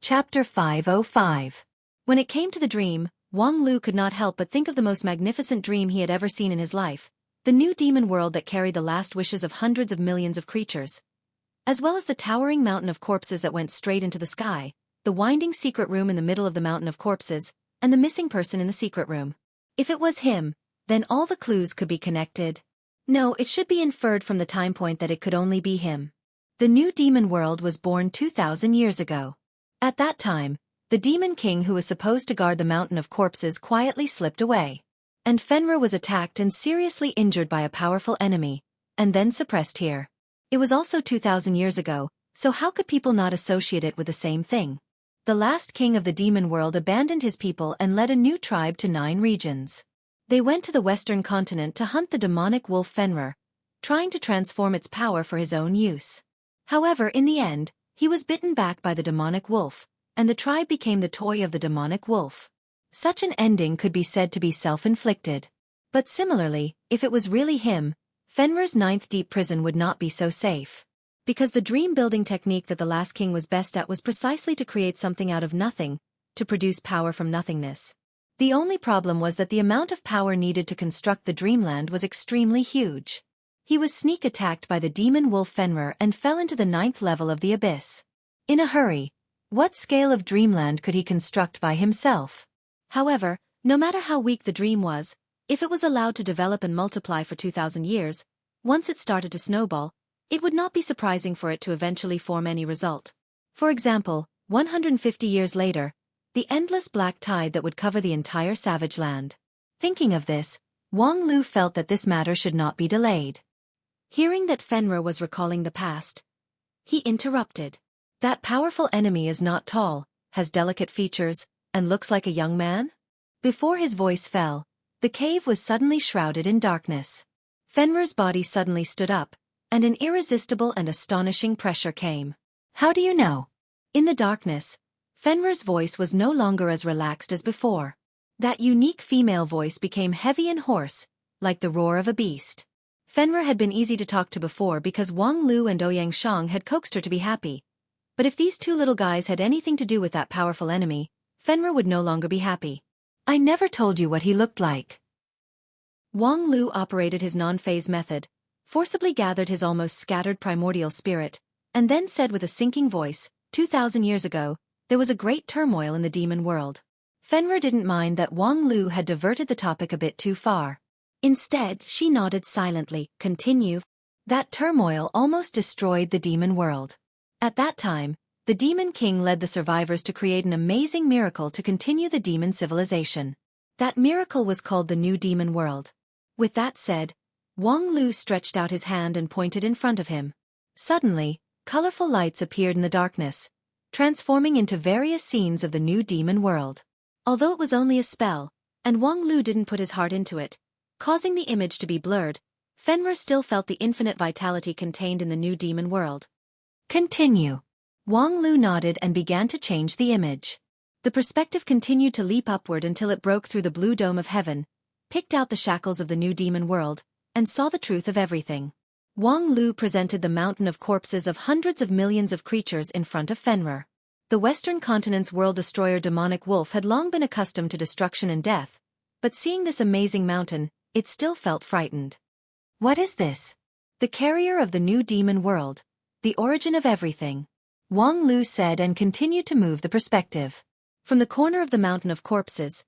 Chapter 505. When it came to the dream, Wang Lu could not help but think of the most magnificent dream he had ever seen in his life, the new demon world that carried the last wishes of hundreds of millions of creatures, as well as the towering mountain of corpses that went straight into the sky, the winding secret room in the middle of the mountain of corpses, and the missing person in the secret room. If it was him, then all the clues could be connected. No, it should be inferred from the time point that it could only be him. The new demon world was born 2,000 years ago. At that time, the demon king who was supposed to guard the mountain of corpses quietly slipped away. And Fenrir was attacked and seriously injured by a powerful enemy, and then suppressed here. It was also 2,000 years ago, so how could people not associate it with the same thing? The last king of the demon world abandoned his people and led a new tribe to 9 regions. They went to the western continent to hunt the demonic wolf Fenrir, trying to transform its power for his own use. However, in the end, he was bitten back by the demonic wolf, and the tribe became the toy of the demonic wolf. Such an ending could be said to be self-inflicted. But similarly, if it was really him, Fenrir's 9th deep prison would not be so safe. Because the dream-building technique that the last king was best at was precisely to create something out of nothing, to produce power from nothingness. The only problem was that the amount of power needed to construct the dreamland was extremely huge. He was sneak-attacked by the demon wolf Fenrir and fell into the 9th level of the abyss. In a hurry, what scale of dreamland could he construct by himself? However, no matter how weak the dream was, if it was allowed to develop and multiply for 2,000 years, once it started to snowball, it would not be surprising for it to eventually form any result. For example, 150 years later, the endless black tide that would cover the entire savage land. Thinking of this, Wang Lu felt that this matter should not be delayed. Hearing that Fenrir was recalling the past, he interrupted. That powerful enemy is not tall, has delicate features, and looks like a young man? Before his voice fell, the cave was suddenly shrouded in darkness. Fenrir's body suddenly stood up, and an irresistible and astonishing pressure came. How do you know? In the darkness, Fenrir's voice was no longer as relaxed as before. That unique female voice became heavy and hoarse, like the roar of a beast. Fenrir had been easy to talk to before because Wang Lu and Ouyang Shang had coaxed her to be happy. But if these two little guys had anything to do with that powerful enemy, Fenrir would no longer be happy. I never told you what he looked like. Wang Lu operated his non-phase method, forcibly gathered his almost scattered primordial spirit, and then said with a sinking voice, 2,000 years ago, there was a great turmoil in the demon world. Fenrir didn't mind that Wang Lu had diverted the topic a bit too far. Instead, she nodded silently. Continue. That turmoil almost destroyed the demon world. At that time, the demon king led the survivors to create an amazing miracle to continue the demon civilization. That miracle was called the new demon world. With that said, Wang Lu stretched out his hand and pointed in front of him. Suddenly, colorful lights appeared in the darkness, transforming into various scenes of the new demon world. Although it was only a spell, and Wang Lu didn't put his heart into it, causing the image to be blurred, Fenrir still felt the infinite vitality contained in the new demon world. Continue. Wang Lu nodded and began to change the image. The perspective continued to leap upward until it broke through the blue dome of heaven, picked out the shackles of the new demon world, and saw the truth of everything. Wang Lu presented the mountain of corpses of hundreds of millions of creatures in front of Fenrir. The western continent's world-destroyer demonic wolf had long been accustomed to destruction and death, but seeing this amazing mountain, it still felt frightened. What is this? The carrier of the new demon world, the origin of everything, Wang Lu said and continued to move the perspective. From the corner of the mountain of corpses,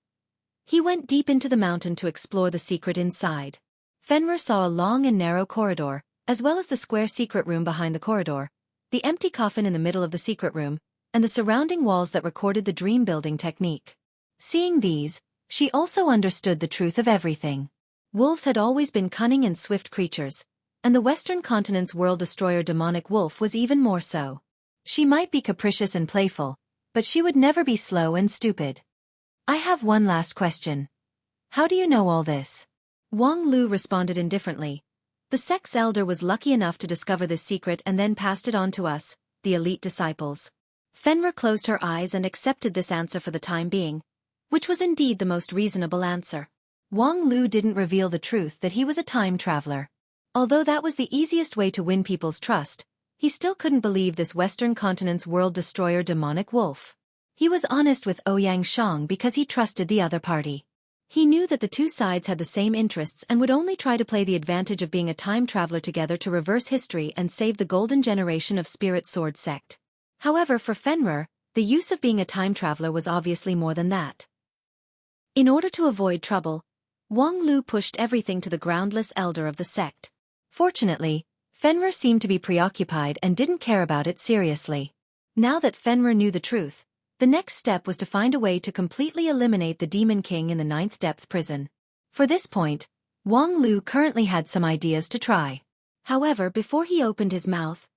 he went deep into the mountain to explore the secret inside. Fenrir saw a long and narrow corridor, as well as the square secret room behind the corridor, the empty coffin in the middle of the secret room, and the surrounding walls that recorded the dream-building technique. Seeing these, she also understood the truth of everything. Wolves had always been cunning and swift creatures, and the western continent's world-destroyer demonic wolf was even more so. She might be capricious and playful, but she would never be slow and stupid. I have one last question. How do you know all this? Wang Lu responded indifferently. The sex elder was lucky enough to discover this secret and then passed it on to us, the elite disciples. Fenrir closed her eyes and accepted this answer for the time being, which was indeed the most reasonable answer. Wang Lu didn't reveal the truth that he was a time traveler. Although that was the easiest way to win people's trust, he still couldn't believe this western continent's world-destroyer demonic wolf. He was honest with Ouyang Shang because he trusted the other party. He knew that the two sides had the same interests and would only try to play the advantage of being a time traveler together to reverse history and save the golden generation of Spirit Sword sect. However, for Fenrir, the use of being a time traveler was obviously more than that. In order to avoid trouble, Wang Lu pushed everything to the groundless elder of the sect. Fortunately, Fenrir seemed to be preoccupied and didn't care about it seriously. Now that Fenrir knew the truth, the next step was to find a way to completely eliminate the Demon King in the 9th depth prison. For this point, Wang Lu currently had some ideas to try. However, before he opened his mouth,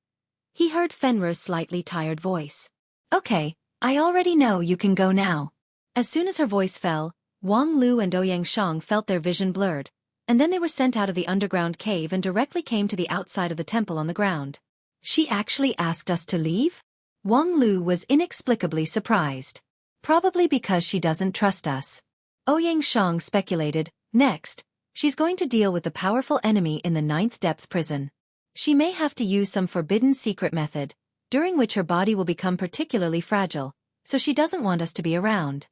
he heard Fenrir's slightly tired voice. "Okay, I already know you can go now." As soon as her voice fell, Wang Lu and Ouyang Shang felt their vision blurred, and then they were sent out of the underground cave and directly came to the outside of the temple on the ground. She actually asked us to leave? Wang Lu was inexplicably surprised. Probably because she doesn't trust us. Ouyang Shang speculated, next, she's going to deal with the powerful enemy in the 9th depth prison. She may have to use some forbidden secret method, during which her body will become particularly fragile, so she doesn't want us to be around.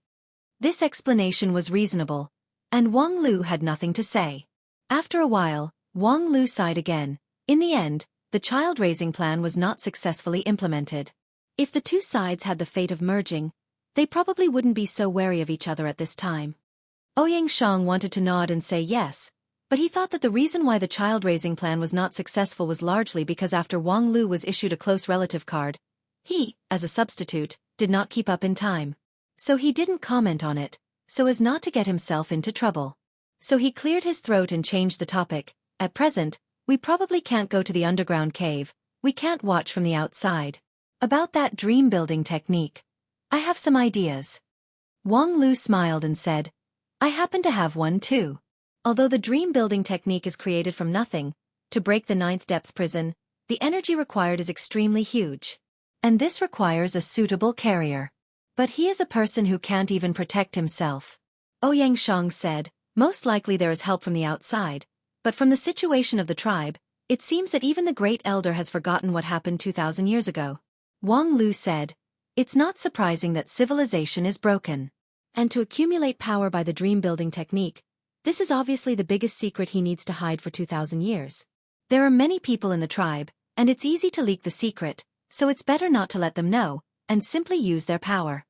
This explanation was reasonable, and Wang Lu had nothing to say. After a while, Wang Lu sighed again. In the end, the child-raising plan was not successfully implemented. If the two sides had the fate of merging, they probably wouldn't be so wary of each other at this time. Ouyang Shang wanted to nod and say yes, but he thought that the reason why the child-raising plan was not successful was largely because after Wang Lu was issued a close relative card, he, as a substitute, did not keep up in time. So he didn't comment on it, so as not to get himself into trouble. So he cleared his throat and changed the topic. At present, we probably can't go to the underground cave, we can't watch from the outside. About that dream-building technique, I have some ideas. Wang Lu smiled and said, I happen to have one too. Although the dream-building technique is created from nothing, to break the 9th depth prison, the energy required is extremely huge. And this requires a suitable carrier. But he is a person who can't even protect himself. Ouyang Shang said, most likely there is help from the outside, but from the situation of the tribe, it seems that even the Great Elder has forgotten what happened 2,000 years ago. Wang Lu said, it's not surprising that civilization is broken. And to accumulate power by the dream-building technique, this is obviously the biggest secret he needs to hide for 2,000 years. There are many people in the tribe, and it's easy to leak the secret, so it's better not to let them know, and simply use their power.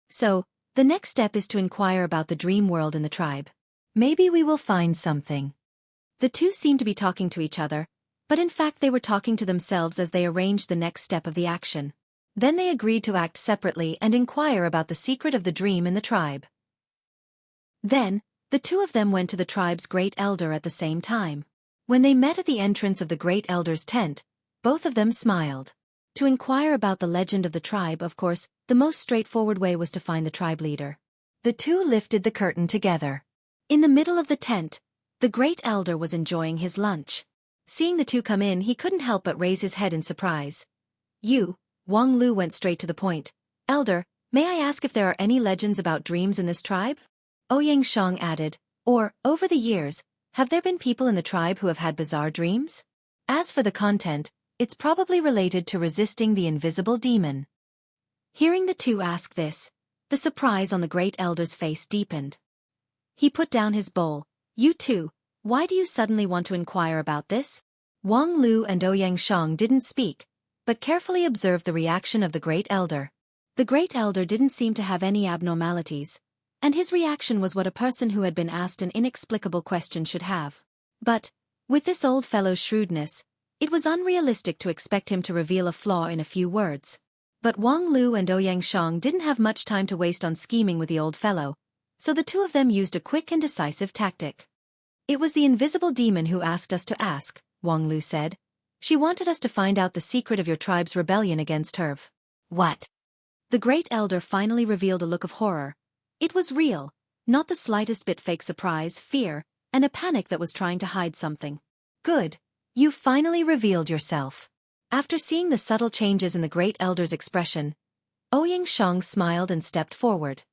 So, the next step is to inquire about the dream world in the tribe. Maybe we will find something. The two seemed to be talking to each other, but in fact they were talking to themselves as they arranged the next step of the action. Then they agreed to act separately and inquire about the secret of the dream in the tribe. Then, the two of them went to the tribe's Great Elder at the same time. When they met at the entrance of the Great Elder's tent, both of them smiled. To inquire about the legend of the tribe, of course, the most straightforward way was to find the tribe leader. The two lifted the curtain together. In the middle of the tent, the Great Elder was enjoying his lunch. Seeing the two come in, he couldn't help but raise his head in surprise. Wang Lu went straight to the point. Elder, may I ask if there are any legends about dreams in this tribe? Ouyang Shang added, or, over the years, have there been people in the tribe who have had bizarre dreams? As for the content, it's probably related to resisting the invisible demon. Hearing the two ask this, the surprise on the Great Elder's face deepened. He put down his bowl. You two, why do you suddenly want to inquire about this? Wang Lu and Ouyang Shang didn't speak, but carefully observed the reaction of the Great Elder. The Great Elder didn't seem to have any abnormalities, and his reaction was what a person who had been asked an inexplicable question should have. But, with this old fellow's shrewdness, it was unrealistic to expect him to reveal a flaw in a few words. But Wang Lu and Ouyang Shang didn't have much time to waste on scheming with the old fellow, so the two of them used a quick and decisive tactic. It was the invisible demon who asked us to ask, Wang Lu said. She wanted us to find out the secret of your tribe's rebellion against her. What? The Great Elder finally revealed a look of horror. It was real, not the slightest bit fake surprise, fear, and a panic that was trying to hide something. Good. You finally revealed yourself. After seeing the subtle changes in the Great Elder's expression, Ouyang Shang smiled and stepped forward.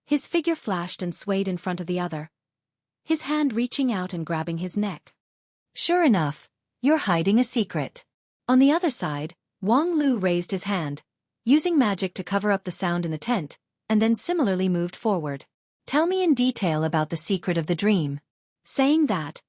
His figure flashed and swayed in front of the other, his hand reaching out and grabbing his neck. Sure enough, you're hiding a secret. On the other side, Wang Lu raised his hand. using magic to cover up the sound in the tent, and then similarly moved forward. Tell me in detail about the secret of the dream. Saying that,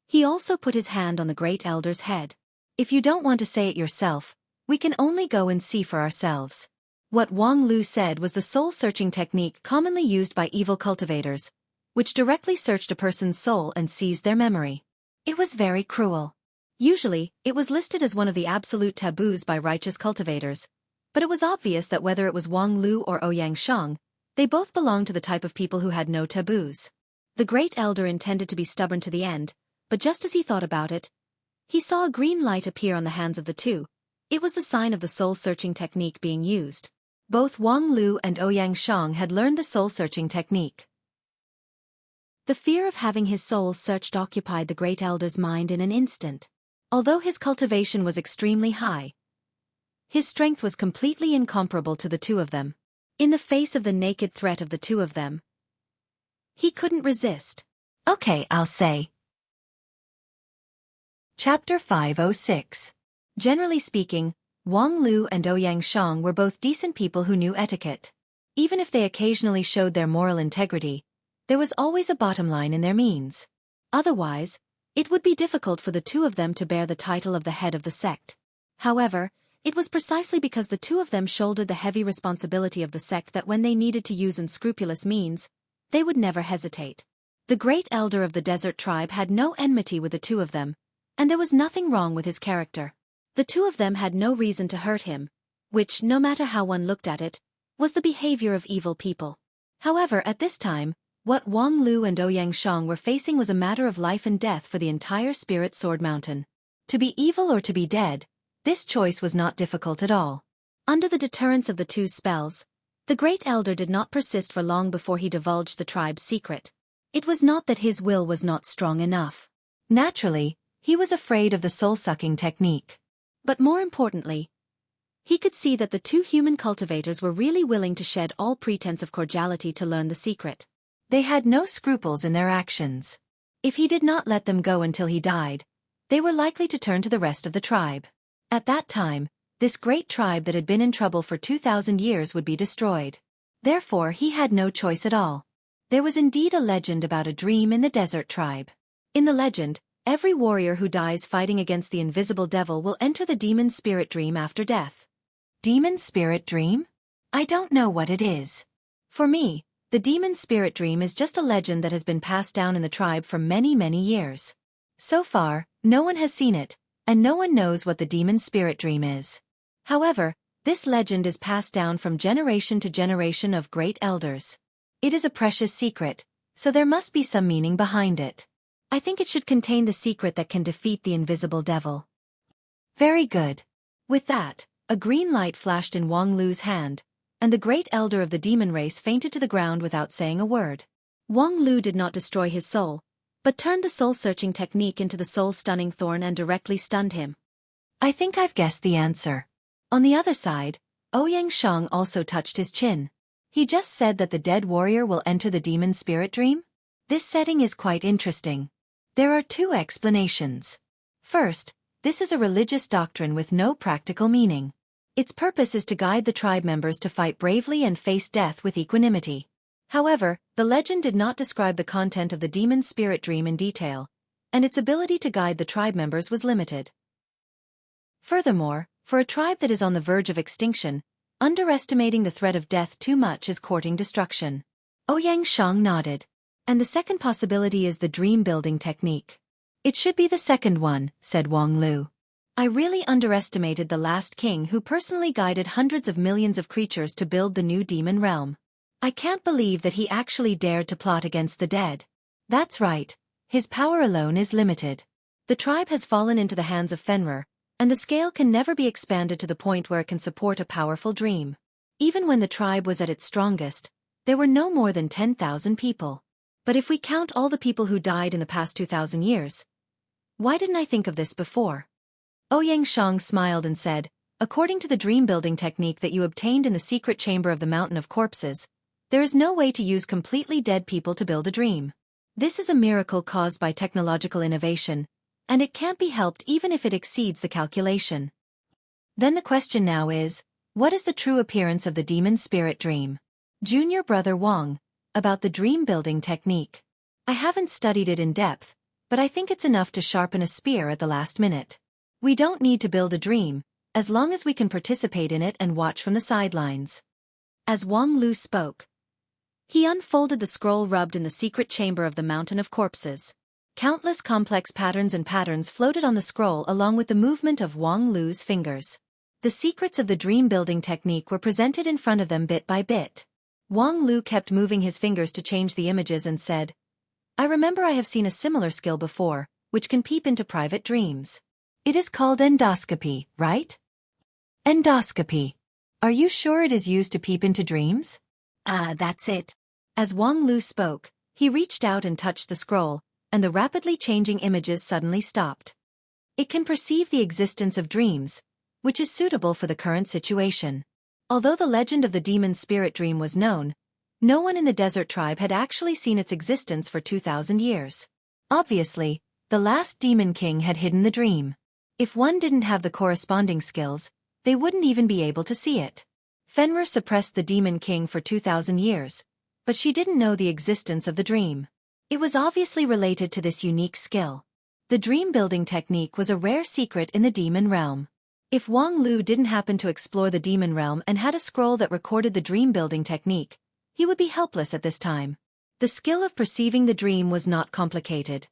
he also put his hand on the great elder's head. If you don't want to say it yourself, we can only go and see for ourselves. What Wang Lu said was the soul-searching technique commonly used by evil cultivators, which directly searched a person's soul and seized their memory. It was very cruel. Usually, it was listed as one of the absolute taboos by righteous cultivators, but it was obvious that whether it was Wang Lu or Ouyang Shang, they both belonged to the type of people who had no taboos. The great elder intended to be stubborn to the end, but just as he thought about it, he saw a green light appear on the hands of the two. It was the sign of the soul-searching technique being used. Both Wang Lu and Ouyang Shang had learned the soul-searching technique. The fear of having his soul searched occupied the great elder's mind in an instant. Although his cultivation was extremely high, his strength was completely incomparable to the two of them. In the face of the naked threat of the two of them, he couldn't resist. Okay, I'll say. Chapter 506. Generally speaking, Wang Lu and Ouyang Shang were both decent people who knew etiquette. Even if they occasionally showed their moral integrity, there was always a bottom line in their means. Otherwise, it would be difficult for the two of them to bear the title of the head of the sect. However, it was precisely because the two of them shouldered the heavy responsibility of the sect that when they needed to use unscrupulous means, they would never hesitate. The great elder of the desert tribe had no enmity with the two of them, and there was nothing wrong with his character. The two of them had no reason to hurt him, which, no matter how one looked at it, was the behavior of evil people. However, at this time, what Wang Lu and Ouyang Shang were facing was a matter of life and death for the entire Spirit Sword Mountain. To be evil or to be dead, this choice was not difficult at all. Under the deterrence of the two spells, the great elder did not persist for long before he divulged the tribe's secret. It was not that his will was not strong enough. Naturally, he was afraid of the soul-sucking technique. But more importantly, he could see that the two human cultivators were really willing to shed all pretense of cordiality to learn the secret. They had no scruples in their actions. If he did not let them go until he died, they were likely to turn to the rest of the tribe. At that time, this great tribe that had been in trouble for 2,000 years would be destroyed. Therefore, he had no choice at all. There was indeed a legend about a dream in the desert tribe. In the legend, every warrior who dies fighting against the invisible devil will enter the demon spirit dream after death. Demon spirit dream? I don't know what it is. For me, the demon spirit dream is just a legend that has been passed down in the tribe for many, many years. So far, no one has seen it, and no one knows what the demon spirit dream is. However, this legend is passed down from generation to generation of great elders. It is a precious secret, so there must be some meaning behind it. I think it should contain the secret that can defeat the invisible devil. Very good. With that, a green light flashed in Wang Lu's hand, and the great elder of the demon race fainted to the ground without saying a word. Wang Lu did not destroy his soul, but turned the soul-searching technique into the soul-stunning thorn and directly stunned him. I think I've guessed the answer. On the other side, Ouyang Shang also touched his chin. He just said that the dead warrior will enter the demon spirit dream? This setting is quite interesting. There are two explanations. First, this is a religious doctrine with no practical meaning. Its purpose is to guide the tribe members to fight bravely and face death with equanimity. However, the legend did not describe the content of the demon spirit dream in detail, and its ability to guide the tribe members was limited. Furthermore, for a tribe that is on the verge of extinction, underestimating the threat of death too much is courting destruction. Ouyang Shang nodded. And the second possibility is the dream-building technique. It should be the second one, said Wang Lu. I really underestimated the last king who personally guided hundreds of millions of creatures to build the new demon realm. I can't believe that he actually dared to plot against the dead. That's right, his power alone is limited. The tribe has fallen into the hands of Fenrir, and the scale can never be expanded to the point where it can support a powerful dream. Even when the tribe was at its strongest, there were no more than 10,000 people. But if we count all the people who died in the past 2,000 years, why didn't I think of this before? Ouyang Shang smiled and said, according to the dream-building technique that you obtained in the secret chamber of the Mountain of Corpses, there is no way to use completely dead people to build a dream. This is a miracle caused by technological innovation, and it can't be helped even if it exceeds the calculation. Then the question now is, What is the true appearance of the demon spirit dream? Junior brother Wang. About the dream building technique. I haven't studied it in depth, but I think it's enough to sharpen a spear at the last minute. We don't need to build a dream, as long as we can participate in it and watch from the sidelines. As Wang Lu spoke, he unfolded the scroll rubbed in the secret chamber of the Mountain of Corpses. Countless complex patterns floated on the scroll along with the movement of Wang Lu's fingers. The secrets of the dream-building technique were presented in front of them bit by bit. Wang Lu kept moving his fingers to change the images and said, I remember I have seen a similar skill before, which can peep into private dreams. It is called endoscopy, right? Endoscopy. Are you sure it is used to peep into dreams? That's it. As Wang Lu spoke, he reached out and touched the scroll, and the rapidly changing images suddenly stopped. It can perceive the existence of dreams, which is suitable for the current situation. Although the legend of the demon spirit dream was known, no one in the desert tribe had actually seen its existence for 2,000 years. Obviously, the last demon king had hidden the dream. If one didn't have the corresponding skills, they wouldn't even be able to see it. Fenrir suppressed the demon king for 2,000 years, but she didn't know the existence of the dream. It was obviously related to this unique skill. The dream-building technique was a rare secret in the demon realm. If Wang Lu didn't happen to explore the demon realm and had a scroll that recorded the dream-building technique, he would be helpless at this time. The skill of perceiving the dream was not complicated.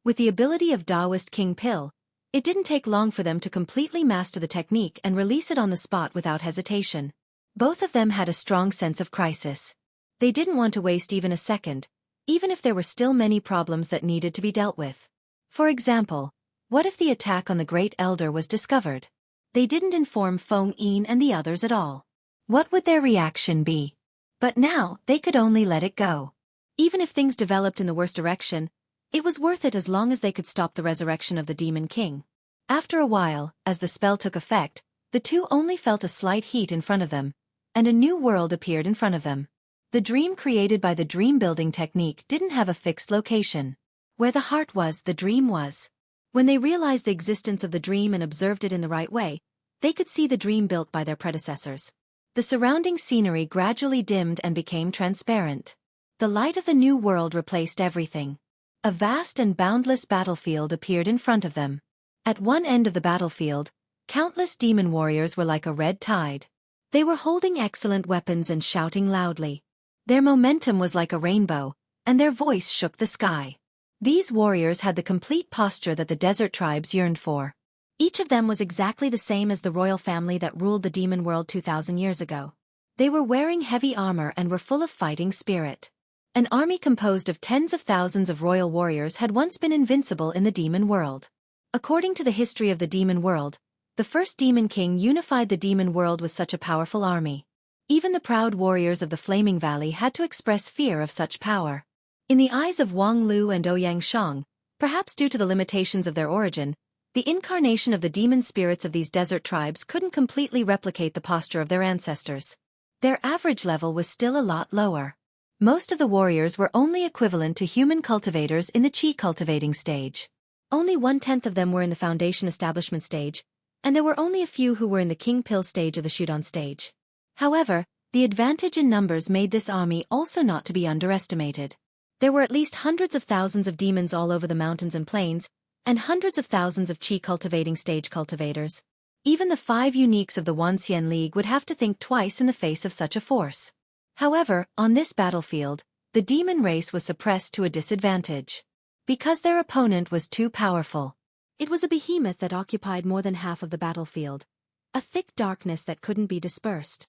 With the ability of Taoist King Pill, it didn't take long for them to completely master the technique and release it on the spot without hesitation. Both of them had a strong sense of crisis. They didn't want to waste even a second, even if there were still many problems that needed to be dealt with. For example, what if the attack on the Great Elder was discovered? They didn't inform Feng Yin and the others at all. What would their reaction be? But now, they could only let it go. Even if things developed in the worst direction, it was worth it as long as they could stop the resurrection of the Demon King. After a while, as the spell took effect, the two only felt a slight heat in front of them, and a new world appeared in front of them. The dream created by the dream-building technique didn't have a fixed location. Where the heart was, the dream was. When they realized the existence of the dream and observed it in the right way, they could see the dream built by their predecessors. The surrounding scenery gradually dimmed and became transparent. The light of the new world replaced everything. A vast and boundless battlefield appeared in front of them. At one end of the battlefield, countless demon warriors were like a red tide. They were holding excellent weapons and shouting loudly. Their momentum was like a rainbow, and their voice shook the sky. These warriors had the complete posture that the desert tribes yearned for. Each of them was exactly the same as the royal family that ruled the demon world 2,000 years ago. They were wearing heavy armor and were full of fighting spirit. An army composed of tens of thousands of royal warriors had once been invincible in the demon world. According to the history of the demon world, the first demon king unified the demon world with such a powerful army. Even the proud warriors of the Flaming Valley had to express fear of such power. In the eyes of Wang Lu and Ouyang Shang, perhaps due to the limitations of their origin, the incarnation of the demon spirits of these desert tribes couldn't completely replicate the posture of their ancestors. Their average level was still a lot lower. Most of the warriors were only equivalent to human cultivators in the Qi cultivating stage. Only 1/10 of them were in the foundation establishment stage, and there were only a few who were in the King Pill stage of the Shudan stage. However, the advantage in numbers made this army also not to be underestimated. There were at least hundreds of thousands of demons all over the mountains and plains, and hundreds of thousands of Qi cultivating stage cultivators. Even the 5 uniques of the Wanxian League would have to think twice in the face of such a force. However, on this battlefield, the demon race was suppressed to a disadvantage. Because their opponent was too powerful. It was a behemoth that occupied more than half of the battlefield. A thick darkness that couldn't be dispersed.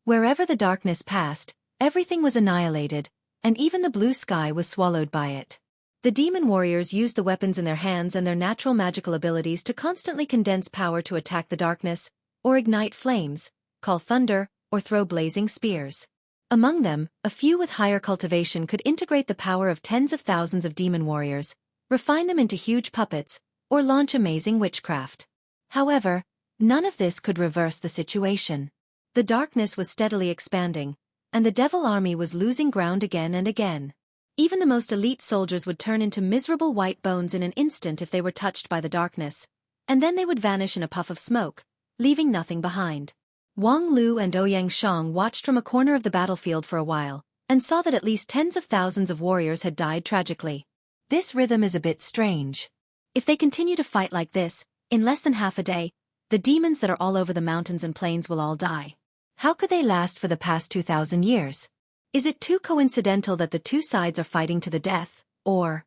Wherever the darkness passed, everything was annihilated, and even the blue sky was swallowed by it. The demon warriors used the weapons in their hands and their natural magical abilities to constantly condense power to attack the darkness, or ignite flames, call thunder, or throw blazing spears. Among them, a few with higher cultivation could integrate the power of tens of thousands of demon warriors, refine them into huge puppets, or launch amazing witchcraft. However, none of this could reverse the situation. The darkness was steadily expanding, and the devil army was losing ground again and again. Even the most elite soldiers would turn into miserable white bones in an instant if they were touched by the darkness, and then they would vanish in a puff of smoke, leaving nothing behind. Wang Lu and Ouyang Shang watched from a corner of the battlefield for a while, and saw that at least tens of thousands of warriors had died tragically. This rhythm is a bit strange. If they continue to fight like this, in less than half a day, the demons that are all over the mountains and plains will all die. How could they last for the past 2,000 years? Is it too coincidental that the two sides are fighting to the death, or?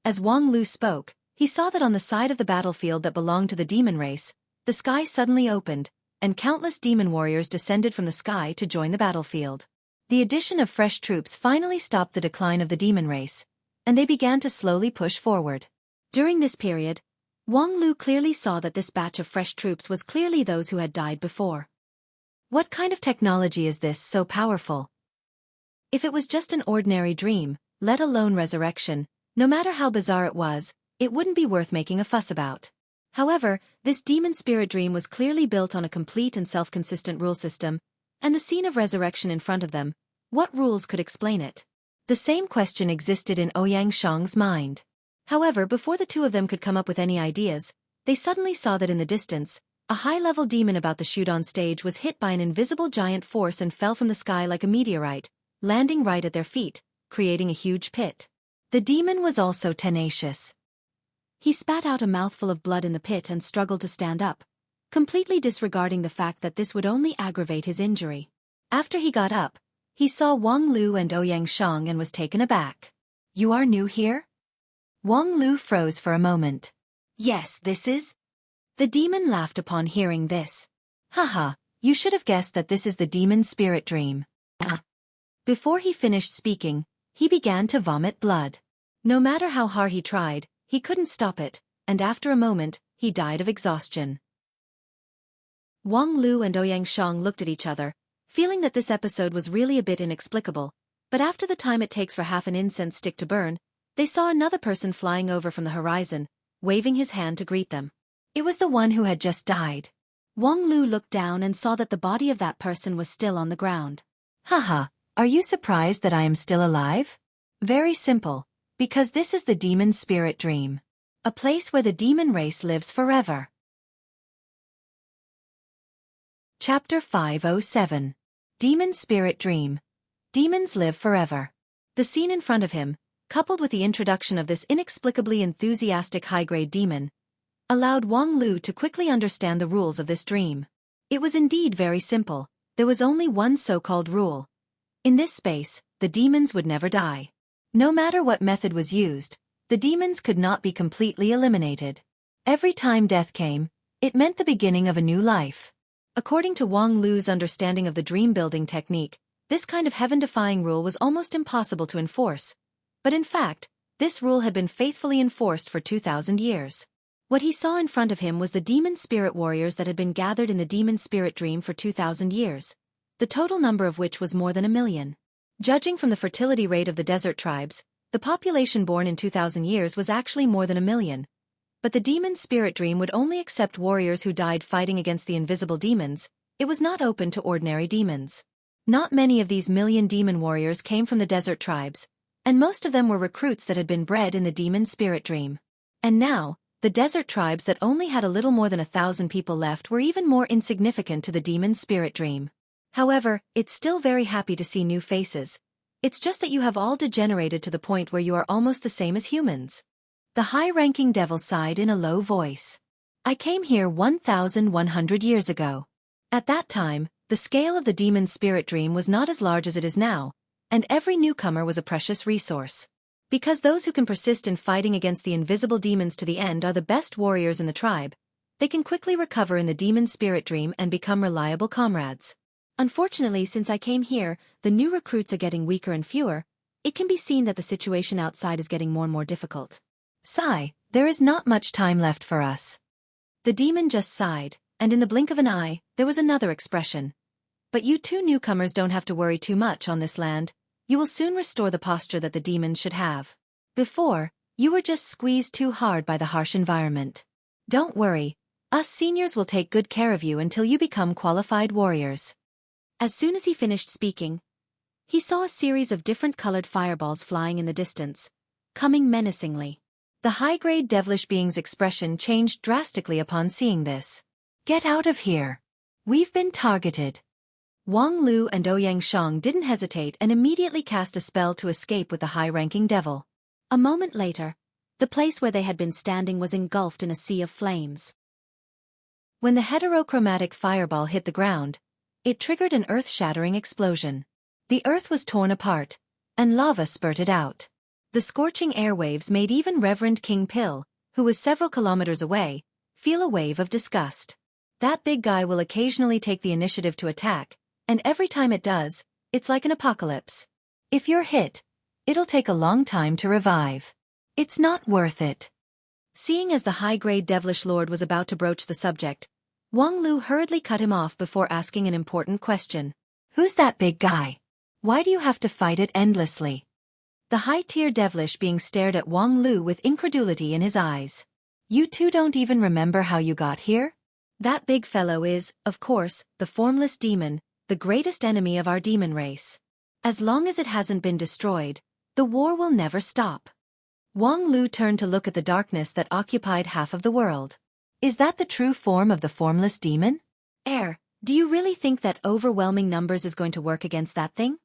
As Wang Lu spoke, he saw that on the side of the battlefield that belonged to the demon race, the sky suddenly opened, and countless demon warriors descended from the sky to join the battlefield. The addition of fresh troops finally stopped the decline of the demon race, and they began to slowly push forward. During this period, Wang Lu clearly saw that this batch of fresh troops was clearly those who had died before. What kind of technology is this so powerful? If it was just an ordinary dream, let alone resurrection, no matter how bizarre it was, it wouldn't be worth making a fuss about. However, this demon spirit dream was clearly built on a complete and self-consistent rule system, and the scene of resurrection in front of them, what rules could explain it? The same question existed in Ouyang Shang's mind. However, before the two of them could come up with any ideas, they suddenly saw that in the distance, a high-level demon about to shoot on stage was hit by an invisible giant force and fell from the sky like a meteorite, landing right at their feet, creating a huge pit. The demon was also tenacious. He spat out a mouthful of blood in the pit and struggled to stand up, completely disregarding the fact that this would only aggravate his injury. After he got up, he saw Wang Lu and Ouyang Shang and was taken aback. "You are new here?" Wang Lu froze for a moment. "Yes, this is..." The demon laughed upon hearing this. "Haha, you should have guessed that this is the demon spirit dream." Before he finished speaking, he began to vomit blood. No matter how hard he tried, he couldn't stop it, and after a moment, he died of exhaustion. Wang Lu and Ouyang Shang looked at each other, feeling that this episode was really a bit inexplicable, but after the time it takes for half an incense stick to burn, they saw another person flying over from the horizon, waving his hand to greet them. It was the one who had just died. Wang Lu looked down and saw that the body of that person was still on the ground. "Haha, are you surprised that I am still alive? Very simple, because this is the demon spirit dream. A place where the demon race lives forever." Chapter 507. Demon Spirit Dream. Demons Live Forever. The scene in front of him, coupled with the introduction of this inexplicably enthusiastic high-grade demon, allowed Wang Lu to quickly understand the rules of this dream. It was indeed very simple. There was only one so-called rule. In this space, the demons would never die. No matter what method was used, the demons could not be completely eliminated. Every time death came, it meant the beginning of a new life. According to Wang Lu's understanding of the dream-building technique, this kind of heaven-defying rule was almost impossible to enforce. But in fact, this rule had been faithfully enforced for 2,000 years. What he saw in front of him was the demon spirit warriors that had been gathered in the demon spirit dream for 2,000 years, the total number of which was more than 1 million. Judging from the fertility rate of the desert tribes, the population born in 2,000 years was actually more than 1 million. But the demon spirit dream would only accept warriors who died fighting against the invisible demons. It was not open to ordinary demons. Not many of these million demon warriors came from the desert tribes, and most of them were recruits that had been bred in the demon spirit dream. And now, the desert tribes that only had a little more than 1,000 people left were even more insignificant to the demon spirit dream. However, it's still very happy to see new faces. It's just that you have all degenerated to the point where you are almost the same as humans. The high-ranking devil sighed in a low voice. "I came here 1,100 years ago. At that time, the scale of the demon spirit dream was not as large as it is now, and every newcomer was a precious resource. Because those who can persist in fighting against the invisible demons to the end are the best warriors in the tribe, they can quickly recover in the demon spirit dream and become reliable comrades. Unfortunately, since I came here, the new recruits are getting weaker and fewer. It can be seen that the situation outside is getting more and more difficult. Sigh, there is not much time left for us." The demon just sighed, and in the blink of an eye, there was another expression. "But you two newcomers don't have to worry too much on this land. You will soon restore the posture that the demons should have. Before, you were just squeezed too hard by the harsh environment. Don't worry, us seniors will take good care of you until you become qualified warriors." As soon as he finished speaking, he saw a series of different colored fireballs flying in the distance, coming menacingly. The high-grade devilish being's expression changed drastically upon seeing this. Get out of here. We've been targeted. Wang Lu and Ouyang Shang didn't hesitate and immediately cast a spell to escape with the high-ranking devil. A moment later, the place where they had been standing was engulfed in a sea of flames. When the heterochromatic fireball hit the ground, it triggered an earth-shattering explosion. The earth was torn apart, and lava spurted out. The scorching airwaves made even Reverend King Pill, who was several kilometers away, feel a wave of disgust. That big guy will occasionally take the initiative to attack, and every time it does, it's like an apocalypse. If you're hit, it'll take a long time to revive. It's not worth it. Seeing as the high-grade devilish lord was about to broach the subject, Wang Lu hurriedly cut him off before asking an important question. Who's that big guy? Why do you have to fight it endlessly? The high-tier devilish being stared at Wang Lu with incredulity in his eyes. You two don't even remember how you got here? That big fellow is, of course, the formless demon, the greatest enemy of our demon race. As long as it hasn't been destroyed, the war will never stop. Wang Lu turned to look at the darkness that occupied half of the world. Is that the true form of the formless demon? Do you really think that overwhelming numbers is going to work against that thing?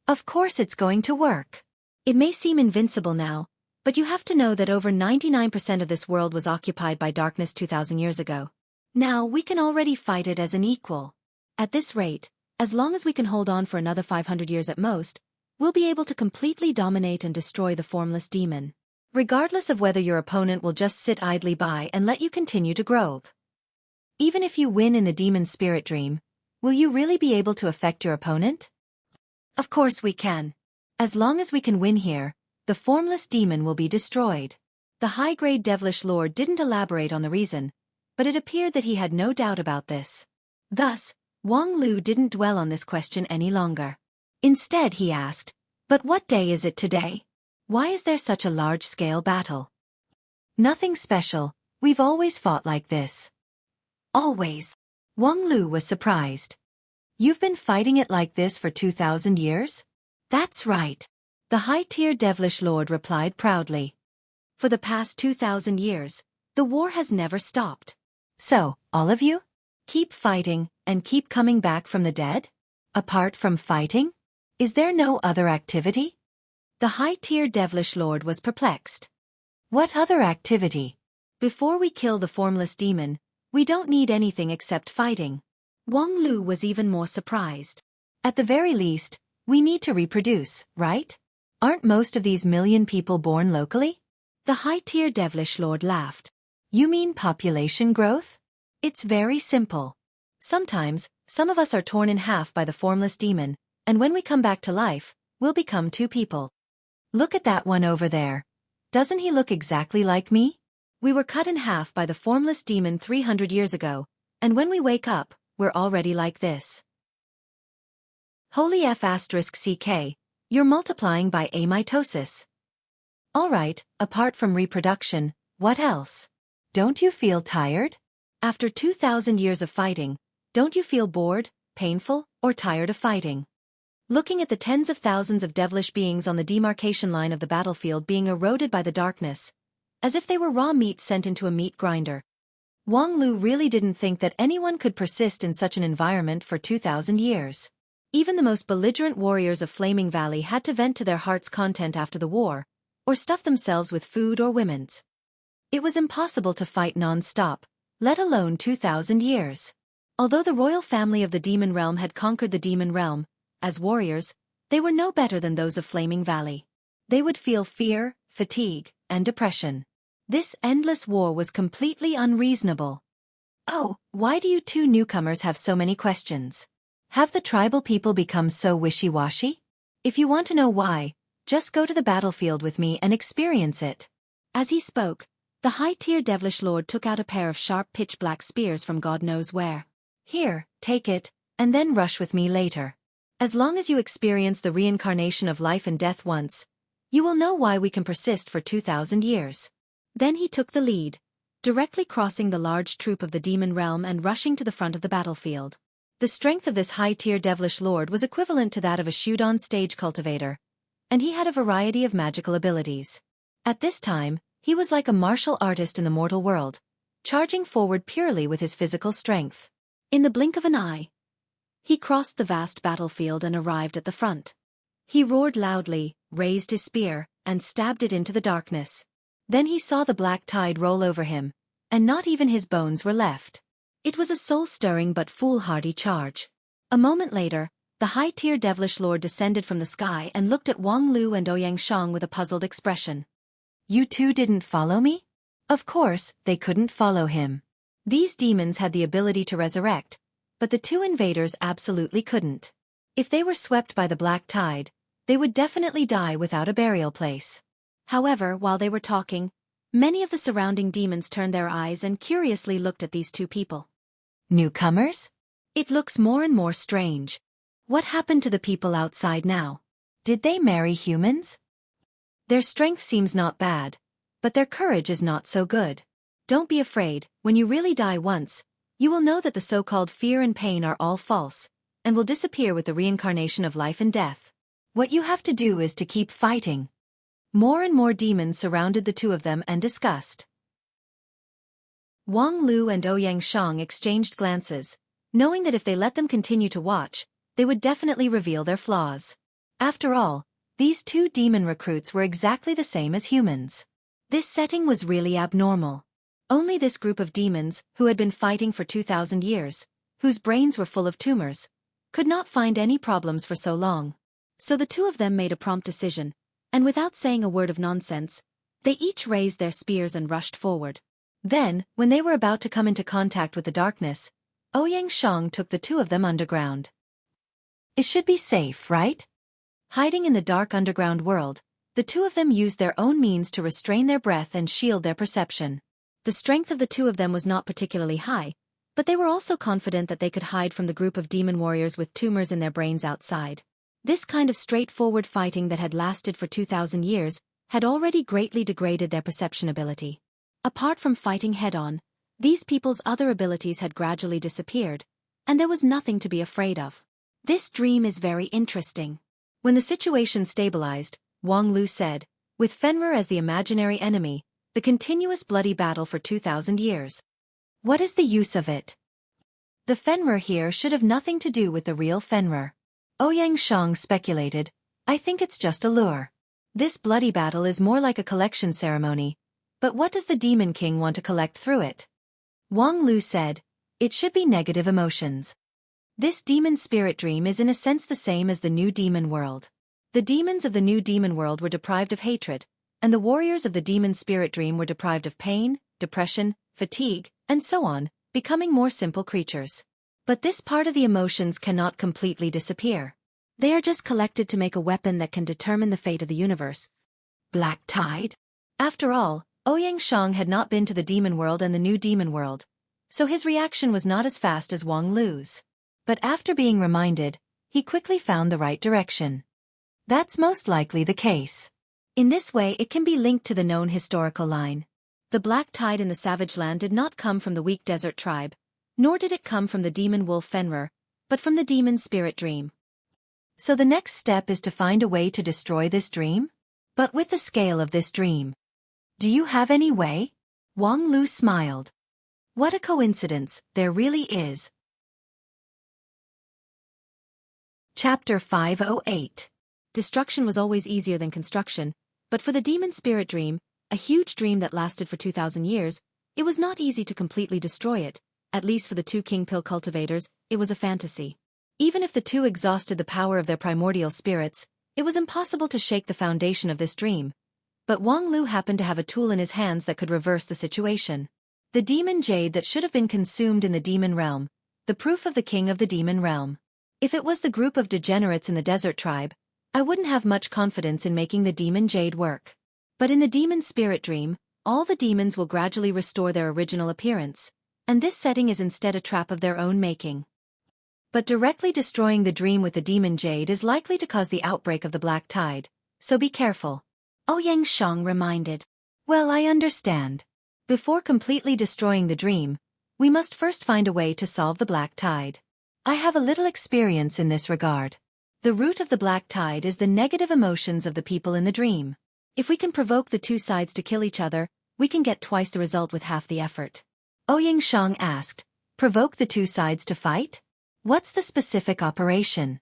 Of course it's going to work. It may seem invincible now, but you have to know that over 99% of this world was occupied by darkness 2,000 years ago. Now we can already fight it as an equal. At this rate, as long as we can hold on for another 500 years at most, we'll be able to completely dominate and destroy the formless demon, regardless of whether your opponent will just sit idly by and let you continue to grow. Even if you win in the demon's spirit dream, will you really be able to affect your opponent? Of course we can. As long as we can win here, the formless demon will be destroyed. The high-grade devilish lord didn't elaborate on the reason, but it appeared that he had no doubt about this. Thus, Wang Lu didn't dwell on this question any longer. Instead he asked, but what day is it today? Why is there such a large-scale battle? Nothing special, we've always fought like this. Always? Wang Lu was surprised. You've been fighting it like this for 2,000 years? That's right. The high-tier devilish lord replied proudly. For the past 2,000 years, the war has never stopped. So, all of you? Keep fighting, and keep coming back from the dead? Apart from fighting? Is there no other activity? The high-tier devilish lord was perplexed. What other activity? Before we kill the formless demon, we don't need anything except fighting. Wang Lu was even more surprised. At the very least, we need to reproduce, right? Aren't most of these million people born locally? The high-tier devilish lord laughed. You mean population growth? It's very simple. Sometimes, some of us are torn in half by the formless demon, and when we come back to life, we'll become two people. Look at that one over there. Doesn't he look exactly like me? We were cut in half by the formless demon 300 years ago, and when we wake up, we're already like this. Holy F***CK, you're multiplying by amitosis. Alright, apart from reproduction, what else? Don't you feel tired? After 2,000 years of fighting, don't you feel bored, painful, or tired of fighting? Looking at the tens of thousands of devilish beings on the demarcation line of the battlefield being eroded by the darkness, as if they were raw meat sent into a meat grinder. Wang Lu really didn't think that anyone could persist in such an environment for 2,000 years. Even the most belligerent warriors of Flaming Valley had to vent to their heart's content after the war, or stuff themselves with food or women's. It was impossible to fight non-stop, let alone 2,000 years. Although the royal family of the demon realm had conquered the demon realm, as warriors, they were no better than those of Flaming Valley. They would feel fear, fatigue, and depression. This endless war was completely unreasonable. Oh, why do you two newcomers have so many questions? Have the tribal people become so wishy-washy? If you want to know why, just go to the battlefield with me and experience it. As he spoke, the high-tier devilish lord took out a pair of sharp pitch-black spears from God knows where. Here, take it, and then rush with me later. As long as you experience the reincarnation of life and death once, you will know why we can persist for 2,000 years. Then he took the lead, directly crossing the large troop of the demon realm and rushing to the front of the battlefield. The strength of this high-tier devilish lord was equivalent to that of a Shudon stage cultivator, and he had a variety of magical abilities. At this time, he was like a martial artist in the mortal world, charging forward purely with his physical strength. In the blink of an eye, he crossed the vast battlefield and arrived at the front. He roared loudly, raised his spear, and stabbed it into the darkness. Then he saw the black tide roll over him, and not even his bones were left. It was a soul-stirring but foolhardy charge. A moment later, the high-tier devilish lord descended from the sky and looked at Wang Lu and Ouyang Shang with a puzzled expression. "You two didn't follow me?" Of course, they couldn't follow him. These demons had the ability to resurrect, but the two invaders absolutely couldn't. If they were swept by the black tide, they would definitely die without a burial place. However, while they were talking, many of the surrounding demons turned their eyes and curiously looked at these two people. Newcomers? It looks more and more strange. What happened to the people outside now? Did they marry humans? Their strength seems not bad, but their courage is not so good. Don't be afraid. When you really die once, you will know that the so-called fear and pain are all false, and will disappear with the reincarnation of life and death. What you have to do is to keep fighting. More and more demons surrounded the two of them and discussed. Wang Lu and Ouyang Shang exchanged glances, knowing that if they let them continue to watch, they would definitely reveal their flaws. After all, these two demon recruits were exactly the same as humans. This setting was really abnormal. Only this group of demons, who had been fighting for 2,000 years, whose brains were full of tumors, could not find any problems for so long. So the two of them made a prompt decision, and without saying a word of nonsense, they each raised their spears and rushed forward. Then, when they were about to come into contact with the darkness, Ouyang Shang took the two of them underground. It should be safe, right? Hiding in the dark underground world, the two of them used their own means to restrain their breath and shield their perception. The strength of the two of them was not particularly high, but they were also confident that they could hide from the group of demon warriors with tumors in their brains outside. This kind of straightforward fighting that had lasted for 2,000 years had already greatly degraded their perception ability. Apart from fighting head-on, these people's other abilities had gradually disappeared, and there was nothing to be afraid of. This dream is very interesting. When the situation stabilized, Wang Lu said, with Fenrir as the imaginary enemy, the continuous bloody battle for 2,000 years. What is the use of it? The Fenrir here should have nothing to do with the real Fenrir. Ouyang Shang speculated, I think it's just a lure. This bloody battle is more like a collection ceremony, but what does the Demon King want to collect through it? Wang Lu said, it should be negative emotions. This demon spirit dream is in a sense the same as the new demon world. The demons of the new demon world were deprived of hatred, and the warriors of the demon spirit dream were deprived of pain, depression, fatigue, and so on, becoming more simple creatures. But this part of the emotions cannot completely disappear. They are just collected to make a weapon that can determine the fate of the universe. Black Tide? After all, Ouyang Shang had not been to the demon world and the new demon world, so his reaction was not as fast as Wang Lu's. But after being reminded, he quickly found the right direction. That's most likely the case. In this way it can be linked to the known historical line. The black tide in the savage land did not come from the weak desert tribe, nor did it come from the demon wolf Fenrir, but from the demon spirit dream. So the next step is to find a way to destroy this dream? But with the scale of this dream. Do you have any way? Wang Lu smiled. What a coincidence, there really is. Chapter 508. Destruction was always easier than construction, but for the demon spirit dream, a huge dream that lasted for 2,000 years, it was not easy to completely destroy it. At least for the two king pill cultivators, it was a fantasy. Even if the two exhausted the power of their primordial spirits, it was impossible to shake the foundation of this dream. But Wang Lu happened to have a tool in his hands that could reverse the situation. The demon jade that should have been consumed in the demon realm, the proof of the king of the demon realm. If it was the group of degenerates in the desert tribe, I wouldn't have much confidence in making the demon jade work. But in the demon spirit dream, all the demons will gradually restore their original appearance, and this setting is instead a trap of their own making. But directly destroying the dream with the demon jade is likely to cause the outbreak of the black tide, so be careful. Ouyang Shang reminded. Well, I understand. Before completely destroying the dream, we must first find a way to solve the black tide. I have a little experience in this regard. The root of the black tide is the negative emotions of the people in the dream. If we can provoke the two sides to kill each other, we can get twice the result with half the effort. Ouyang Shang asked. Provoke the two sides to fight? What's the specific operation?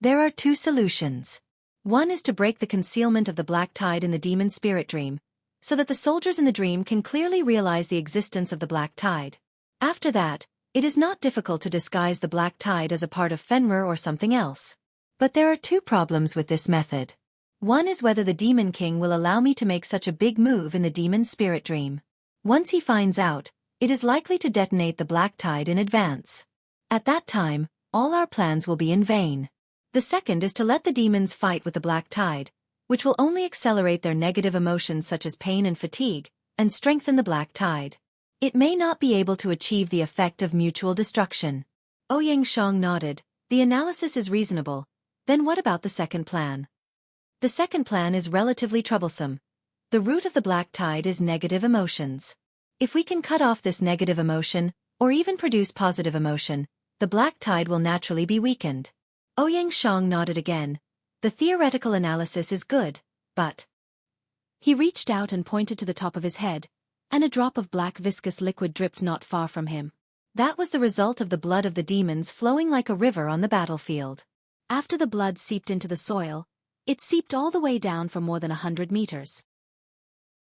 There are two solutions. One is to break the concealment of the black tide in the demon spirit dream, so that the soldiers in the dream can clearly realize the existence of the black tide. After that, it is not difficult to disguise the black tide as a part of Fenrir or something else. But there are two problems with this method. One is whether the Demon King will allow me to make such a big move in the demon spirit dream. Once he finds out, it is likely to detonate the black tide in advance. At that time, all our plans will be in vain. The second is to let the demons fight with the black tide, which will only accelerate their negative emotions such as pain and fatigue, and strengthen the black tide. It may not be able to achieve the effect of mutual destruction. Ouyang Shang nodded. The analysis is reasonable. Then what about the second plan? The second plan is relatively troublesome. The root of the black tide is negative emotions. If we can cut off this negative emotion, or even produce positive emotion, the black tide will naturally be weakened. Ouyang Shang nodded again. The theoretical analysis is good, but... He reached out and pointed to the top of his head, and a drop of black viscous liquid dripped not far from him. That was the result of the blood of the demons flowing like a river on the battlefield. After the blood seeped into the soil, it seeped all the way down for more than 100 meters.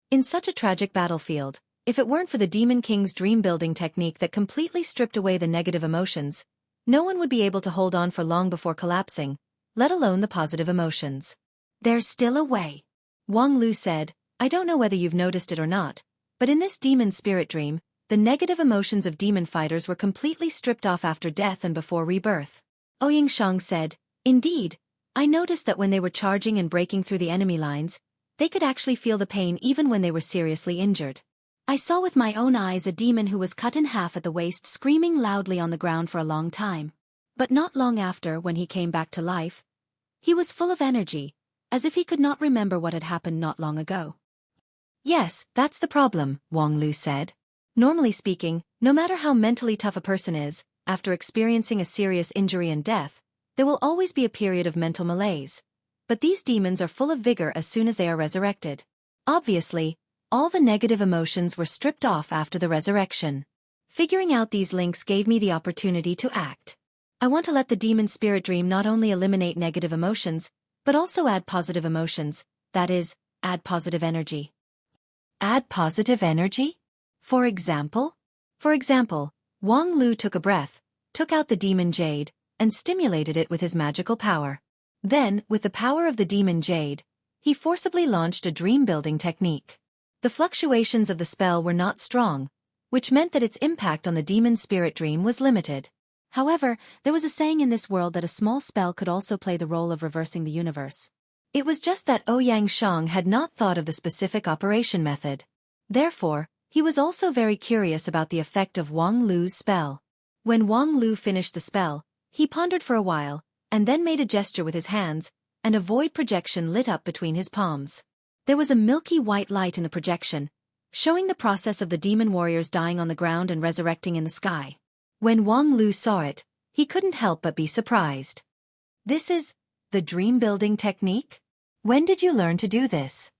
In such a tragic battlefield, if it weren't for the Demon King's dream-building technique that completely stripped away the negative emotions, no one would be able to hold on for long before collapsing, let alone the positive emotions. There's still a way. Wang Lu said, I don't know whether you've noticed it or not, but in this demon spirit dream, the negative emotions of demon fighters were completely stripped off after death and before rebirth. Ouyang Shang said, Indeed, I noticed that when they were charging and breaking through the enemy lines, they could actually feel the pain even when they were seriously injured. I saw with my own eyes a demon who was cut in half at the waist screaming loudly on the ground for a long time. But not long after, when he came back to life, he was full of energy, as if he could not remember what had happened not long ago. Yes, that's the problem, Wang Lu said. Normally speaking, no matter how mentally tough a person is, after experiencing a serious injury and death, there will always be a period of mental malaise. But these demons are full of vigor as soon as they are resurrected. Obviously, all the negative emotions were stripped off after the resurrection. Figuring out these links gave me the opportunity to act. I want to let the demon spirit dream not only eliminate negative emotions, but also add positive emotions, that is, add positive energy. Add positive energy? For example? For example, Wang Lu took a breath, took out the demon jade, and stimulated it with his magical power. Then, with the power of the demon jade, he forcibly launched a dream-building technique. The fluctuations of the spell were not strong, which meant that its impact on the demon spirit dream was limited. However, there was a saying in this world that a small spell could also play the role of reversing the universe. It was just that Ouyang Shang had not thought of the specific operation method. Therefore, he was also very curious about the effect of Wang Lu's spell. When Wang Lu finished the spell, he pondered for a while, and then made a gesture with his hands, and a void projection lit up between his palms. There was a milky white light in the projection, showing the process of the demon warriors dying on the ground and resurrecting in the sky. When Wang Lu saw it, he couldn't help but be surprised. This is the dream-building technique? When did you learn to do this?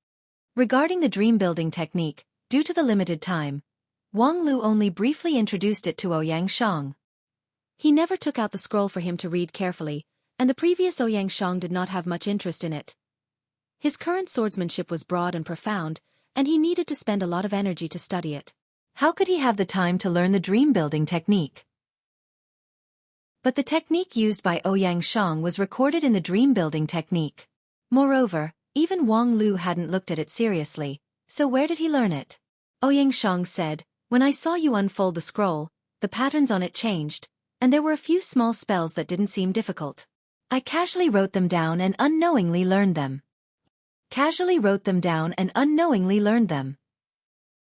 Regarding the dream-building technique, due to the limited time, Wang Lu only briefly introduced it to Ouyang Shang. He never took out the scroll for him to read carefully, and the previous Ouyang Shang did not have much interest in it. His current swordsmanship was broad and profound, and he needed to spend a lot of energy to study it. How could he have the time to learn the dream-building technique? But the technique used by Ouyang Shang was recorded in the dream-building technique. Moreover, even Wang Lu hadn't looked at it seriously, so where did he learn it? Ouyang Shang said, When I saw you unfold the scroll, the patterns on it changed, and there were a few small spells that didn't seem difficult. I casually wrote them down and unknowingly learned them.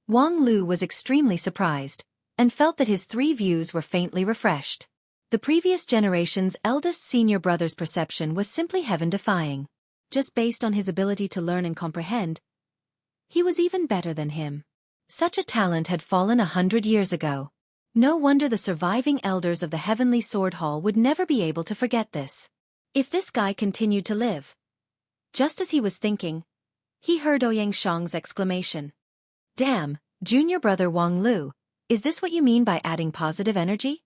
Wang Lu was extremely surprised, and felt that his three views were faintly refreshed. The previous generation's eldest senior brother's perception was simply heaven-defying. Just based on his ability to learn and comprehend, he was even better than him. Such a talent had fallen 100 years ago. No wonder the surviving elders of the Heavenly Sword Hall would never be able to forget this. If this guy continued to live. Just as he was thinking, he heard Ouyang Shang's exclamation. Damn, junior brother Wang Lu, Is this what you mean by adding positive energy?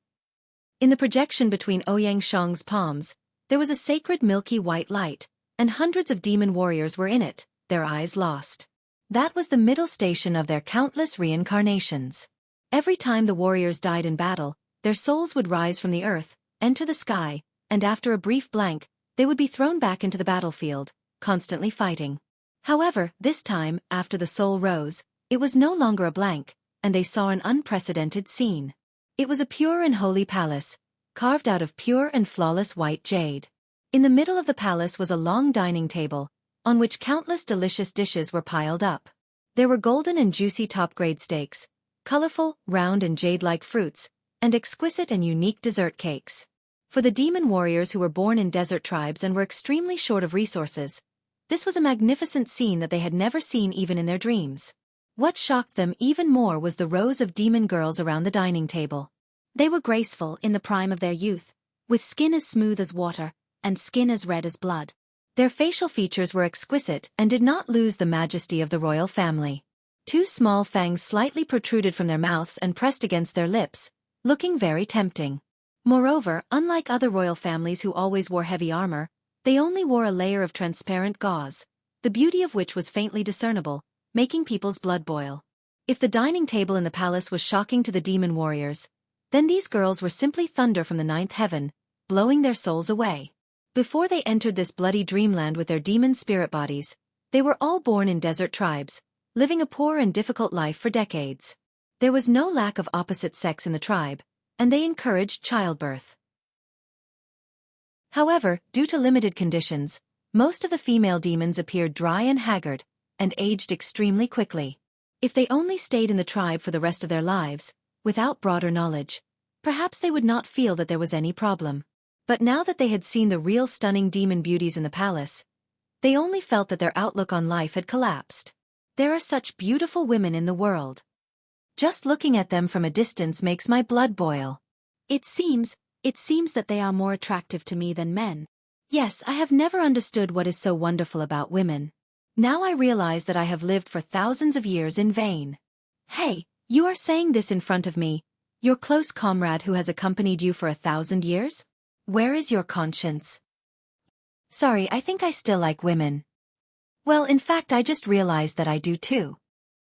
In the projection between Ouyang Shang's palms, there was a sacred milky white light, and hundreds of demon warriors were in it, their eyes lost. That was the middle station of their countless reincarnations. Every time the warriors died in battle, their souls would rise from the earth, enter the sky, and after a brief blank, they would be thrown back into the battlefield, constantly fighting. However, this time, after the soul rose, it was no longer a blank, and they saw an unprecedented scene. It was a pure and holy palace, carved out of pure and flawless white jade. In the middle of the palace was a long dining table, on which countless delicious dishes were piled up. There were golden and juicy top-grade steaks, colorful, round and jade-like fruits, and exquisite and unique dessert cakes. For the demon warriors who were born in desert tribes and were extremely short of resources, this was a magnificent scene that they had never seen even in their dreams. What shocked them even more was the rows of demon girls around the dining table. They were graceful in the prime of their youth, with skin as smooth as water, and skin as red as blood. Their facial features were exquisite and did not lose the majesty of the royal family. Two small fangs slightly protruded from their mouths and pressed against their lips, looking very tempting. Moreover, unlike other royal families who always wore heavy armor, they only wore a layer of transparent gauze, the beauty of which was faintly discernible, making people's blood boil. If the dining table in the palace was shocking to the demon warriors, then these girls were simply thunder from the ninth heaven, blowing their souls away. Before they entered this bloody dreamland with their demon spirit bodies, they were all born in desert tribes, living a poor and difficult life for decades. There was no lack of opposite sex in the tribe, and they encouraged childbirth. However, due to limited conditions, most of the female demons appeared dry and haggard, and aged extremely quickly. If they only stayed in the tribe for the rest of their lives, without broader knowledge, perhaps they would not feel that there was any problem. But now that they had seen the real stunning demon beauties in the palace, they only felt that their outlook on life had collapsed. There are such beautiful women in the world. Just looking at them from a distance makes my blood boil. It seems that they are more attractive to me than men. Yes, I have never understood what is so wonderful about women. Now I realize that I have lived for thousands of years in vain. Hey, you are saying this in front of me, your close comrade who has accompanied you for 1,000 years? Where is your conscience? Sorry, I think I still like women. Well, in fact, I just realized that I do too.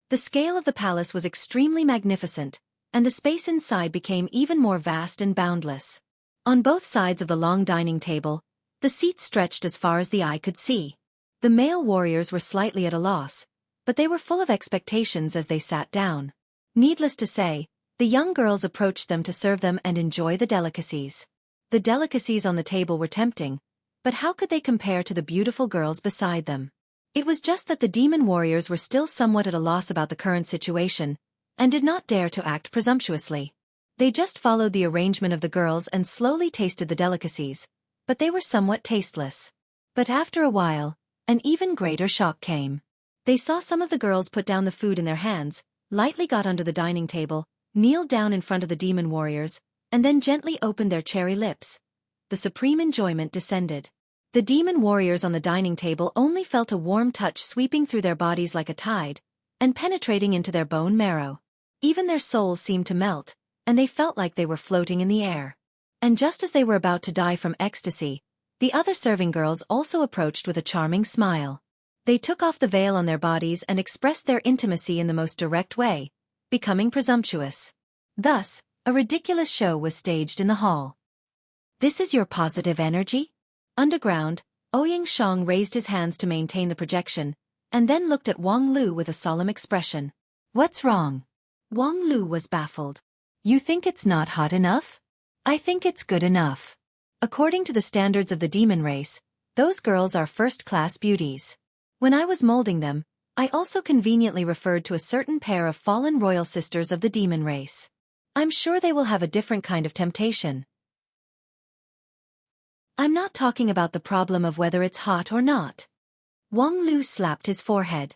The scale of the palace was extremely magnificent, and the space inside became even more vast and boundless. On both sides of the long dining table, the seats stretched as far as the eye could see. The male warriors were slightly at a loss, but they were full of expectations as they sat down. Needless to say, the young girls approached them to serve them and enjoy the delicacies. The delicacies on the table were tempting, but how could they compare to the beautiful girls beside them? It was just that the demon warriors were still somewhat at a loss about the current situation, and did not dare to act presumptuously. They just followed the arrangement of the girls and slowly tasted the delicacies, but they were somewhat tasteless. But after a while, an even greater shock came. They saw some of the girls put down the food in their hands, lightly got under the dining table, kneeled down in front of the demon warriors, and then gently opened their cherry lips. The supreme enjoyment descended. The demon warriors on the dining table only felt a warm touch sweeping through their bodies like a tide, and penetrating into their bone marrow. Even their souls seemed to melt, and they felt like they were floating in the air. And just as they were about to die from ecstasy, the other serving girls also approached with a charming smile. They took off the veil on their bodies and expressed their intimacy in the most direct way, becoming presumptuous. Thus, a ridiculous show was staged in the hall. This is your positive energy? Underground, Ouyang Shang raised his hands to maintain the projection, and then looked at Wang Lu with a solemn expression. What's wrong? Wang Lu was baffled. You think it's not hot enough? I think it's good enough. According to the standards of the demon race, those girls are first-class beauties. When I was molding them, I also conveniently referred to a certain pair of fallen royal sisters of the demon race. I'm sure they will have a different kind of temptation. I'm not talking about the problem of whether it's hot or not. Wang Lu slapped his forehead.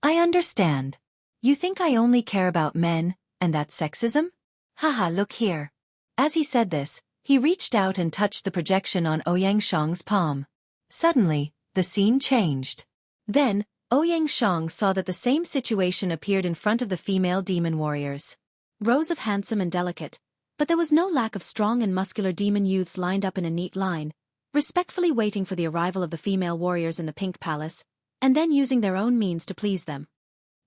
I understand. You think I only care about men, and that's sexism? Haha, look here. As he said this, he reached out and touched the projection on Ouyang Shang's palm. Suddenly, the scene changed. Then, Ouyang Shang saw that the same situation appeared in front of the female demon warriors. Rows of handsome and delicate, but there was no lack of strong and muscular demon youths lined up in a neat line, respectfully waiting for the arrival of the female warriors in the Pink Palace, and then using their own means to please them.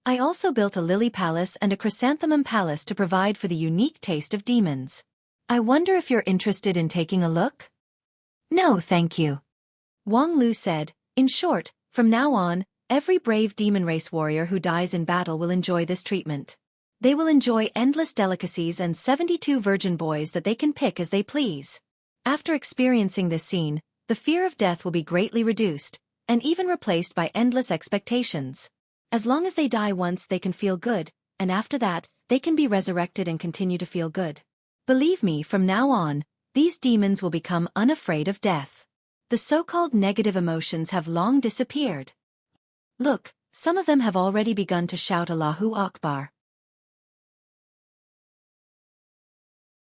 I also built a lily palace and a chrysanthemum palace to provide for the unique taste of demons. I wonder if you're interested in taking a look? No, thank you. Wang Lu said. In short, from now on, every brave demon race warrior who dies in battle will enjoy this treatment. They will enjoy endless delicacies and 72 virgin boys that they can pick as they please. After experiencing this scene, the fear of death will be greatly reduced, and even replaced by endless expectations. As long as they die once they can feel good, and after that, they can be resurrected and continue to feel good. Believe me, from now on, these demons will become unafraid of death. The so-called negative emotions have long disappeared. Look, some of them have already begun to shout Allahu Akbar.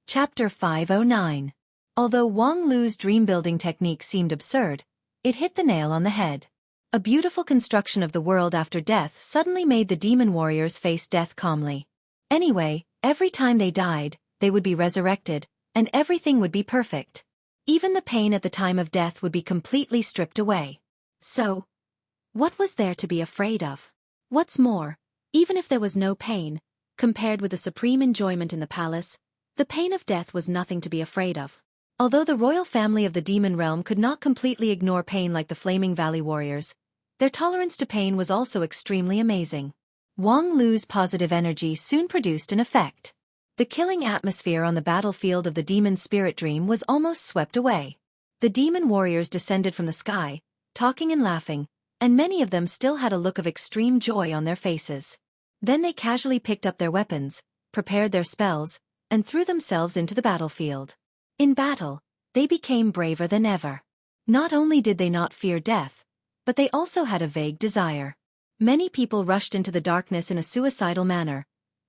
Chapter 509. Although Wang Lu's dream-building technique seemed absurd, it hit the nail on the head. A beautiful construction of the world after death suddenly made the demon warriors face death calmly. Anyway, every time they died, they would be resurrected, and everything would be perfect. Even the pain at the time of death would be completely stripped away. So, what was there to be afraid of? What's more, even if there was no pain, compared with the supreme enjoyment in the palace, the pain of death was nothing to be afraid of. Although the royal family of the demon realm could not completely ignore pain like the Flaming Valley warriors, their tolerance to pain was also extremely amazing. Wang Lu's positive energy soon produced an effect. The killing atmosphere on the battlefield of the demon spirit dream was almost swept away. The demon warriors descended from the sky, talking and laughing, and many of them still had a look of extreme joy on their faces. Then they casually picked up their weapons, prepared their spells, and threw themselves into the battlefield. In battle, they became braver than ever. Not only did they not fear death, but they also had a vague desire. Many people rushed into the darkness in a suicidal manner,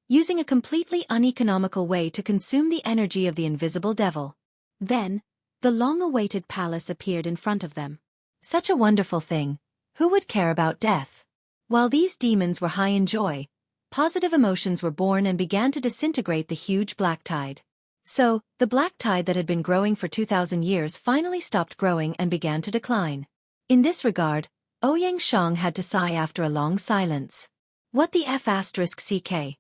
using a completely uneconomical way to consume the energy of the invisible devil. Then, the long-awaited palace appeared in front of them. Such a wonderful thing. Who would care about death? While these demons were high in joy, positive emotions were born and began to disintegrate the huge black tide. So, the black tide that had been growing for 2,000 years finally stopped growing and began to decline. In this regard, Ouyang Shang had to sigh after a long silence. What the F***ck?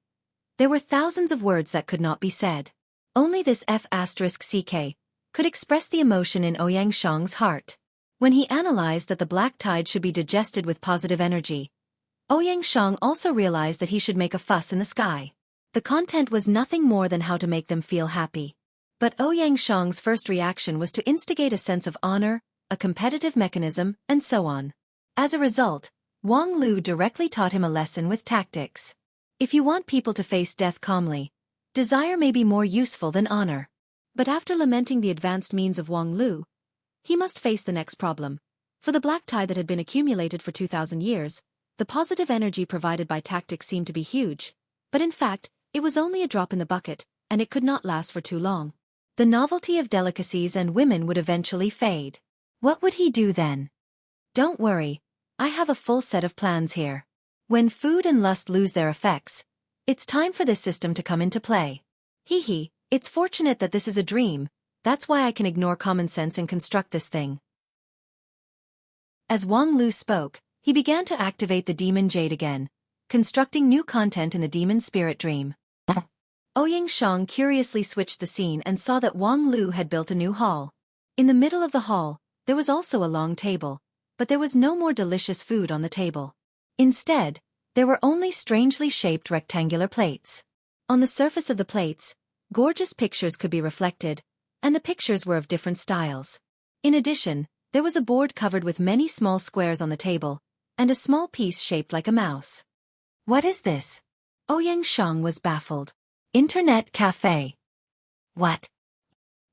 There were thousands of words that could not be said. Only this F***ck could express the emotion in Ouyang Shang's heart. When he analyzed that the black tide should be digested with positive energy, Ouyang Shang also realized that he should make a fuss in the sky. The content was nothing more than how to make them feel happy. But Ouyang Shang's first reaction was to instigate a sense of honor, a competitive mechanism, and so on. As a result, Wang Lu directly taught him a lesson with tactics. If you want people to face death calmly, desire may be more useful than honor. But after lamenting the advanced means of Wang Lu, he must face the next problem. For the black tide that had been accumulated for 2,000 years, the positive energy provided by tactics seemed to be huge, but in fact, it was only a drop in the bucket, and it could not last for too long. The novelty of delicacies and women would eventually fade. What would he do then? Don't worry, I have a full set of plans here. When food and lust lose their effects, it's time for this system to come into play. Hee, it's fortunate that this is a dream, that's why I can ignore common sense and construct this thing. As Wang Lu spoke, he began to activate the demon jade again, constructing new content in the demon spirit dream. Ouyang Shang curiously switched the scene and saw that Wang Lu had built a new hall. In the middle of the hall, there was also a long table, but there was no more delicious food on the table. Instead, there were only strangely shaped rectangular plates. On the surface of the plates, gorgeous pictures could be reflected, and the pictures were of different styles. In addition, there was a board covered with many small squares on the table, and a small piece shaped like a mouse. What is this? Ouyang Shang was baffled. Internet cafe. What?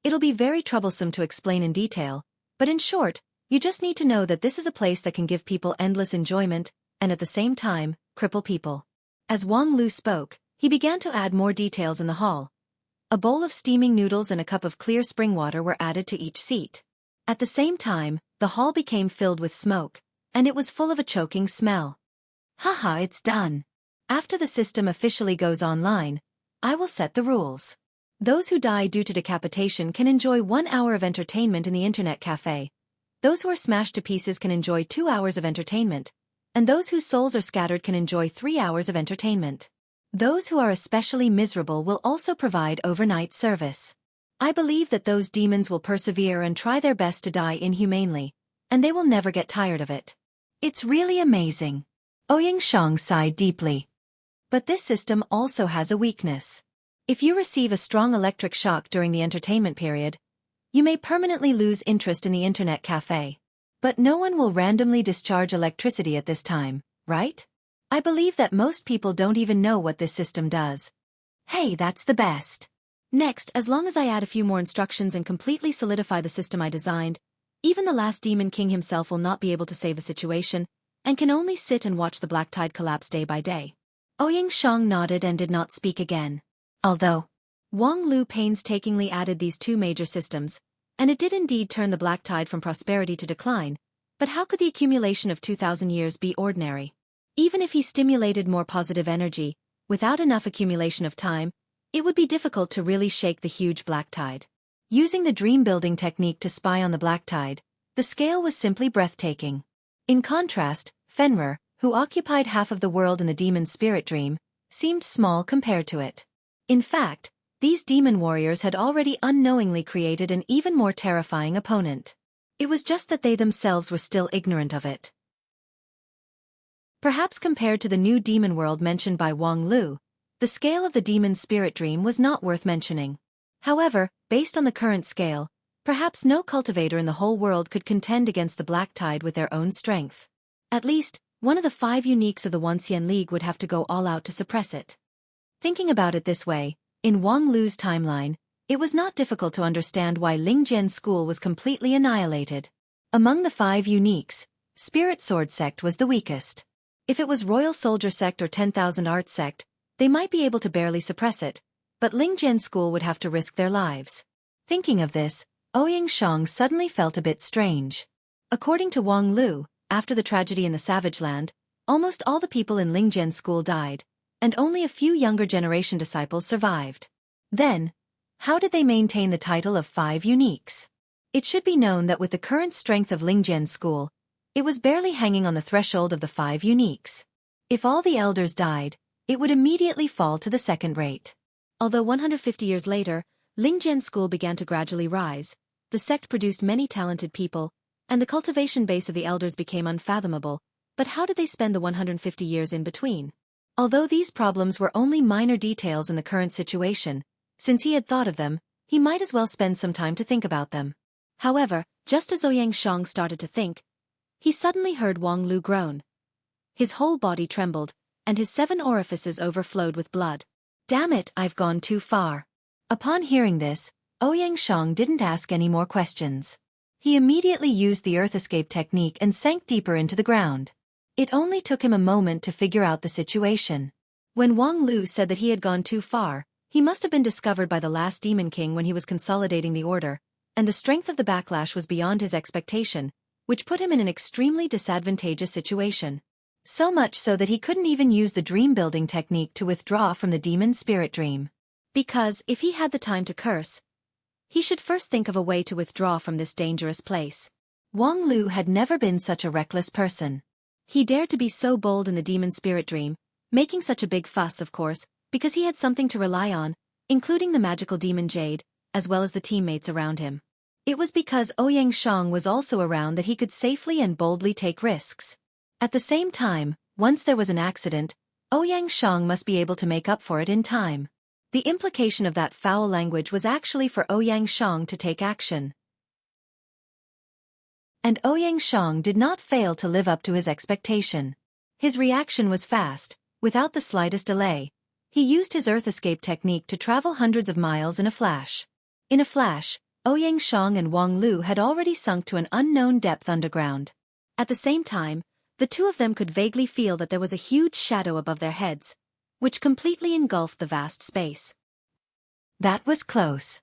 It'll be very troublesome to explain in detail, but in short, you just need to know that this is a place that can give people endless enjoyment, and at the same time, cripple people. As Wang Lu spoke, he began to add more details in the hall. A bowl of steaming noodles and a cup of clear spring water were added to each seat. At the same time, the hall became filled with smoke, and it was full of a choking smell. Haha, it's done. After the system officially goes online, I will set the rules. Those who die due to decapitation can enjoy 1 hour of entertainment in the internet cafe. Those who are smashed to pieces can enjoy 2 hours of entertainment, and those whose souls are scattered can enjoy 3 hours of entertainment. Those who are especially miserable will also provide overnight service. I believe that those demons will persevere and try their best to die inhumanely, and they will never get tired of it. It's really amazing. Ouyang Shang sighed deeply. But this system also has a weakness. If you receive a strong electric shock during the entertainment period, you may permanently lose interest in the internet cafe. But no one will randomly discharge electricity at this time, right? I believe that most people don't even know what this system does. Hey, that's the best. Next, as long as I add a few more instructions and completely solidify the system I designed, even the last Demon King himself will not be able to save a situation, and can only sit and watch the black tide collapse day by day. Ouyang Shang nodded and did not speak again. Although Wang Lu painstakingly added these two major systems, and it did indeed turn the black tide from prosperity to decline, but how could the accumulation of 2,000 years be ordinary? Even if he stimulated more positive energy, without enough accumulation of time, it would be difficult to really shake the huge black tide. Using the dream-building technique to spy on the black tide, the scale was simply breathtaking. In contrast, Fenrir, who occupied half of the world in the demon spirit dream, seemed small compared to it. In fact, these demon warriors had already unknowingly created an even more terrifying opponent. It was just that they themselves were still ignorant of it. Perhaps compared to the new demon world mentioned by Wang Lu, the scale of the demon spirit dream was not worth mentioning. However, based on the current scale, perhaps no cultivator in the whole world could contend against the black tide with their own strength. At least, one of the 5 uniques of the Wanxian League would have to go all out to suppress it. Thinking about it this way, in Wang Lu's timeline, it was not difficult to understand why Lingjian's school was completely annihilated. Among the 5 uniques, Spirit Sword Sect was the weakest. If it was Royal Soldier Sect or 10,000 Art Sect, they might be able to barely suppress it, but Lingjian's school would have to risk their lives. Thinking of this, Ouyang Shang suddenly felt a bit strange. According to Wang Lu, after the tragedy in the Savage Land, almost all the people in Lingjian's school died, and only a few younger generation disciples survived. Then, how did they maintain the title of 5 uniques? It should be known that with the current strength of Lingjian's school, it was barely hanging on the threshold of the 5 uniques. If all the elders died, it would immediately fall to the second rate. Although 150 years later, Lingjian's school began to gradually rise, the sect produced many talented people, and the cultivation base of the elders became unfathomable, but how did they spend the 150 years in between? Although these problems were only minor details in the current situation, since he had thought of them, he might as well spend some time to think about them. However, just as Ouyang Shang started to think, he suddenly heard Wang Lu groan. His whole body trembled, and his 7 orifices overflowed with blood. Damn it, I've gone too far. Upon hearing this, Ouyang Shang didn't ask any more questions. He immediately used the earth escape technique and sank deeper into the ground. It only took him a moment to figure out the situation. When Wang Lu said that he had gone too far, he must have been discovered by the last Demon King when he was consolidating the order, and the strength of the backlash was beyond his expectation, which put him in an extremely disadvantageous situation. So much so that he couldn't even use the dream-building technique to withdraw from the demon spirit dream. Because, if he had the time to curse, he should first think of a way to withdraw from this dangerous place. Wang Lu had never been such a reckless person. He dared to be so bold in the demon spirit dream, making such a big fuss, of course, because he had something to rely on, including the magical demon Jade, as well as the teammates around him. It was because Ouyang Shang was also around that he could safely and boldly take risks. At the same time, once there was an accident, Ouyang Shang must be able to make up for it in time. The implication of that foul language was actually for Ouyang Shang to take action. And Ouyang Shang did not fail to live up to his expectation. His reaction was fast, without the slightest delay. He used his earth escape technique to travel hundreds of miles in a flash. In a flash, Ouyang Shang and Wang Lu had already sunk to an unknown depth underground. At the same time, the two of them could vaguely feel that there was a huge shadow above their heads, which completely engulfed the vast space. That was close.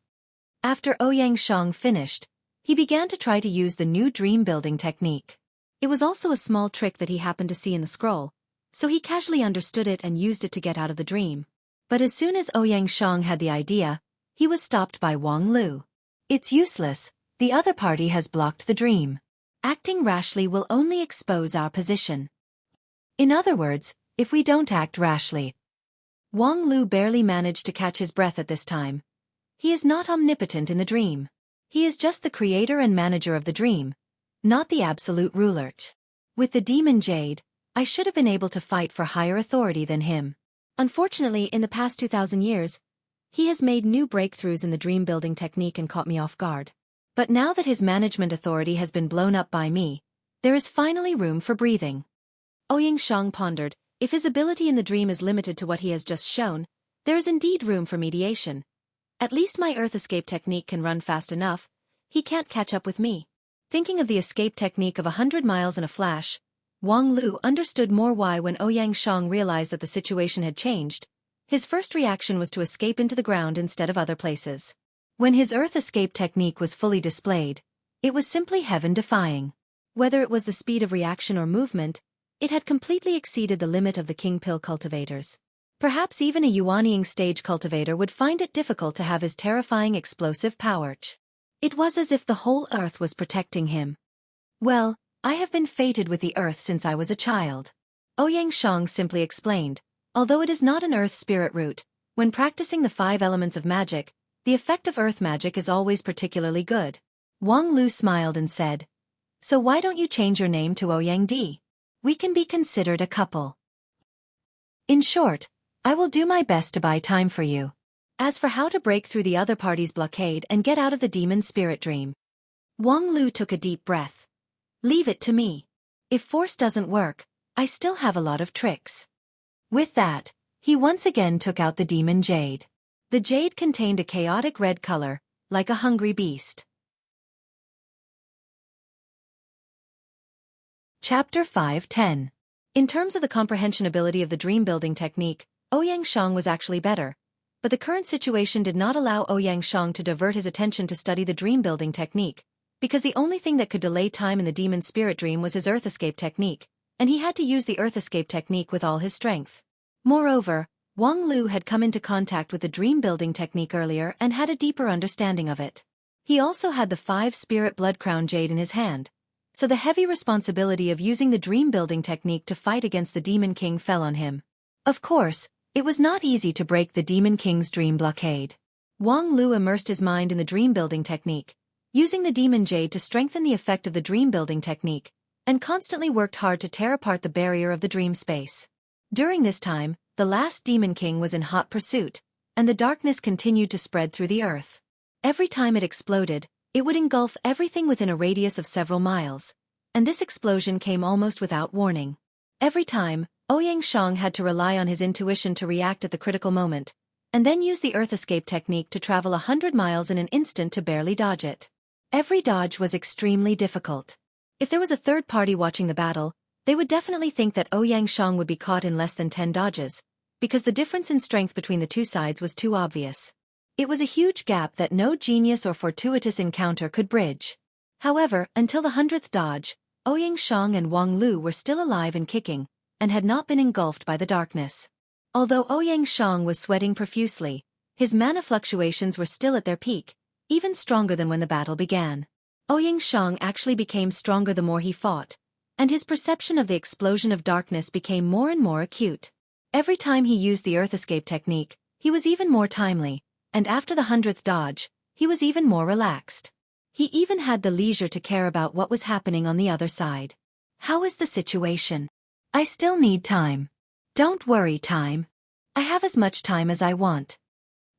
After Ouyang Shang finished, he began to try to use the new dream-building technique. It was also a small trick that he happened to see in the scroll, so he casually understood it and used it to get out of the dream. But as soon as Ouyang Shang had the idea, he was stopped by Wang Lu. It's useless, the other party has blocked the dream. Acting rashly will only expose our position. In other words, if we don't act rashly. Wang Lu barely managed to catch his breath at this time. He is not omnipotent in the dream. He is just the creator and manager of the dream, not the absolute ruler. With the demon Jade, I should have been able to fight for higher authority than him. Unfortunately, in the past 2,000 years, he has made new breakthroughs in the dream-building technique and caught me off guard. But now that his management authority has been blown up by me, there is finally room for breathing. Ouyang Shang pondered, if his ability in the dream is limited to what he has just shown, there is indeed room for mediation. At least my earth escape technique can run fast enough, he can't catch up with me. Thinking of the escape technique of 100 miles in a flash, Wang Lu understood more why when Ouyang Shang realized that the situation had changed. His first reaction was to escape into the ground instead of other places. When his earth escape technique was fully displayed, it was simply heaven-defying. Whether it was the speed of reaction or movement, it had completely exceeded the limit of the king pill cultivators. Perhaps even a Yuanying stage cultivator would find it difficult to have his terrifying explosive power. It was as if the whole earth was protecting him. Well, I have been fated with the earth since I was a child. Ouyang Shang simply explained, although it is not an earth spirit root, when practicing the 5 elements of magic, the effect of earth magic is always particularly good. Wang Lu smiled and said, so why don't you change your name to Ouyang Di? We can be considered a couple. In short, I will do my best to buy time for you. As for how to break through the other party's blockade and get out of the demon spirit dream, Wang Lu took a deep breath. Leave it to me. If force doesn't work, I still have a lot of tricks. With that, he once again took out the demon jade. The jade contained a chaotic red color, like a hungry beast. Chapter 5:10. In terms of the comprehension ability of the dream-building technique, Ouyang Shang was actually better, but the current situation did not allow Ouyang Shang to divert his attention to study the dream-building technique, because the only thing that could delay time in the demon spirit dream was his earth escape technique, and he had to use the earth escape technique with all his strength. Moreover, Wang Lu had come into contact with the dream-building technique earlier and had a deeper understanding of it. He also had the 5 spirit blood crown jade in his hand, so the heavy responsibility of using the dream-building technique to fight against the Demon King fell on him. Of course, it was not easy to break the Demon King's dream blockade. Wang Lu immersed his mind in the dream-building technique, using the demon jade to strengthen the effect of the dream-building technique, and constantly worked hard to tear apart the barrier of the dream space. During this time, the last Demon King was in hot pursuit, and the darkness continued to spread through the earth. Every time it exploded, it would engulf everything within a radius of several miles, and this explosion came almost without warning. Every time, Ouyang Shang had to rely on his intuition to react at the critical moment, and then use the earth escape technique to travel 100 miles in an instant to barely dodge it. Every dodge was extremely difficult. If there was a third party watching the battle, they would definitely think that Ouyang Shang would be caught in less than 10 dodges, because the difference in strength between the two sides was too obvious. It was a huge gap that no genius or fortuitous encounter could bridge. However, until the 100th dodge, Ouyang Shang and Wang Lu were still alive and kicking, and had not been engulfed by the darkness. Although Ouyang Shang was sweating profusely, his mana fluctuations were still at their peak, even stronger than when the battle began. Ouyang Shang actually became stronger the more he fought, and his perception of the explosion of darkness became more and more acute. Every time he used the earth escape technique, he was even more timely, and after the 100th dodge, he was even more relaxed. He even had the leisure to care about what was happening on the other side. How is the situation? I still need time. Don't worry, time. I have as much time as I want.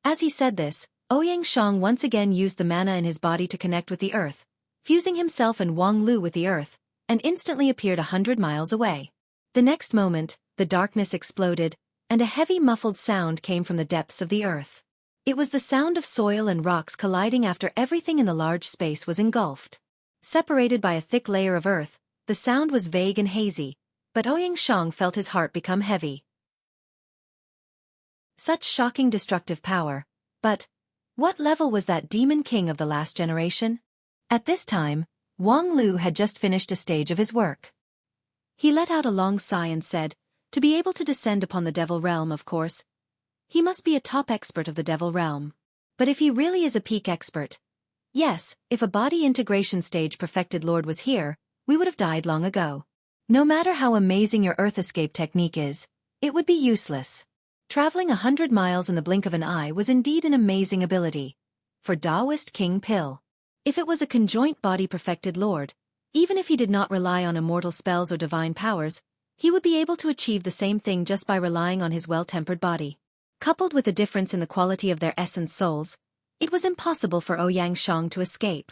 As he said this, Ouyang Shang once again used the mana in his body to connect with the earth, fusing himself and Wang Lu with the earth, and instantly appeared 100 miles away. The next moment, the darkness exploded, and a heavy muffled sound came from the depths of the earth. It was the sound of soil and rocks colliding after everything in the large space was engulfed. Separated by a thick layer of earth, the sound was vague and hazy, but Ouyang Shang felt his heart become heavy. Such shocking destructive power, but what level was that Demon King of the last generation? At this time, Wang Lu had just finished a stage of his work. He let out a long sigh and said, to be able to descend upon the Devil Realm, of course, He must be a top expert of the devil realm. But if he really is a peak expert, yes, if a body integration stage perfected lord was here, we would have died long ago. No matter how amazing your earth escape technique is, it would be useless. Traveling 100 miles in the blink of an eye was indeed an amazing ability. For Taoist King Pill. If it was a conjoint body perfected lord, even if he did not rely on immortal spells or divine powers, he would be able to achieve the same thing just by relying on his well-tempered body. Coupled with the difference in the quality of their essence souls, it was impossible for Ouyang Shang to escape.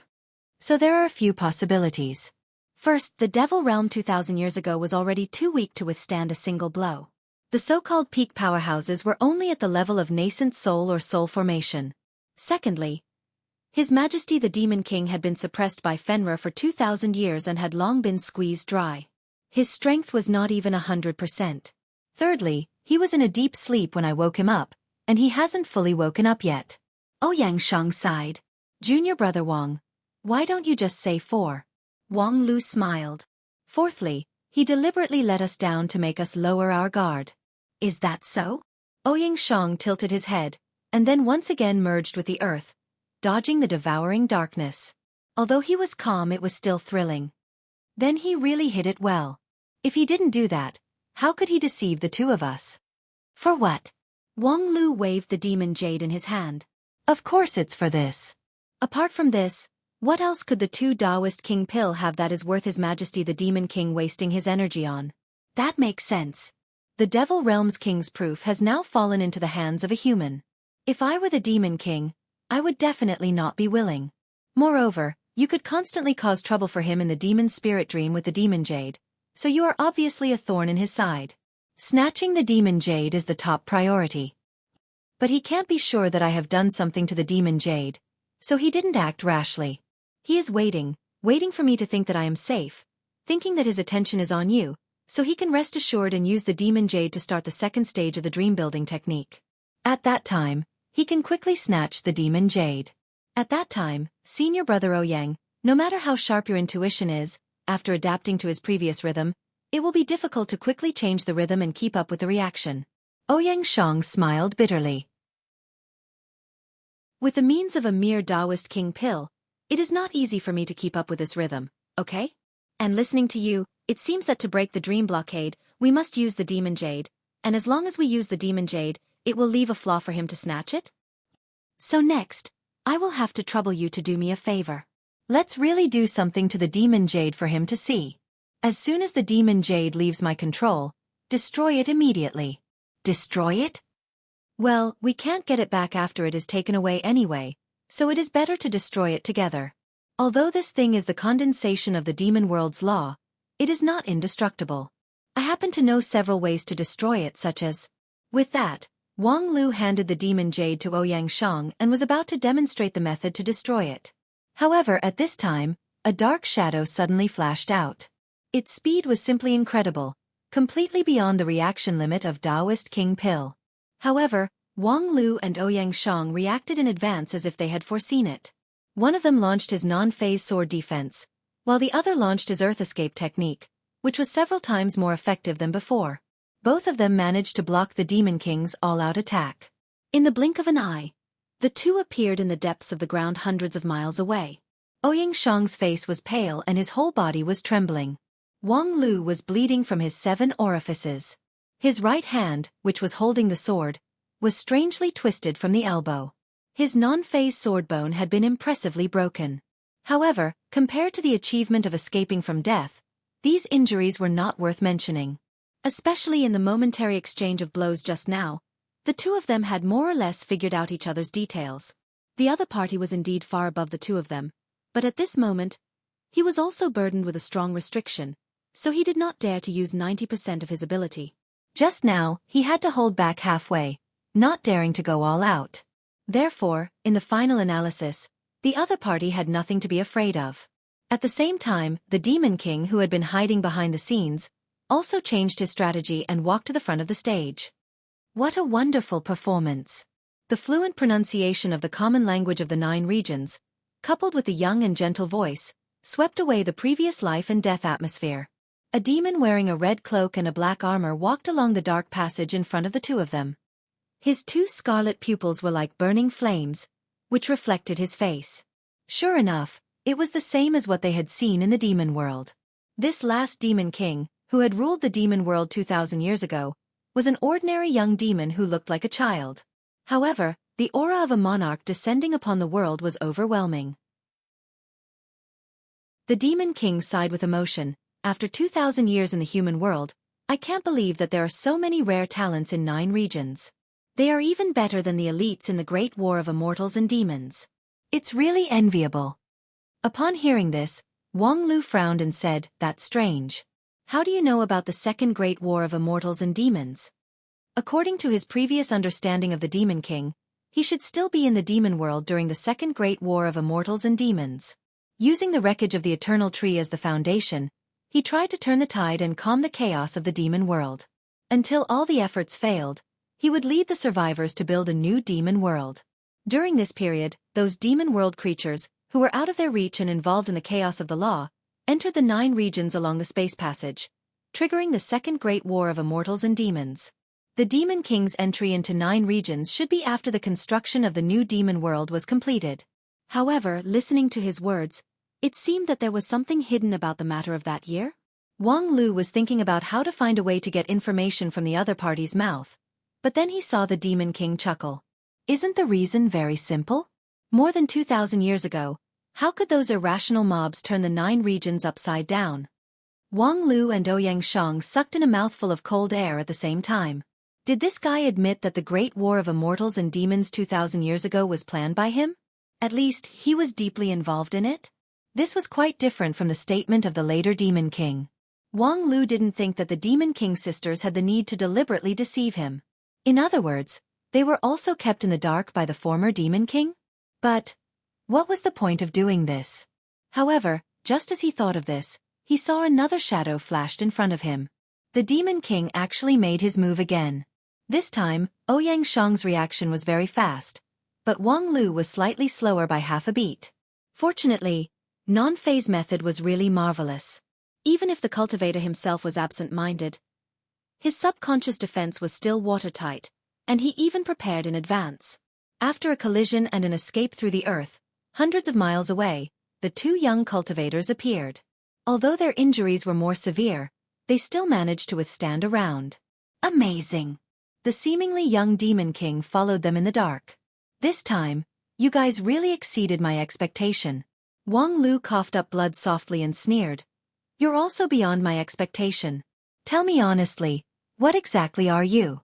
So there are a few possibilities. First, the Devil Realm 2000 years ago was already too weak to withstand a single blow. The so-called peak powerhouses were only at the level of nascent soul or soul formation. Secondly, His Majesty the Demon King had been suppressed by Fenrir for 2000 years and had long been squeezed dry. His strength was not even 100%. Thirdly, he was in a deep sleep when I woke him up, and he hasn't fully woken up yet. Ouyang Shang sighed. Junior brother Wang, why don't you just say 4? Wang Lu smiled. Fourthly, he deliberately let us down to make us lower our guard. Is that so? Ouyang Shang tilted his head, and then once again merged with the earth, dodging the devouring darkness. Although he was calm, it was still thrilling. Then he really hit it well. If he didn't do that, how could he deceive the two of us? For what? Wang Lu waved the demon jade in his hand. Of course it's for this. Apart from this, what else could the two Taoist King Pill have that is worth His Majesty the Demon King wasting his energy on? That makes sense. The Devil Realm's King's proof has now fallen into the hands of a human. If I were the Demon King, I would definitely not be willing. Moreover, you could constantly cause trouble for him in the demon spirit dream with the demon jade, so you are obviously a thorn in his side. Snatching the demon jade is the top priority. But he can't be sure that I have done something to the demon jade, so he didn't act rashly. He is waiting for me to think that I am safe, thinking that his attention is on you, so he can rest assured and use the demon jade to start the second stage of the dream building technique. At that time, he can quickly snatch the demon jade. At that time, senior brother Ouyang, no matter how sharp your intuition is, after adapting to his previous rhythm, it will be difficult to quickly change the rhythm and keep up with the reaction. Ouyang Shang smiled bitterly. With the means of a mere Taoist King Pill, it is not easy for me to keep up with this rhythm, okay? And listening to you, it seems that to break the dream blockade, we must use the demon jade, and as long as we use the demon jade, it will leave a flaw for him to snatch it? So next, I will have to trouble you to do me a favor. Let's really do something to the demon jade for him to see. As soon as the demon jade leaves my control, destroy it immediately. Destroy it? Well, we can't get it back after it is taken away anyway, so it is better to destroy it together. Although this thing is the condensation of the demon world's law, it is not indestructible. I happen to know several ways to destroy it, such as... With that, Wang Lu handed the demon jade to Ouyang Shang and was about to demonstrate the method to destroy it. However, at this time, a dark shadow suddenly flashed out. Its speed was simply incredible, completely beyond the reaction limit of Taoist King Pill. However, Wang Lu and Ouyang Shang reacted in advance as if they had foreseen it. One of them launched his non-phase sword defense, while the other launched his earth escape technique, which was several times more effective than before. Both of them managed to block the Demon King's all-out attack. In the blink of an eye, the two appeared in the depths of the ground hundreds of miles away. Ouyang Shang's face was pale and his whole body was trembling. Wang Lu was bleeding from his 7 orifices. His right hand, which was holding the sword, was strangely twisted from the elbow. His non-phase sword bone had been impressively broken. However, compared to the achievement of escaping from death, these injuries were not worth mentioning. Especially in the momentary exchange of blows just now, the two of them had more or less figured out each other's details. The other party was indeed far above the two of them, but at this moment, he was also burdened with a strong restriction, so he did not dare to use 90% of his ability. Just now, he had to hold back halfway, not daring to go all out. Therefore, in the final analysis, the other party had nothing to be afraid of. At the same time, the Demon King, who had been hiding behind the scenes, also changed his strategy and walked to the front of the stage. What a wonderful performance! The fluent pronunciation of the common language of the 9 regions, coupled with the young and gentle voice, swept away the previous life and death atmosphere. A demon wearing a red cloak and a black armor walked along the dark passage in front of the two of them. His two scarlet pupils were like burning flames, which reflected his face. Sure enough, it was the same as what they had seen in the demon world. This last demon king, who had ruled the demon world 2,000 years ago, was an ordinary young demon who looked like a child. However, the aura of a monarch descending upon the world was overwhelming. The demon king sighed with emotion. After 2,000 years in the human world, I can't believe that there are so many rare talents in 9 regions. They are even better than the elites in the great war of immortals and demons. It's really enviable. Upon hearing this, Wang Lu frowned and said, "That's strange. How do you know about the second great war of immortals and demons?" According to his previous understanding of the Demon King, he should still be in the demon world during the second great war of immortals and demons. Using the wreckage of the eternal tree as the foundation, he tried to turn the tide and calm the chaos of the demon world. Until all the efforts failed, he would lead the survivors to build a new demon world. During this period, those demon world creatures, who were out of their reach and involved in the chaos of the law, entered the 9 regions along the space passage, triggering the second great war of immortals and demons. The Demon King's entry into 9 regions should be after the construction of the new demon world was completed. However, listening to his words, it seemed that there was something hidden about the matter of that year. Wang Lu was thinking about how to find a way to get information from the other party's mouth, but then he saw the Demon King chuckle. Isn't the reason very simple? More than 2,000 years ago, how could those irrational mobs turn the 9 regions upside down? Wang Lu and Ouyang Shang sucked in a mouthful of cold air at the same time. Did this guy admit that the Great War of Immortals and Demons 2,000 years ago was planned by him? At least, he was deeply involved in it? This was quite different from the statement of the later Demon King. Wang Lu didn't think that the Demon King sisters had the need to deliberately deceive him. In other words, they were also kept in the dark by the former Demon King? But what was the point of doing this? However, just as he thought of this, he saw another shadow flashed in front of him. The Demon King actually made his move again. This time, Ouyang Shang's reaction was very fast, but Wang Lu was slightly slower by half a beat. Fortunately, non-phase method was really marvelous. Even if the cultivator himself was absent-minded, his subconscious defense was still watertight, and he even prepared in advance. After a collision and an escape through the earth, hundreds of miles away, the 2 young cultivators appeared. Although their injuries were more severe, they still managed to withstand a round. Amazing! The seemingly young Demon King followed them in the dark. This time, you guys really exceeded my expectation. Wang Lu coughed up blood softly and sneered. You're also beyond my expectation. Tell me honestly, what exactly are you?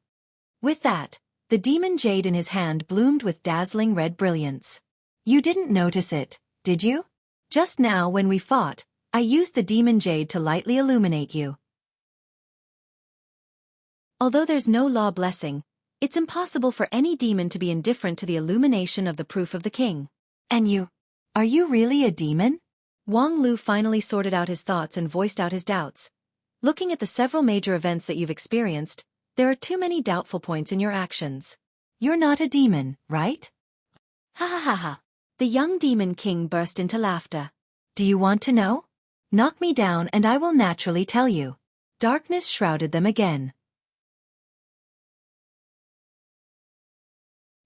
With that, the demon jade in his hand bloomed with dazzling red brilliance. You didn't notice it, did you? Just now when we fought, I used the demon jade to lightly illuminate you. Although there's no law blessing, it's impossible for any demon to be indifferent to the illumination of the proof of the king. And you? Are you really a demon? Wang Lu finally sorted out his thoughts and voiced out his doubts. Looking at the several major events that you've experienced, there are too many doubtful points in your actions. You're not a demon, right? Ha ha ha ha. The young Demon King burst into laughter. Do you want to know? Knock me down and I will naturally tell you. Darkness shrouded them again.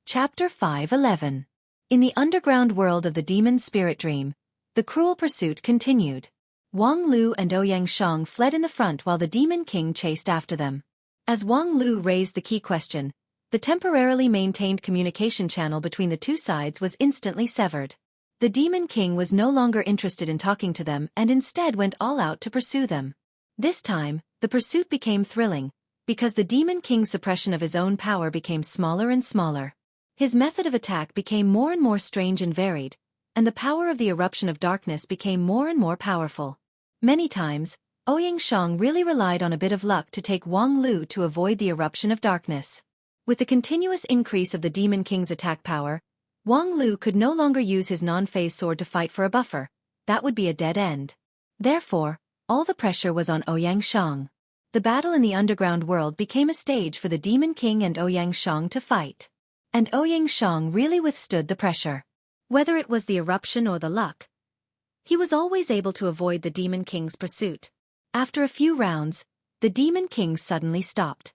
Chapter 5:11. In the underground world of the demon's spirit dream, the cruel pursuit continued. Wang Lu and Ouyang Shang fled in the front while the Demon King chased after them. As Wang Lu raised the key question, the temporarily maintained communication channel between the 2 sides was instantly severed. The Demon King was no longer interested in talking to them and instead went all out to pursue them. This time, the pursuit became thrilling, because the Demon King's suppression of his own power became smaller and smaller. His method of attack became more and more strange and varied, and the power of the eruption of darkness became more and more powerful. Many times, Ouyang Shang really relied on a bit of luck to take Wang Lu to avoid the eruption of darkness. With the continuous increase of the Demon King's attack power, Wang Lu could no longer use his non-phase sword to fight for a buffer. That would be a dead end. Therefore, all the pressure was on Ouyang Shang. The battle in the underground world became a stage for the Demon King and Ouyang Shang to fight. And Ouyang Shang really withstood the pressure. Whether it was the eruption or the luck, he was always able to avoid the Demon King's pursuit. After a few rounds, the Demon King suddenly stopped.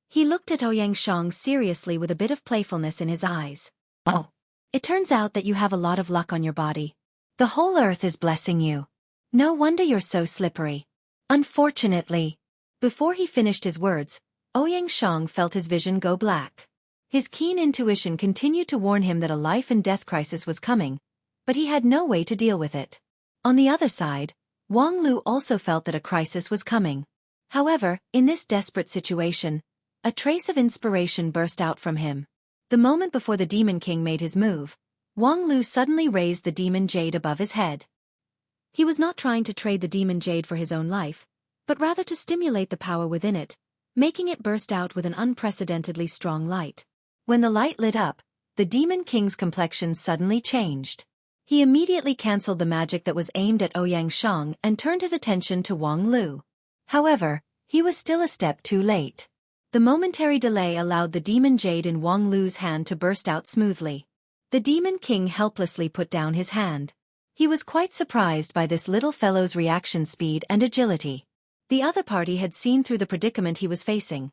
He looked at Ouyang Shang seriously with a bit of playfulness in his eyes. Oh. It turns out that you have a lot of luck on your body. The whole earth is blessing you. No wonder you're so slippery. Unfortunately. Before he finished his words, Ouyang Shang felt his vision go black. His keen intuition continued to warn him that a life-and-death crisis was coming, but he had no way to deal with it. On the other side, Wang Lu also felt that a crisis was coming. However, in this desperate situation, a trace of inspiration burst out from him. The moment before the Demon King made his move, Wang Lu suddenly raised the Demon Jade above his head. He was not trying to trade the Demon Jade for his own life, but rather to stimulate the power within it, making it burst out with an unprecedentedly strong light. When the light lit up, the Demon King's complexion suddenly changed. He immediately cancelled the magic that was aimed at Ouyang Shang and turned his attention to Wang Lu. However, he was still a step too late. The momentary delay allowed the Demon Jade in Wang Lu's hand to burst out smoothly. The Demon King helplessly put down his hand. He was quite surprised by this little fellow's reaction speed and agility. The other party had seen through the predicament he was facing.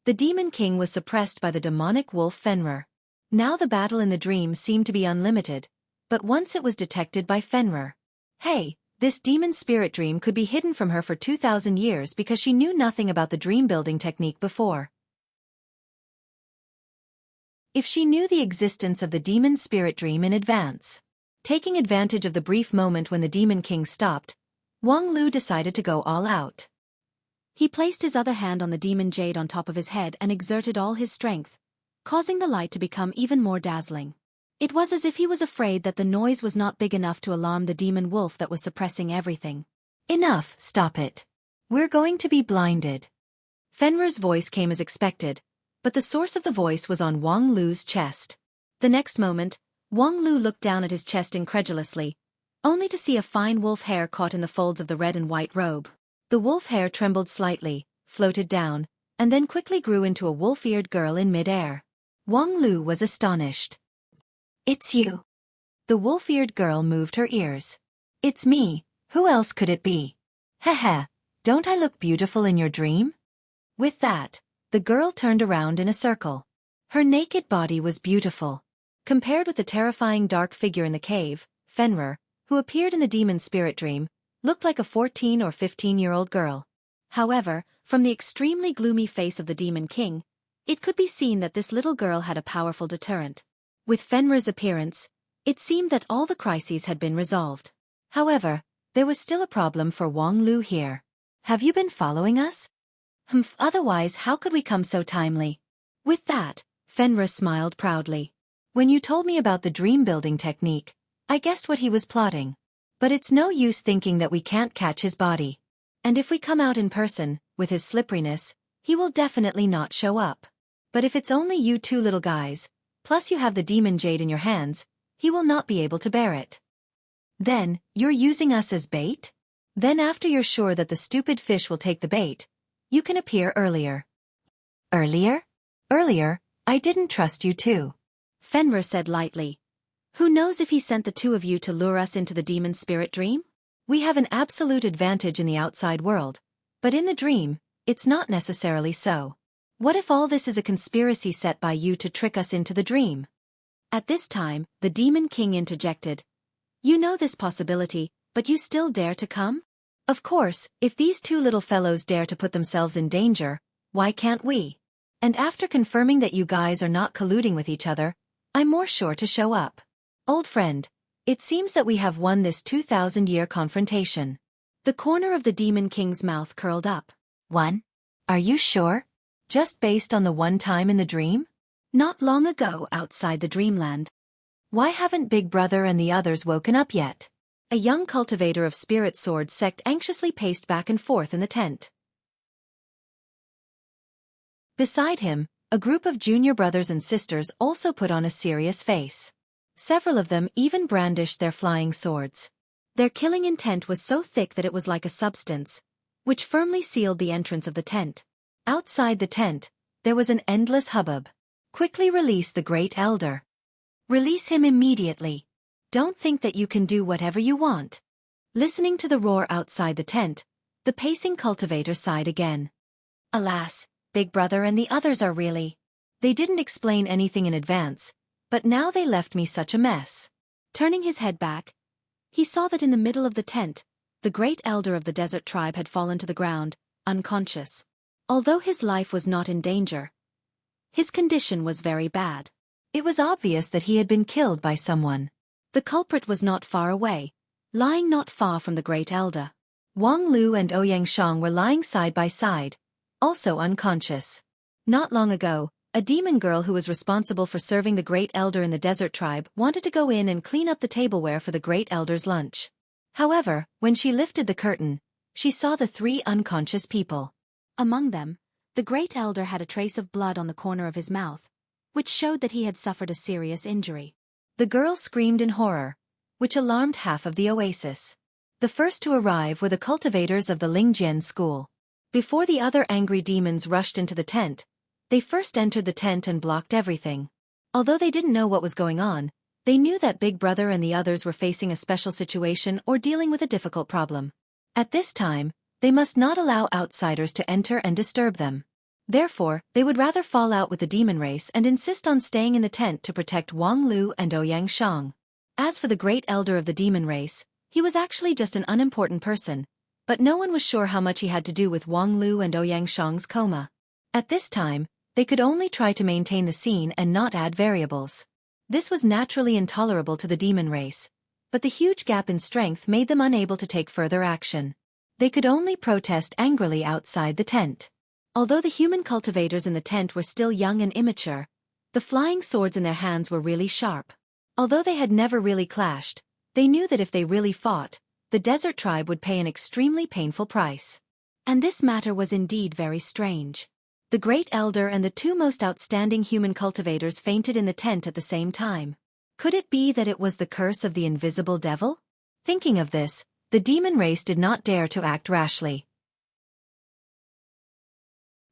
The Demon King was suppressed by the demonic wolf Fenrir. Now the battle in the dream seemed to be unlimited, but once it was detected by Fenrir. Hey, this demon spirit dream could be hidden from her for 2,000 years because she knew nothing about the dream-building technique before. If she knew the existence of the demon spirit dream in advance. Taking advantage of the brief moment when the Demon King stopped, Wang Lu decided to go all out. He placed his other hand on the Demon Jade on top of his head and exerted all his strength, causing the light to become even more dazzling. It was as if he was afraid that the noise was not big enough to alarm the demon wolf that was suppressing everything. Enough, stop it. We're going to be blinded. Fenrir's voice came as expected, but the source of the voice was on Wang Lu's chest. The next moment, Wang Lu looked down at his chest incredulously, only to see a fine wolf hair caught in the folds of the red and white robe. The wolf hair trembled slightly, floated down, and then quickly grew into a wolf-eared girl in mid-air. Wang Lu was astonished. It's you. The wolf-eared girl moved her ears. It's me, who else could it be? Heh, don't I look beautiful in your dream? With that, the girl turned around in a circle. Her naked body was beautiful. Compared with the terrifying dark figure in the cave, Fenrir, who appeared in the demon spirit dream, looked like a 14 or 15-year-old girl. However, from the extremely gloomy face of the Demon King, it could be seen that this little girl had a powerful deterrent. With Fenrir's appearance, it seemed that all the crises had been resolved. However, there was still a problem for Wang Lu here. Have you been following us? Otherwise how could we come so timely? With that, Fenrir smiled proudly. When you told me about the dream-building technique, I guessed what he was plotting. But it's no use thinking that we can't catch his body. And if we come out in person, with his slipperiness, he will definitely not show up. But if it's only you two little guys, plus you have the Demon Jade in your hands, he will not be able to bear it. Then, you're using us as bait? Then after you're sure that the stupid fish will take the bait, you can appear earlier. Earlier? Earlier, I didn't trust you too. Fenrir said lightly. Who knows if he sent the two of you to lure us into the demon spirit dream? We have an absolute advantage in the outside world, but in the dream, it's not necessarily so. What if all this is a conspiracy set by you to trick us into the dream? At this time, the Demon King interjected. You know this possibility, but you still dare to come? Of course, if these two little fellows dare to put themselves in danger, why can't we? And after confirming that you guys are not colluding with each other, I'm more sure to show up. Old friend, it seems that we have won this 2,000-year confrontation. The corner of the Demon King's mouth curled up. One? Are you sure? Just based on the one time in the dream? Not long ago outside the dreamland. Why haven't Big Brother and the others woken up yet? A young cultivator of spirit sword sect anxiously paced back and forth in the tent. Beside him, a group of junior brothers and sisters also put on a serious face. Several of them even brandished their flying swords. Their killing intent was so thick that it was like a substance, which firmly sealed the entrance of the tent. Outside the tent, there was an endless hubbub. Quickly release the Great Elder. Release him immediately. Don't think that you can do whatever you want. Listening to the roar outside the tent, the pacing cultivator sighed again. Alas, Big Brother and the others are really. They didn't explain anything in advance, but now they left me such a mess. Turning his head back, he saw that in the middle of the tent, the great elder of the desert tribe had fallen to the ground, unconscious. Although his life was not in danger, his condition was very bad. It was obvious that he had been killed by someone. The culprit was not far away, lying not far from the great elder. Wang Lu and Ouyang Shang were lying side by side, also unconscious. Not long ago, a demon girl who was responsible for serving the great elder in the desert tribe wanted to go in and clean up the tableware for the great elder's lunch. However, when she lifted the curtain, she saw the three unconscious people. Among them, the great elder had a trace of blood on the corner of his mouth, which showed that he had suffered a serious injury. The girl screamed in horror, which alarmed half of the oasis. The first to arrive were the cultivators of the Lingjian school. Before the other angry demons rushed into the tent, they first entered the tent and blocked everything. Although they didn't know what was going on, they knew that Big Brother and the others were facing a special situation or dealing with a difficult problem. At this time, they must not allow outsiders to enter and disturb them. Therefore, they would rather fall out with the demon race and insist on staying in the tent to protect Wang Lu and Ouyang Shang. As for the great elder of the demon race, he was actually just an unimportant person, but no one was sure how much he had to do with Wang Lu and Ouyang Shang's coma. At this time, they could only try to maintain the scene and not add variables. This was naturally intolerable to the demon race, but the huge gap in strength made them unable to take further action. They could only protest angrily outside the tent. Although the human cultivators in the tent were still young and immature, the flying swords in their hands were really sharp. Although they had never really clashed, they knew that if they really fought, the desert tribe would pay an extremely painful price. And this matter was indeed very strange. The great elder and the two most outstanding human cultivators fainted in the tent at the same time. Could it be that it was the curse of the invisible devil? Thinking of this, the demon race did not dare to act rashly.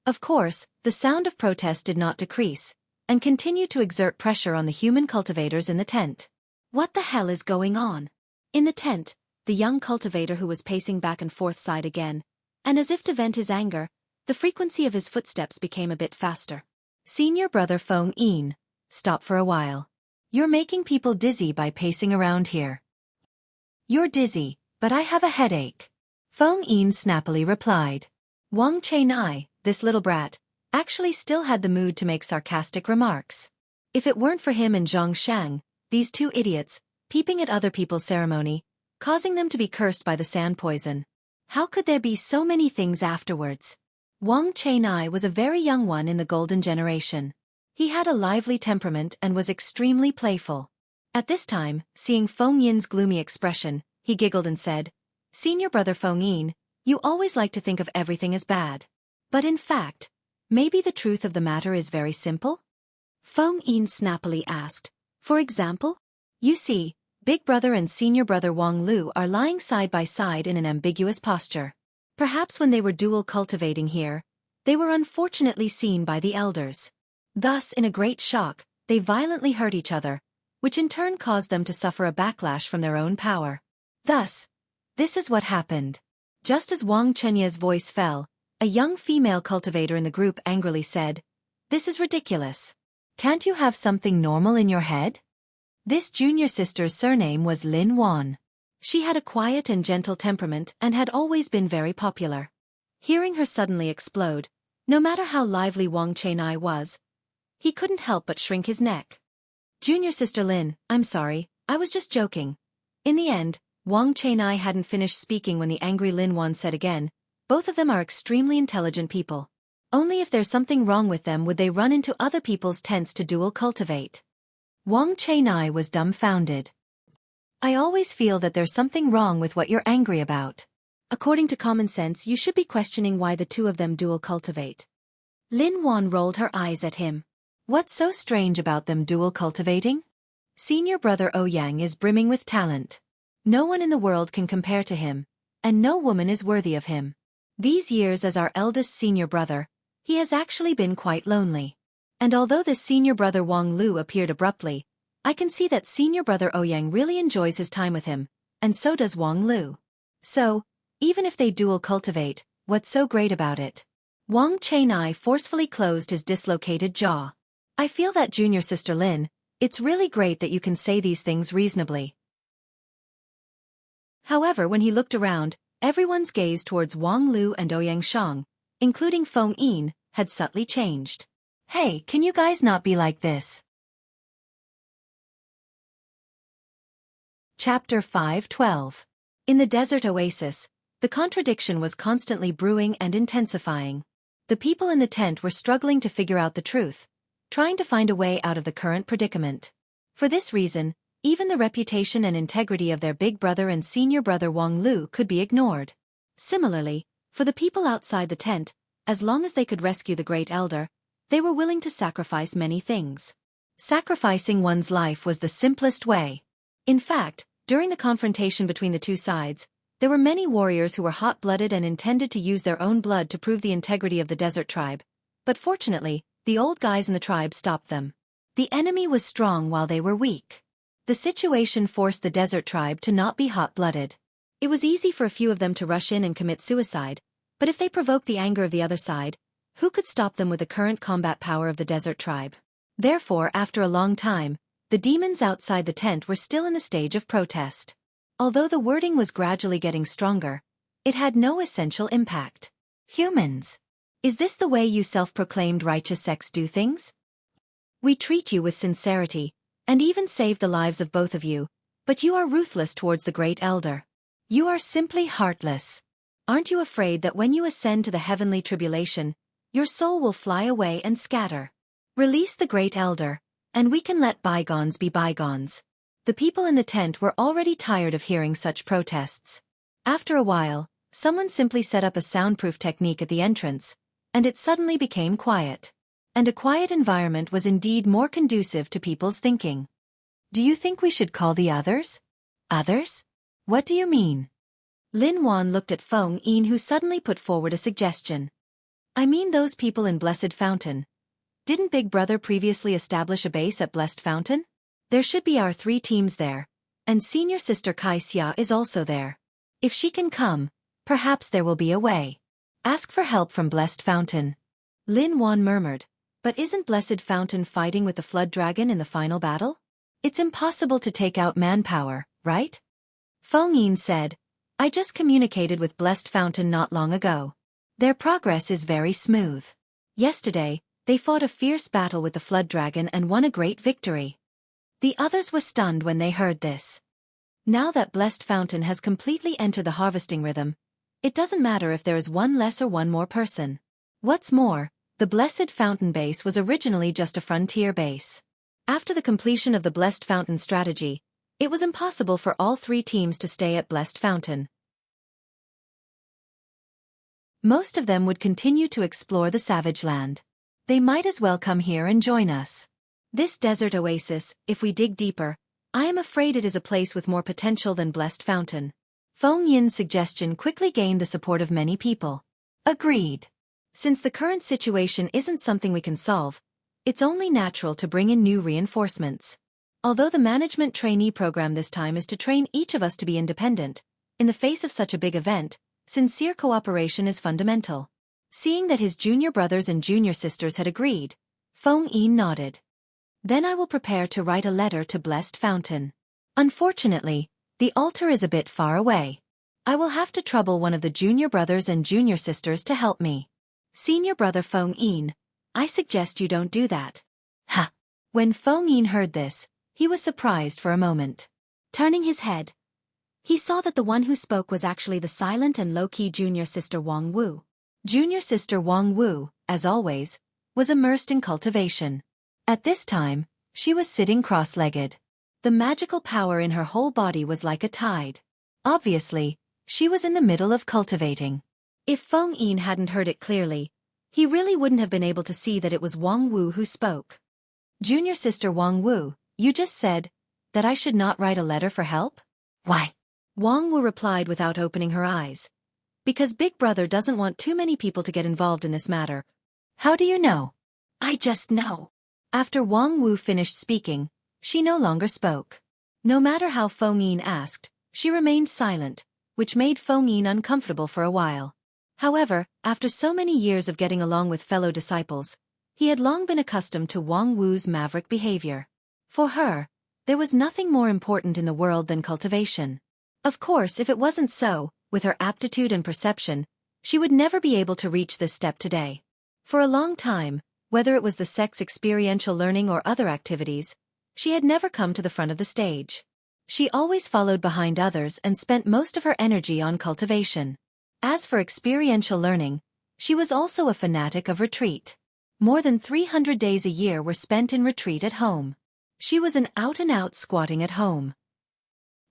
Of course, the sound of protest did not decrease, and continued to exert pressure on the human cultivators in the tent. What the hell is going on? In the tent, the young cultivator who was pacing back and forth sighed again, and as if to vent his anger, the frequency of his footsteps became a bit faster. Senior brother Feng Yin, stop for a while. You're making people dizzy by pacing around here. You're dizzy, but I have a headache. Feng Yin snappily replied. Wang Chenai, this little brat, actually still had the mood to make sarcastic remarks. If it weren't for him and Zhang Shang, these two idiots, peeping at other people's ceremony, causing them to be cursed by the sand poison, how could there be so many things afterwards? Wang Chenai was a very young one in the golden generation. He had a lively temperament and was extremely playful. At this time, seeing Feng Yin's gloomy expression, he giggled and said, Senior brother Feng Yin, you always like to think of everything as bad. But in fact, maybe the truth of the matter is very simple? Feng Yin snappily asked, for example? You see, Big Brother and Senior Brother Wang Lu are lying side by side in an ambiguous posture. Perhaps when they were dual cultivating here, they were unfortunately seen by the elders. Thus, in a great shock, they violently hurt each other, which in turn caused them to suffer a backlash from their own power. Thus, this is what happened. Just as Wang Chenya's voice fell, a young female cultivator in the group angrily said, This is ridiculous. Can't you have something normal in your head? This junior sister's surname was Lin Wan. She had a quiet and gentle temperament and had always been very popular. Hearing her suddenly explode, no matter how lively Wang Chenai was, he couldn't help but shrink his neck. Junior sister Lin, I'm sorry, I was just joking. In the end, Wang Chenai hadn't finished speaking when the angry Lin Wan said again, Both of them are extremely intelligent people. Only if there's something wrong with them would they run into other people's tents to dual cultivate. Wang Chenai was dumbfounded. I always feel that there's something wrong with what you're angry about. According to common sense, you should be questioning why the two of them dual cultivate. Lin Wan rolled her eyes at him. What's so strange about them dual cultivating? Senior brother Ouyang is brimming with talent. No one in the world can compare to him, and no woman is worthy of him. These years as our eldest senior brother, he has actually been quite lonely. And although this senior brother Wang Lu appeared abruptly, I can see that senior brother Ouyang really enjoys his time with him, and so does Wang Lu. So, even if they dual cultivate, what's so great about it? Wang Chenai forcefully closed his dislocated jaw. I feel that, junior sister Lin, it's really great that you can say these things reasonably. However, when he looked around, everyone's gaze towards Wang Lu and Ouyang Shang, including Feng Yin, had subtly changed. Hey, can you guys not be like this? Chapter 5:12. In the desert oasis, the contradiction was constantly brewing and intensifying. The people in the tent were struggling to figure out the truth, trying to find a way out of the current predicament. For this reason, even the reputation and integrity of their big brother and senior brother Wang Lu could be ignored. Similarly, for the people outside the tent, as long as they could rescue the Great Elder, they were willing to sacrifice many things. Sacrificing one's life was the simplest way. In fact, during the confrontation between the two sides, there were many warriors who were hot-blooded and intended to use their own blood to prove the integrity of the desert tribe. But fortunately, the old guys in the tribe stopped them. The enemy was strong while they were weak. The situation forced the desert tribe to not be hot-blooded. It was easy for a few of them to rush in and commit suicide, but if they provoked the anger of the other side, who could stop them with the current combat power of the desert tribe? Therefore, after a long time, the demons outside the tent were still in the stage of protest. Although the wording was gradually getting stronger, it had no essential impact. Humans! Is this the way you self-proclaimed righteous sects do things? We treat you with sincerity, and even save the lives of both of you, but you are ruthless towards the Great Elder. You are simply heartless. Aren't you afraid that when you ascend to the heavenly tribulation, your soul will fly away and scatter? Release the Great Elder, and we can let bygones be bygones. The people in the tent were already tired of hearing such protests. After a while, someone simply set up a soundproof technique at the entrance, and it suddenly became quiet. And a quiet environment was indeed more conducive to people's thinking. Do you think we should call the others? Others? What do you mean? Lin Wan looked at Feng Yin, who suddenly put forward a suggestion. I mean those people in Blessed Fountain. Didn't Big Brother previously establish a base at Blessed Fountain? There should be our 3 teams there, and senior sister Kai Xia is also there. If she can come, perhaps there will be a way. Ask for help from Blessed Fountain. Lin Wan murmured, but isn't Blessed Fountain fighting with the Flood Dragon in the final battle? It's impossible to take out manpower, right? Feng Yin said, I just communicated with Blessed Fountain not long ago. Their progress is very smooth. Yesterday, they fought a fierce battle with the Flood Dragon and won a great victory. The others were stunned when they heard this. Now that Blessed Fountain has completely entered the harvesting rhythm, it doesn't matter if there is one less or one more person. What's more, the Blessed Fountain base was originally just a frontier base. After the completion of the Blessed Fountain strategy, it was impossible for all 3 teams to stay at Blessed Fountain. Most of them would continue to explore the Savage Land. They might as well come here and join us. This desert oasis, if we dig deeper, I am afraid it is a place with more potential than Blessed Fountain. Feng Yin's suggestion quickly gained the support of many people. Agreed. Since the current situation isn't something we can solve, it's only natural to bring in new reinforcements. Although the management trainee program this time is to train each of us to be independent, in the face of such a big event, sincere cooperation is fundamental. Seeing that his junior brothers and junior sisters had agreed, Feng Yin nodded. Then I will prepare to write a letter to Blessed Fountain. Unfortunately, the altar is a bit far away. I will have to trouble one of the junior brothers and junior sisters to help me. Senior brother Feng Yin, I suggest you don't do that. Ha! When Feng Yin heard this, he was surprised for a moment. Turning his head, he saw that the one who spoke was actually the silent and low-key junior sister Wang Wu. Junior sister Wang Wu, as always, was immersed in cultivation. At this time, she was sitting cross-legged. The magical power in her whole body was like a tide. Obviously, she was in the middle of cultivating. If Feng Yin hadn't heard it clearly, he really wouldn't have been able to see that it was Wang Wu who spoke. Junior sister Wang Wu, you just said that I should not write a letter for help? Why? Wang Wu replied without opening her eyes. Because Big Brother doesn't want too many people to get involved in this matter. How do you know? I just know. After Wang Wu finished speaking, she no longer spoke. No matter how Feng Yin asked, she remained silent, which made Feng Yin uncomfortable for a while. However, after so many years of getting along with fellow disciples, he had long been accustomed to Wang Wu's maverick behavior. For her, there was nothing more important in the world than cultivation. Of course, if it wasn't so, with her aptitude and perception, she would never be able to reach this step today. For a long time, whether it was the sex experiential learning or other activities, she had never come to the front of the stage. She always followed behind others and spent most of her energy on cultivation. As for experiential learning, she was also a fanatic of retreat. More than 300 days a year were spent in retreat at home. She was an out-and-out squatting at home.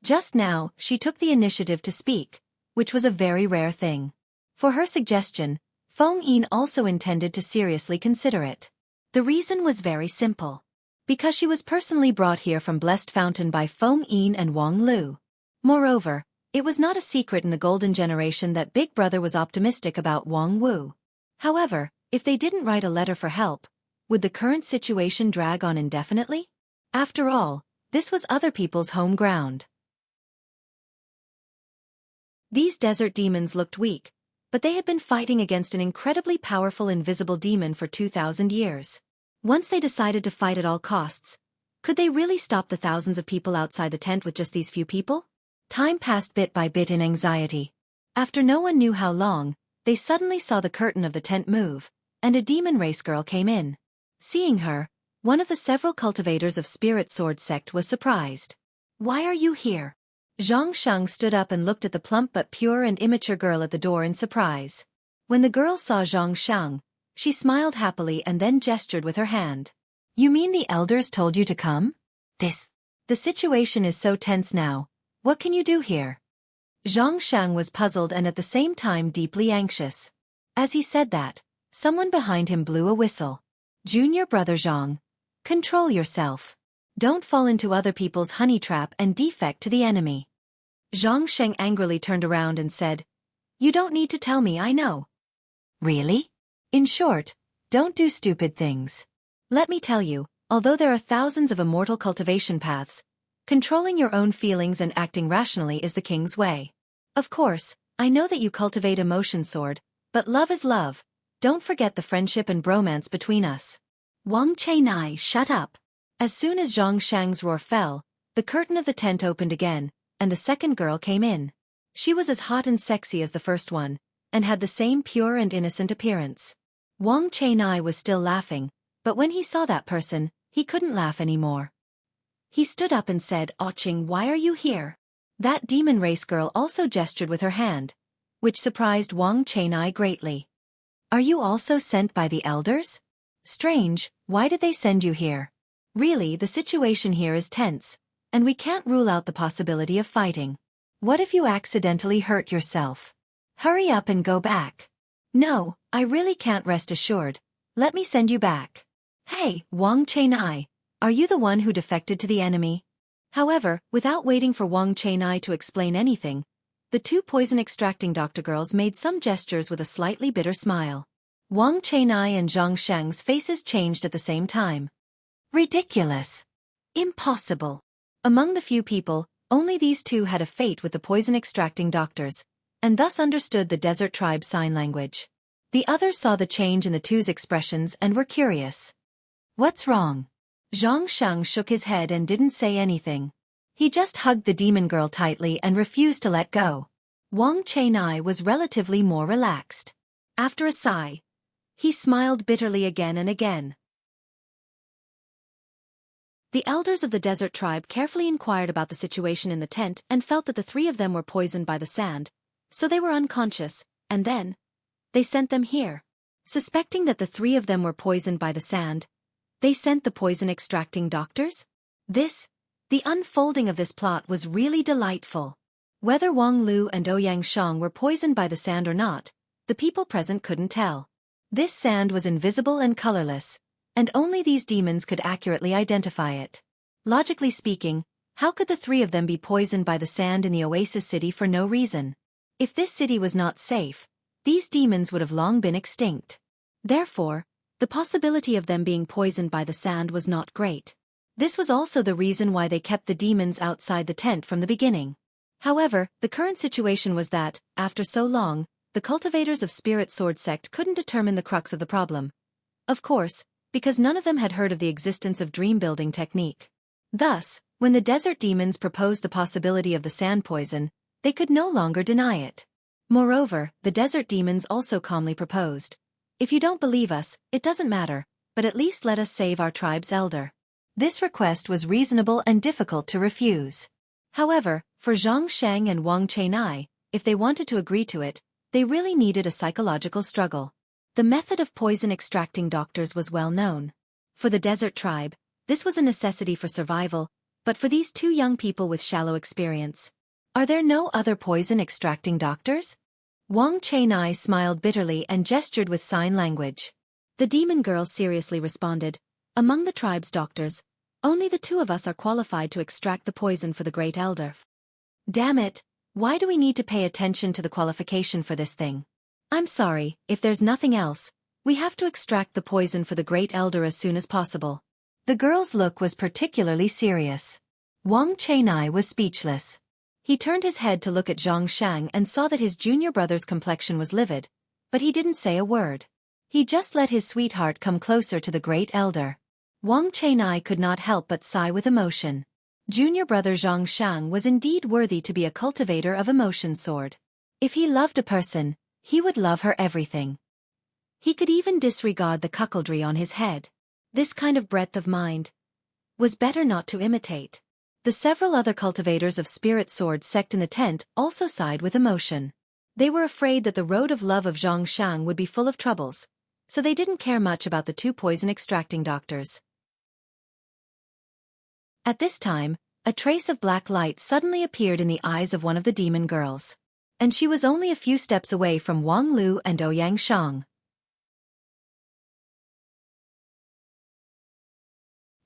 Just now, she took the initiative to speak, which was a very rare thing. For her suggestion, Feng Yin also intended to seriously consider it. The reason was very simple. Because she was personally brought here from Blessed Fountain by Feng Yin and Wang Lu. Moreover, it was not a secret in the Golden Generation that Big Brother was optimistic about Wang Wu. However, if they didn't write a letter for help, would the current situation drag on indefinitely? After all, this was other people's home ground. These desert demons looked weak, but they had been fighting against an incredibly powerful invisible demon for 2,000 years. Once they decided to fight at all costs, could they really stop the thousands of people outside the tent with just these few people? Time passed bit by bit in anxiety. After no one knew how long, they suddenly saw the curtain of the tent move, and a demon race girl came in. Seeing her, one of the several cultivators of Spirit Sword sect was surprised. "Why are you here?" Zhang Sheng stood up and looked at the plump but pure and immature girl at the door in surprise. When the girl saw Zhang Sheng, she smiled happily and then gestured with her hand. "You mean the elders told you to come?" The situation is so tense now. What can you do here?" Zhang Sheng was puzzled and at the same time deeply anxious. As he said that, someone behind him blew a whistle. "Junior brother Zhang, control yourself. Don't fall into other people's honey trap and defect to the enemy." Zhang Sheng angrily turned around and said, "You don't need to tell me, I know." "Really? In short, don't do stupid things. Let me tell you, although there are thousands of immortal cultivation paths, controlling your own feelings and acting rationally is the king's way. Of course, I know that you cultivate emotion sword, but love is love. Don't forget the friendship and bromance between us." Wang Chenai, shut up. As soon as Zhang Shang's roar fell, the curtain of the tent opened again, and the second girl came in. She was as hot and sexy as the first one, and had the same pure and innocent appearance. Wang Chenai was still laughing, but when he saw that person, he couldn't laugh anymore. He stood up and said, "Oching, why are you here?" That demon race girl also gestured with her hand, which surprised Wang Chenai greatly. "Are you also sent by the elders? Strange, why did they send you here? Really, the situation here is tense, and we can't rule out the possibility of fighting. What if you accidentally hurt yourself? Hurry up and go back." "No, I really can't, rest assured. Let me send you back." "Hey, Wang Chenai, are you the one who defected to the enemy?" However, without waiting for Wang Chenai to explain anything, the two poison-extracting doctor girls made some gestures with a slightly bitter smile. Wang Chenai and Zhang Sheng's faces changed at the same time. Ridiculous. Impossible. Among the few people, only these two had a fate with the poison-extracting doctors, and thus understood the desert tribe sign language. The others saw the change in the two's expressions and were curious. "What's wrong?" Zhang Sheng shook his head and didn't say anything. He just hugged the demon girl tightly and refused to let go. Wang Chenai was relatively more relaxed. After a sigh, he smiled bitterly again and again. The elders of the desert tribe carefully inquired about the situation in the tent and felt that the three of them were poisoned by the sand, so they were unconscious, and then they sent them here. Suspecting that the three of them were poisoned by the sand, they sent the poison-extracting doctors? The unfolding of this plot was really delightful. Whether Wang Lu and Ouyang Shang were poisoned by the sand or not, the people present couldn't tell. This sand was invisible and colorless, and only these demons could accurately identify it. Logically speaking, how could the three of them be poisoned by the sand in the oasis city for no reason? If this city was not safe, these demons would have long been extinct. Therefore, the possibility of them being poisoned by the sand was not great. This was also the reason why they kept the demons outside the tent from the beginning. However, the current situation was that, after so long, the cultivators of Spirit Sword sect couldn't determine the crux of the problem. Of course, because none of them had heard of the existence of dream-building technique. Thus, when the desert demons proposed the possibility of the sand poison, they could no longer deny it. Moreover, the desert demons also calmly proposed, "If you don't believe us, it doesn't matter, but at least let us save our tribe's elder." This request was reasonable and difficult to refuse. However, for Zhang Sheng and Wang Chenai, if they wanted to agree to it, they really needed a psychological struggle. The method of poison extracting doctors was well known. For the desert tribe, this was a necessity for survival, but for these two young people with shallow experience, are there no other poison extracting doctors? Wang Chenai smiled bitterly and gestured with sign language. The demon girl seriously responded, "Among the tribe's doctors, only the two of us are qualified to extract the poison for the Great Elder." Damn it, why do we need to pay attention to the qualification for this thing? I'm sorry, if there's nothing else, we have to extract the poison for the Great Elder as soon as possible. The girl's look was particularly serious. Wang Chenai was speechless. He turned his head to look at Zhang Shang and saw that his junior brother's complexion was livid, but he didn't say a word. He just let his sweetheart come closer to the Great Elder. Wang Chenai could not help but sigh with emotion. Junior brother Zhang Shang was indeed worthy to be a cultivator of emotion sword. If he loved a person, he would love her everything. He could even disregard the cuckoldry on his head. This kind of breadth of mind was better not to imitate. The several other cultivators of Spirit Sword sect in the tent also sighed with emotion. They were afraid that the road of love of Zhang Shang would be full of troubles, so they didn't care much about the two poison-extracting doctors. At this time, a trace of black light suddenly appeared in the eyes of one of the demon girls. And she was only a few steps away from Wang Lu and Ouyang Shang.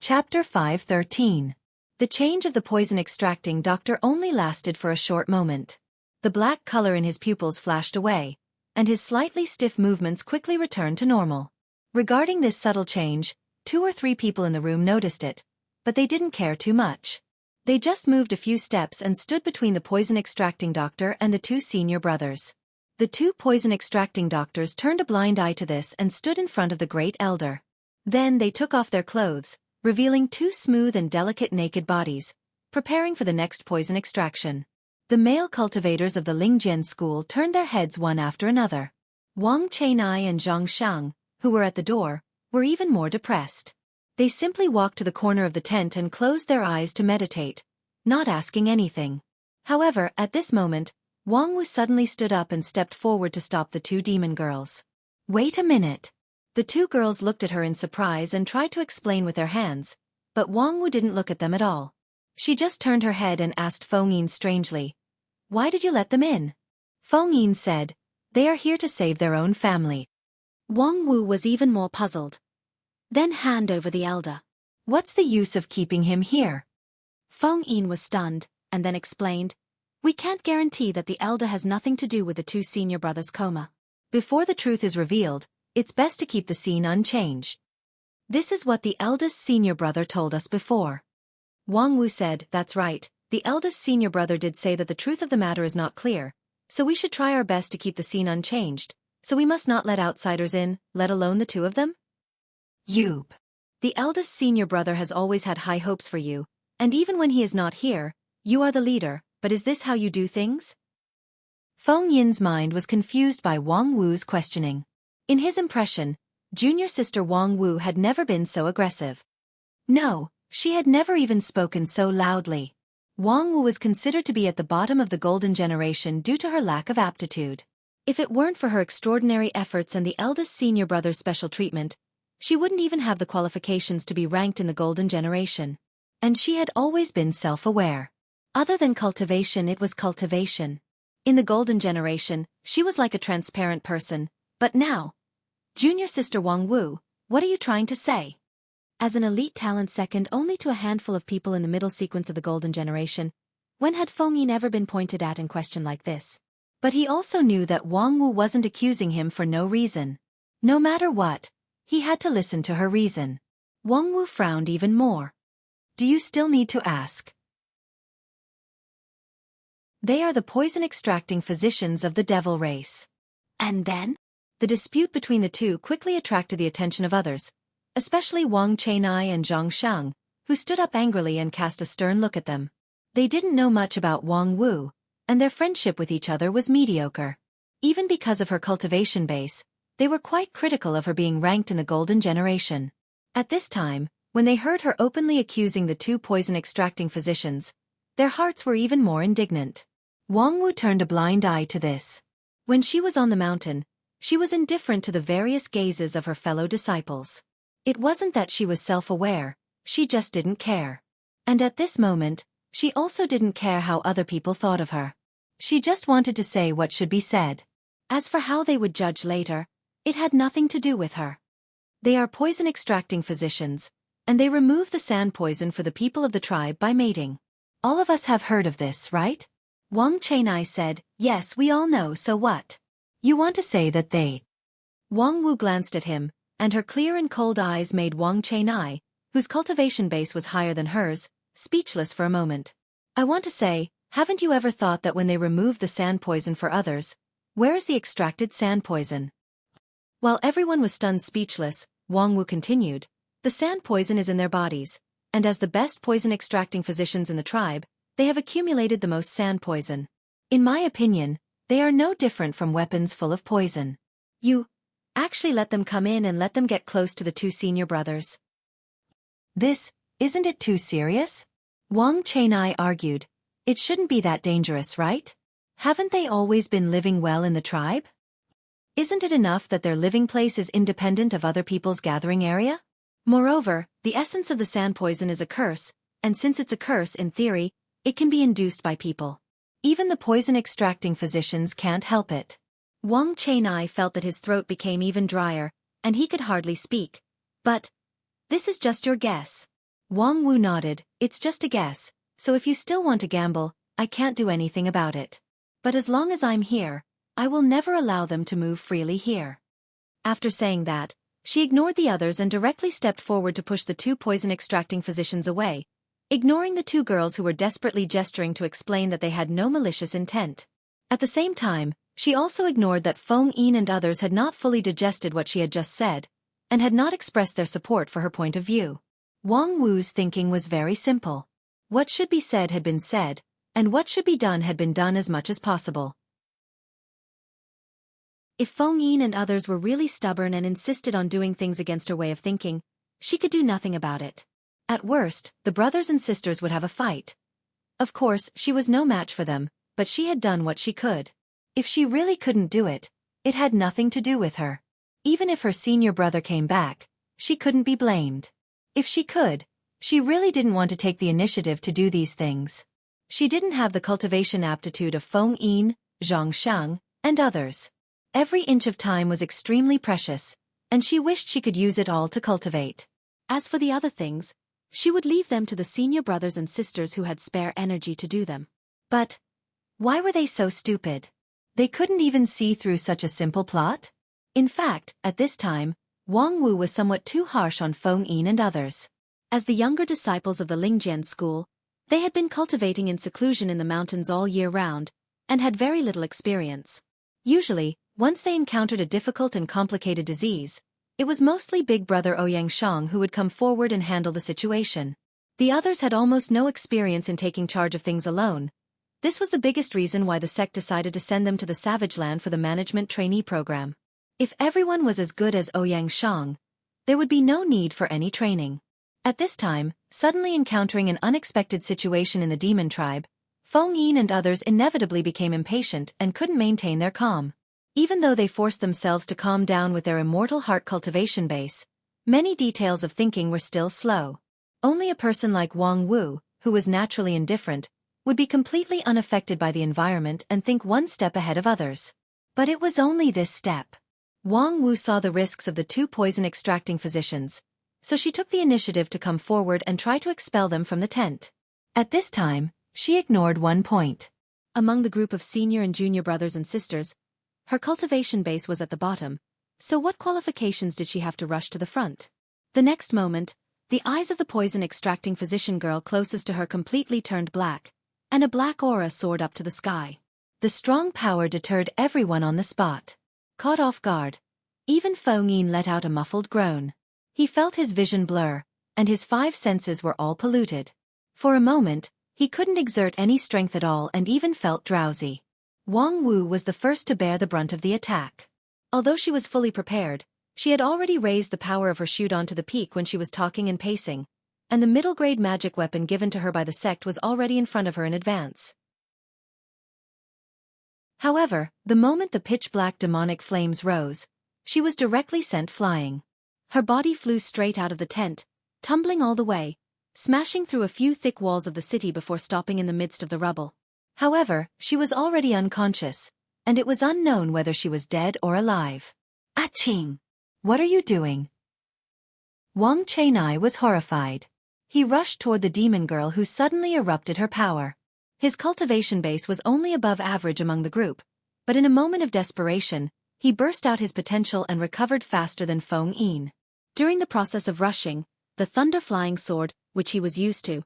Chapter 5:13. The change of the poison-extracting doctor only lasted for a short moment. The black color in his pupils flashed away, and his slightly stiff movements quickly returned to normal. Regarding this subtle change, 2 or 3 people in the room noticed it, but they didn't care too much. They just moved a few steps and stood between the poison-extracting doctor and the 2 senior brothers. The 2 poison-extracting doctors turned a blind eye to this and stood in front of the Great Elder. Then they took off their clothes, revealing 2 smooth and delicate naked bodies, preparing for the next poison extraction. The male cultivators of the Lingjian school turned their heads one after another. Wang Chenai and Zhang Shang, who were at the door, were even more depressed. They simply walked to the corner of the tent and closed their eyes to meditate, not asking anything. However, at this moment, Wang Wu suddenly stood up and stepped forward to stop the 2 demon girls. "Wait a minute." The 2 girls looked at her in surprise and tried to explain with their hands, but Wang Wu didn't look at them at all. She just turned her head and asked Feng Yin strangely, "Why did you let them in?" Feng Yin said, "They are here to save their own family." Wang Wu was even more puzzled. "Then hand over the elder. What's the use of keeping him here?" Feng Yin was stunned, and then explained, "We can't guarantee that the elder has nothing to do with the 2 senior brothers' coma. Before the truth is revealed, it's best to keep the scene unchanged. This is what the eldest senior brother told us before." Wang Wu said, "That's right, the eldest senior brother did say that the truth of the matter is not clear, so we should try our best to keep the scene unchanged, so we must not let outsiders in, let alone the 2 of them?" "Yoop. The eldest senior brother has always had high hopes for you, and even when he is not here, you are the leader, but is this how you do things?" Feng Yin's mind was confused by Wang Wu's questioning. In his impression, junior sister Wang Wu had never been so aggressive. No, she had never even spoken so loudly. Wang Wu was considered to be at the bottom of the golden generation due to her lack of aptitude. If it weren't for her extraordinary efforts and the eldest senior brother's special treatment, she wouldn't even have the qualifications to be ranked in the golden generation. And she had always been self-aware. Other than cultivation, it was cultivation. In the golden generation, she was like a transparent person, but now, junior sister Wang Wu, what are you trying to say? As an elite talent second only to a handful of people in the middle sequence of the golden generation, when had Feng Yin ever been pointed at and questioned like this? But he also knew that Wang Wu wasn't accusing him for no reason. No matter what, he had to listen to her reason. Wang Wu frowned even more. "Do you still need to ask?" "They are the poison-extracting physicians of the devil race. And then? The dispute between the two quickly attracted the attention of others, especially Wang Chenai and Zhang Xiang, who stood up angrily and cast a stern look at them. They didn't know much about Wang Wu, and their friendship with each other was mediocre. Even because of her cultivation base, they were quite critical of her being ranked in the golden generation. At this time, when they heard her openly accusing the two poison-extracting physicians, their hearts were even more indignant. Wang Wu turned a blind eye to this. When she was on the mountain, she was indifferent to the various gazes of her fellow disciples. It wasn't that she was self-aware, she just didn't care. And at this moment, she also didn't care how other people thought of her. She just wanted to say what should be said. As for how they would judge later, it had nothing to do with her. They are poison-extracting physicians, and they remove the sand poison for the people of the tribe by mating. All of us have heard of this, right? Wang Chenai said, yes, we all know, so what? You want to say that they... Wang Wu glanced at him, and her clear and cold eyes made Wang Chenai, whose cultivation base was higher than hers, speechless for a moment. I want to say, haven't you ever thought that when they remove the sand poison for others, where is the extracted sand poison? While everyone was stunned speechless, Wang Wu continued, the sand poison is in their bodies, and as the best poison-extracting physicians in the tribe, they have accumulated the most sand poison. In my opinion, they are no different from weapons full of poison. You actually let them come in and let them get close to the two senior brothers. Isn't it too serious? Wang Chenai argued. It shouldn't be that dangerous, right? Haven't they always been living well in the tribe? Isn't it enough that their living place is independent of other people's gathering area? Moreover, the essence of the sand poison is a curse, and since it's a curse in theory, it can be induced by people. Even the poison-extracting physicians can't help it. Wang Chenai felt that his throat became even drier, and he could hardly speak. But, this is just your guess. Wang Wu nodded, it's just a guess, so if you still want to gamble, I can't do anything about it. But as long as I'm here, I will never allow them to move freely here. After saying that, she ignored the others and directly stepped forward to push the two poison-extracting physicians away, ignoring the two girls who were desperately gesturing to explain that they had no malicious intent. At the same time, she also ignored that Feng Yin and others had not fully digested what she had just said, and had not expressed their support for her point of view. Wang Wu's thinking was very simple. What should be said had been said, and what should be done had been done as much as possible. If Feng Yin and others were really stubborn and insisted on doing things against her way of thinking, she could do nothing about it. At worst, the brothers and sisters would have a fight. Of course, she was no match for them, but she had done what she could. If she really couldn't do it, it had nothing to do with her. Even if her senior brother came back, she couldn't be blamed. If she could, she really didn't want to take the initiative to do these things. She didn't have the cultivation aptitude of Feng Yin, Zhang Xiang, and others. Every inch of time was extremely precious, and she wished she could use it all to cultivate. As for the other things, she would leave them to the senior brothers and sisters who had spare energy to do them. But why were they so stupid? They couldn't even see through such a simple plot? In fact, at this time, Wang Wu was somewhat too harsh on Feng Yin and others. As the younger disciples of the Lingjian school, they had been cultivating in seclusion in the mountains all year round, and had very little experience. Usually, once they encountered a difficult and complicated disease, it was mostly Big Brother Ouyang Shang who would come forward and handle the situation. The others had almost no experience in taking charge of things alone. This was the biggest reason why the sect decided to send them to the Savage Land for the management trainee program. If everyone was as good as Ouyang Shang, there would be no need for any training. At this time, suddenly encountering an unexpected situation in the demon tribe, Feng Yin and others inevitably became impatient and couldn't maintain their calm. Even though they forced themselves to calm down with their immortal heart cultivation base, many details of thinking were still slow. Only a person like Wang Wu, who was naturally indifferent, would be completely unaffected by the environment and think one step ahead of others. But it was only this step. Wang Wu saw the risks of the two poison-extracting physicians, so she took the initiative to come forward and try to expel them from the tent. At this time, she ignored one point. Among the group of senior and junior brothers and sisters, her cultivation base was at the bottom, so what qualifications did she have to rush to the front? The next moment, the eyes of the poison-extracting physician girl closest to her completely turned black, and a black aura soared up to the sky. The strong power deterred everyone on the spot. Caught off guard, even Feng Yin let out a muffled groan. He felt his vision blur, and his 5 senses were all polluted. For a moment, he couldn't exert any strength at all and even felt drowsy. Wang Wu was the first to bear the brunt of the attack. Although she was fully prepared, she had already raised the power of her Shudon to the peak when she was talking and pacing, and the middle-grade magic weapon given to her by the sect was already in front of her in advance. However, the moment the pitch-black demonic flames rose, she was directly sent flying. Her body flew straight out of the tent, tumbling all the way, smashing through a few thick walls of the city before stopping in the midst of the rubble. However, she was already unconscious, and it was unknown whether she was dead or alive. Aching! What are you doing? Wang Chenai was horrified. He rushed toward the demon girl who suddenly erupted her power. His cultivation base was only above average among the group, but in a moment of desperation, he burst out his potential and recovered faster than Feng Yin. During the process of rushing, the thunder-flying sword, which he was used to,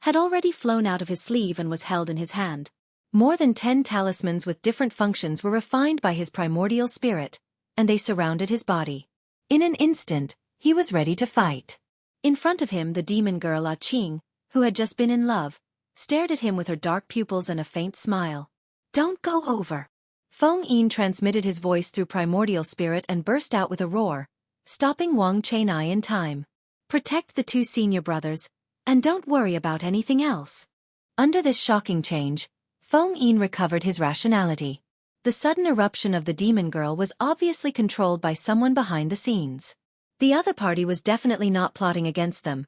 had already flown out of his sleeve and was held in his hand. More than 10 talismans with different functions were refined by his primordial spirit, and they surrounded his body. In an instant, he was ready to fight. In front of him the demon girl Ah Qing, who had just been in love, stared at him with her dark pupils and a faint smile. "Don't go over." Feng Yin transmitted his voice through primordial spirit and burst out with a roar, stopping Wang Chenai in time. "Protect the 2 senior brothers, and don't worry about anything else." Under this shocking change, Feng Yin recovered his rationality. The sudden eruption of the demon girl was obviously controlled by someone behind the scenes. The other party was definitely not plotting against them,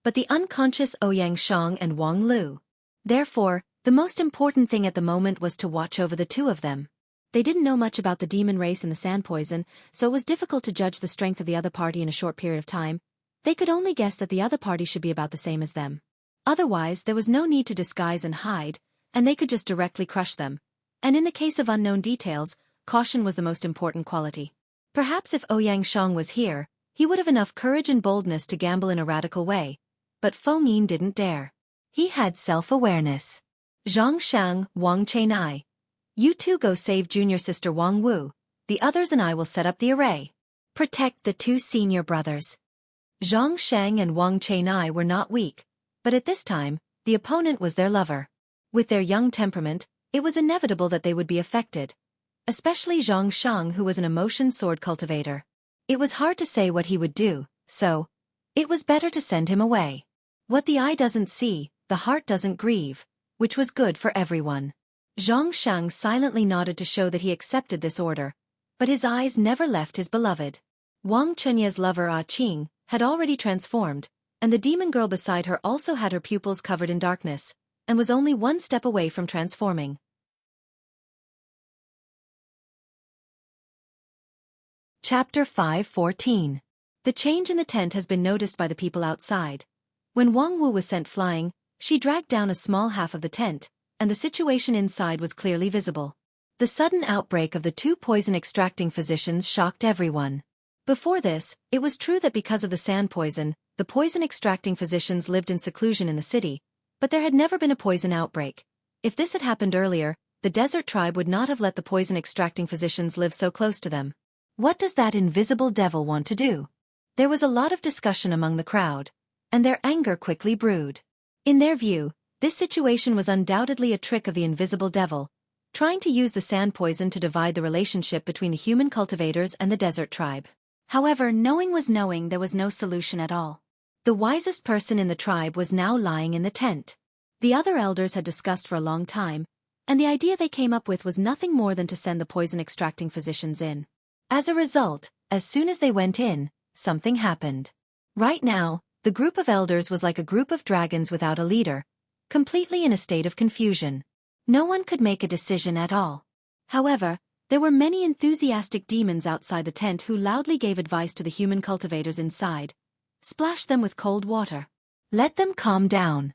but the unconscious Ouyang Shang and Wang Lu. Therefore, the most important thing at the moment was to watch over the 2 of them. They didn't know much about the demon race and the sand poison, so it was difficult to judge the strength of the other party in a short period of time. They could only guess that the other party should be about the same as them. Otherwise, there was no need to disguise and hide, and they could just directly crush them. And in the case of unknown details, caution was the most important quality. Perhaps if Ouyang Shang was here, he would have enough courage and boldness to gamble in a radical way, but Feng Yin didn't dare. He had self-awareness. "Zhang Shang, Wang Chenai. You 2 go save junior sister Wang Wu, the others and I will set up the array. Protect the 2 senior brothers." Zhang Shang and Wang Chenai were not weak, but at this time, the opponent was their lover. With their young temperament, it was inevitable that they would be affected, especially Zhang Shang, who was an emotion sword cultivator. It was hard to say what he would do, so it was better to send him away. What the eye doesn't see, the heart doesn't grieve, which was good for everyone. Zhang Shang silently nodded to show that he accepted this order, but his eyes never left his beloved. Wang Chenya's lover Ah Qing had already transformed, and the demon girl beside her also had her pupils covered in darkness, and was only 1 step away from transforming. Chapter 5:14. The change in the tent has been noticed by the people outside. When Wang Wu was sent flying, she dragged down a small half of the tent, and the situation inside was clearly visible. The sudden outbreak of the 2 poison-extracting physicians shocked everyone. Before this, it was true that because of the sand poison, the poison-extracting physicians lived in seclusion in the city, but there had never been a poison outbreak. If this had happened earlier, the desert tribe would not have let the poison-extracting physicians live so close to them. What does that invisible devil want to do? There was a lot of discussion among the crowd, and their anger quickly brewed. In their view, this situation was undoubtedly a trick of the invisible devil, trying to use the sand poison to divide the relationship between the human cultivators and the desert tribe. However, knowing was knowing, there was no solution at all. The wisest person in the tribe was now lying in the tent. The other elders had discussed for a long time, and the idea they came up with was nothing more than to send the poison-extracting physicians in. As a result, as soon as they went in, something happened. Right now, the group of elders was like a group of dragons without a leader, completely in a state of confusion. No one could make a decision at all. However, there were many enthusiastic demons outside the tent who loudly gave advice to the human cultivators inside. Splash them with cold water. Let them calm down.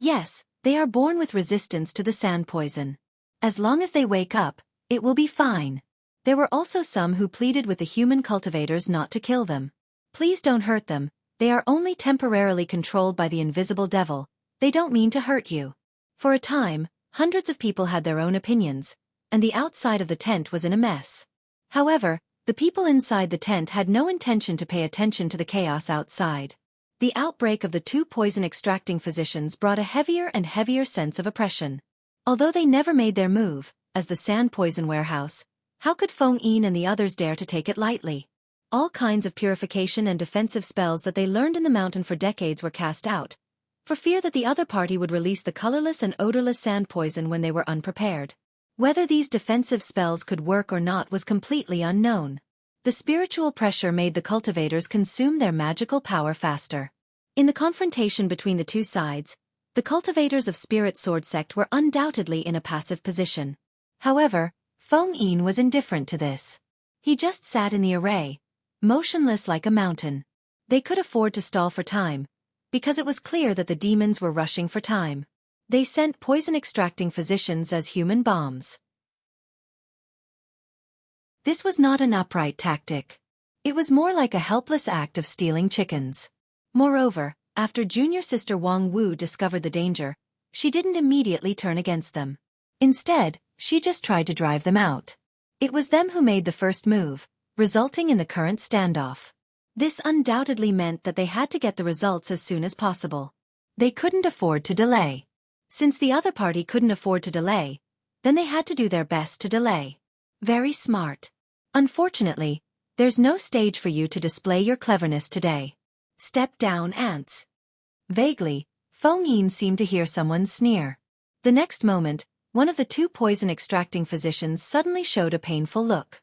Yes, they are born with resistance to the sand poison. As long as they wake up, it will be fine. There were also some who pleaded with the human cultivators not to kill them. Please don't hurt them, they are only temporarily controlled by the invisible devil, they don't mean to hurt you. For a time, hundreds of people had their own opinions, and the outside of the tent was in a mess. However, the people inside the tent had no intention to pay attention to the chaos outside. The outbreak of the two poison-extracting physicians brought a heavier and heavier sense of oppression. Although they never made their move, as the sand poison warehouse, how could Feng Yin and the others dare to take it lightly? All kinds of purification and defensive spells that they learned in the mountain for decades were cast out, for fear that the other party would release the colorless and odorless sand poison when they were unprepared. Whether these defensive spells could work or not was completely unknown. The spiritual pressure made the cultivators consume their magical power faster. In the confrontation between the two sides, the cultivators of Spirit Sword Sect were undoubtedly in a passive position. However, Feng Yin was indifferent to this. He just sat in the array, motionless like a mountain. They could afford to stall for time, because it was clear that the demons were rushing for time. They sent poison-extracting physicians as human bombs. This was not an upright tactic. It was more like a helpless act of stealing chickens. Moreover, after junior sister Wang Wu discovered the danger, she didn't immediately turn against them. Instead, she just tried to drive them out. It was them who made the first move, resulting in the current standoff. This undoubtedly meant that they had to get the results as soon as possible. They couldn't afford to delay. Since the other party couldn't afford to delay, then they had to do their best to delay. Very smart. Unfortunately, there's no stage for you to display your cleverness today. Step down, ants. Vaguely, Feng Yin seemed to hear someone sneer. The next moment, one of the two poison-extracting physicians suddenly showed a painful look.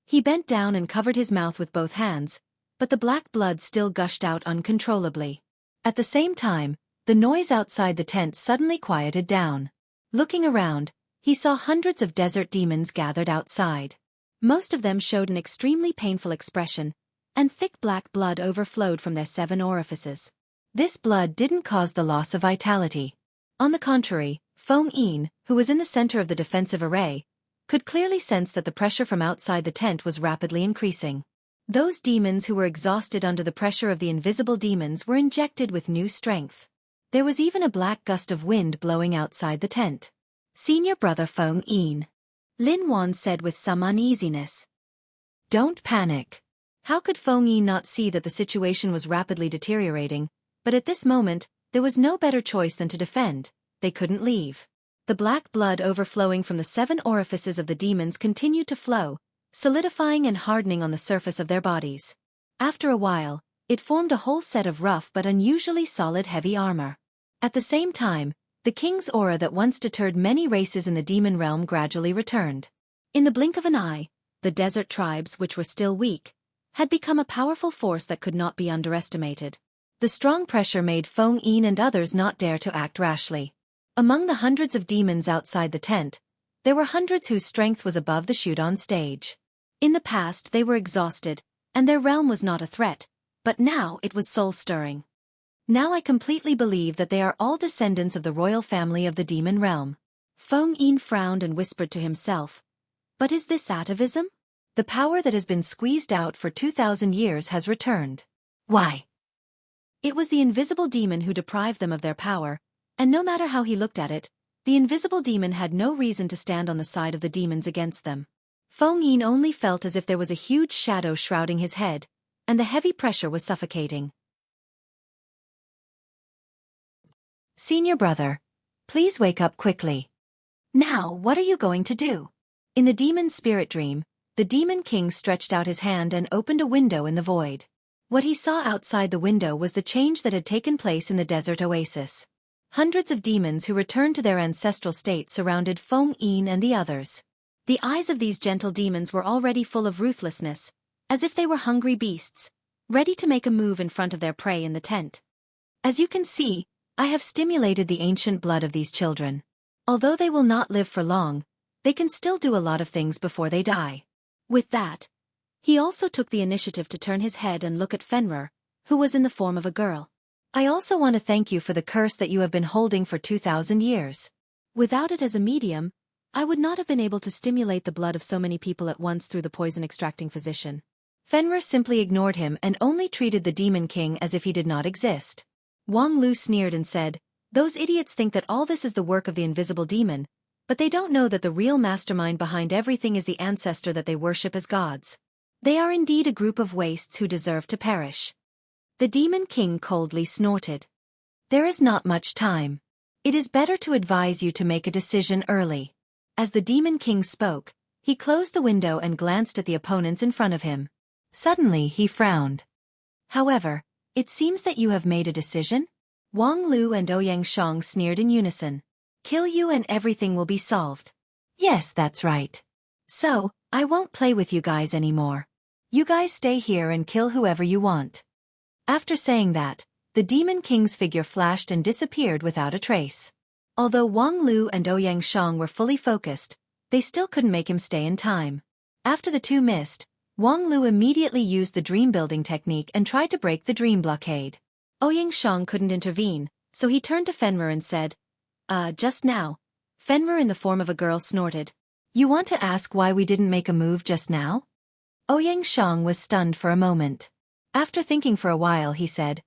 He bent down and covered his mouth with both hands, but the black blood still gushed out uncontrollably. At the same time, the noise outside the tent suddenly quieted down. Looking around, he saw hundreds of desert demons gathered outside. Most of them showed an extremely painful expression, and thick black blood overflowed from their 7 orifices. This blood didn't cause the loss of vitality. On the contrary, Feng Yin, who was in the center of the defensive array, could clearly sense that the pressure from outside the tent was rapidly increasing. Those demons who were exhausted under the pressure of the invisible demons were injected with new strength. There was even a black gust of wind blowing outside the tent. Senior brother Feng Yin, Lin Wan said with some uneasiness. Don't panic. How could Feng Yin not see that the situation was rapidly deteriorating? But at this moment, there was no better choice than to defend. They couldn't leave. The black blood overflowing from the 7 orifices of the demons continued to flow, solidifying and hardening on the surface of their bodies. After a while, it formed a whole set of rough but unusually solid heavy armor. At the same time, the king's aura that once deterred many races in the demon realm gradually returned. In the blink of an eye, the desert tribes, which were still weak, had become a powerful force that could not be underestimated. The strong pressure made Feng Yin and others not dare to act rashly. Among the hundreds of demons outside the tent, there were hundreds whose strength was above the shoot on stage. In the past they were exhausted, and their realm was not a threat, but now it was soul-stirring. Now I completely believe that they are all descendants of the royal family of the demon realm. Feng Yin frowned and whispered to himself, but is this atavism? The power that has been squeezed out for 2,000 years has returned. Why? It was the invisible demon who deprived them of their power, and no matter how he looked at it, the invisible demon had no reason to stand on the side of the demons against them. Feng Yin only felt as if there was a huge shadow shrouding his head, and the heavy pressure was suffocating. Senior brother, please wake up quickly. Now, what are you going to do? In the demon spirit dream, the demon king stretched out his hand and opened a window in the void. What he saw outside the window was the change that had taken place in the desert oasis. Hundreds of demons who returned to their ancestral state surrounded Feng Yin and the others. The eyes of these gentle demons were already full of ruthlessness, as if they were hungry beasts, ready to make a move in front of their prey in the tent. As you can see, I have stimulated the ancient blood of these children. Although they will not live for long, they can still do a lot of things before they die. With that, he also took the initiative to turn his head and look at Fenrir, who was in the form of a girl. I also want to thank you for the curse that you have been holding for 2,000 years. Without it as a medium, I would not have been able to stimulate the blood of so many people at once through the poison-extracting physician. Fenrir simply ignored him and only treated the demon king as if he did not exist. Wang Lu sneered and said, "Those idiots think that all this is the work of the invisible demon, But they don't know that the real mastermind behind everything is the ancestor that they worship as gods. They are indeed a group of wastes who deserve to perish. The Demon King coldly snorted. There is not much time. It is better to advise you to make a decision early. As the Demon King spoke, he closed the window and glanced at the opponents in front of him. Suddenly he frowned. However, it seems that you have made a decision? Wang Lu and Ouyang Shang sneered in unison. Kill you and everything will be solved. Yes, that's right. So, I won't play with you guys anymore. You guys stay here and kill whoever you want. After saying that, the Demon King's figure flashed and disappeared without a trace. Although Wang Lu and Ouyang Shang were fully focused, they still couldn't make him stay in time. After the two missed, Wang Lu immediately used the dream-building technique and tried to break the dream blockade. Ouyang Shang couldn't intervene, so he turned to Fenrir and said, just now. Fenrir in the form of a girl snorted. You want to ask why we didn't make a move just now? Ouyang Shang was stunned for a moment. After thinking for a while he said,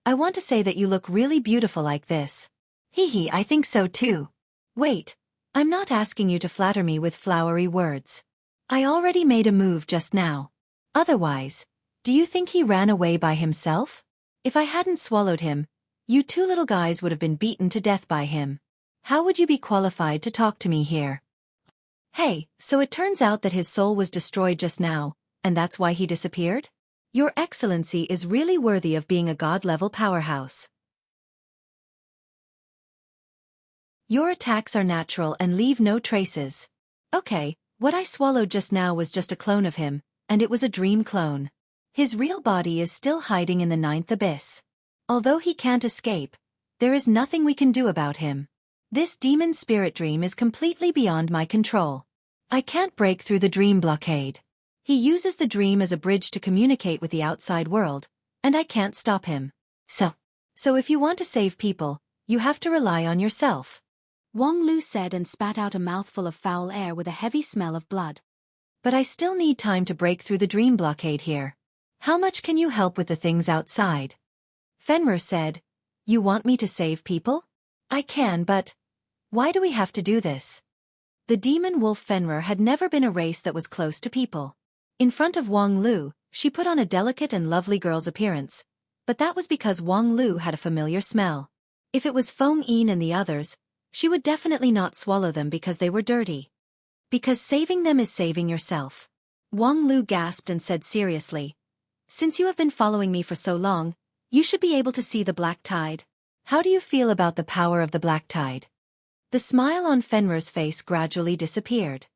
I want to say that you look really beautiful like this. Hee, I think so too. Wait, I'm not asking you to flatter me with flowery words. I already made a move just now. Otherwise, do you think he ran away by himself? If I hadn't swallowed him, you two little guys would have been beaten to death by him. How would you be qualified to talk to me here? Hey, so it turns out that his soul was destroyed just now, and that's why he disappeared? Your Excellency is really worthy of being a god-level powerhouse. Your attacks are natural and leave no traces. Okay, what I swallowed just now was just a clone of him, and it was a dream clone. His real body is still hiding in the ninth abyss. Although he can't escape, there is nothing we can do about him. This demon spirit dream is completely beyond my control. I can't break through the dream blockade. He uses the dream as a bridge to communicate with the outside world, and I can't stop him. So if you want to save people, you have to rely on yourself. Wang Lu said and spat out a mouthful of foul air with a heavy smell of blood. But I still need time to break through the dream blockade here. How much can you help with the things outside? Fenrir said, You want me to save people? I can, but why do we have to do this? The demon wolf Fenrir had never been a race that was close to people. In front of Wang Lu, she put on a delicate and lovely girl's appearance, but that was because Wang Lu had a familiar smell. If it was Feng Yin and the others, she would definitely not swallow them because they were dirty. Because saving them is saving yourself. Wang Lu gasped and said seriously, Since you have been following me for so long, you should be able to see the black tide. How do you feel about the power of the black tide? The smile on Fenrir's face gradually disappeared.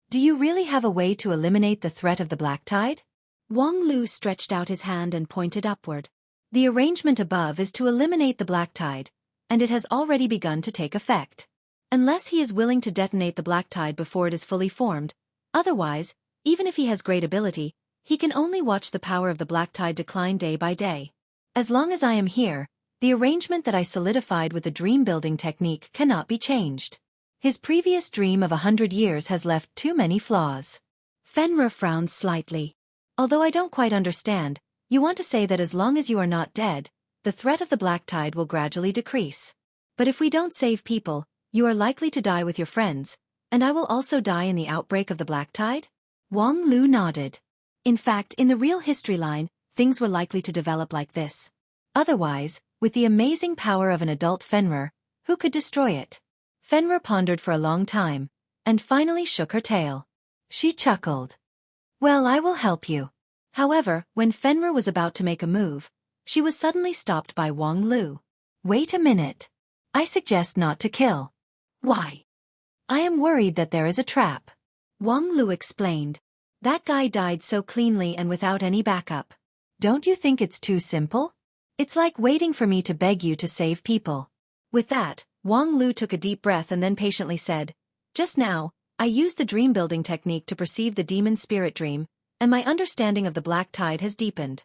Do you really have a way to eliminate the threat of the black tide? Wang Lu stretched out his hand and pointed upward. The arrangement above is to eliminate the black tide, and it has already begun to take effect. Unless he is willing to detonate the black tide before it is fully formed, otherwise, even if he has great ability, he can only watch the power of the black tide decline day by day. As long as I am here, the arrangement that I solidified with the dream-building technique cannot be changed. His previous dream of 100 years has left too many flaws. Fenrir frowned slightly. Although I don't quite understand, you want to say that as long as you are not dead, the threat of the black tide will gradually decrease. But if we don't save people, you are likely to die with your friends, and I will also die in the outbreak of the black tide? Wang Lu nodded. In fact, in the real history line, things were likely to develop like this. Otherwise, with the amazing power of an adult Fenrir, who could destroy it? Fenrir pondered for a long time, and finally shook her tail. She chuckled. Well, I will help you. However, when Fenrir was about to make a move, she was suddenly stopped by Wang Lu. Wait a minute. I suggest not to kill. Why? I am worried that there is a trap. Wang Lu explained. That guy died so cleanly and without any backup. Don't you think it's too simple? It's like waiting for me to beg you to save people. With that, Wang Lu took a deep breath and then patiently said, Just now, I used the dream-building technique to perceive the demon spirit dream, and my understanding of the black tide has deepened.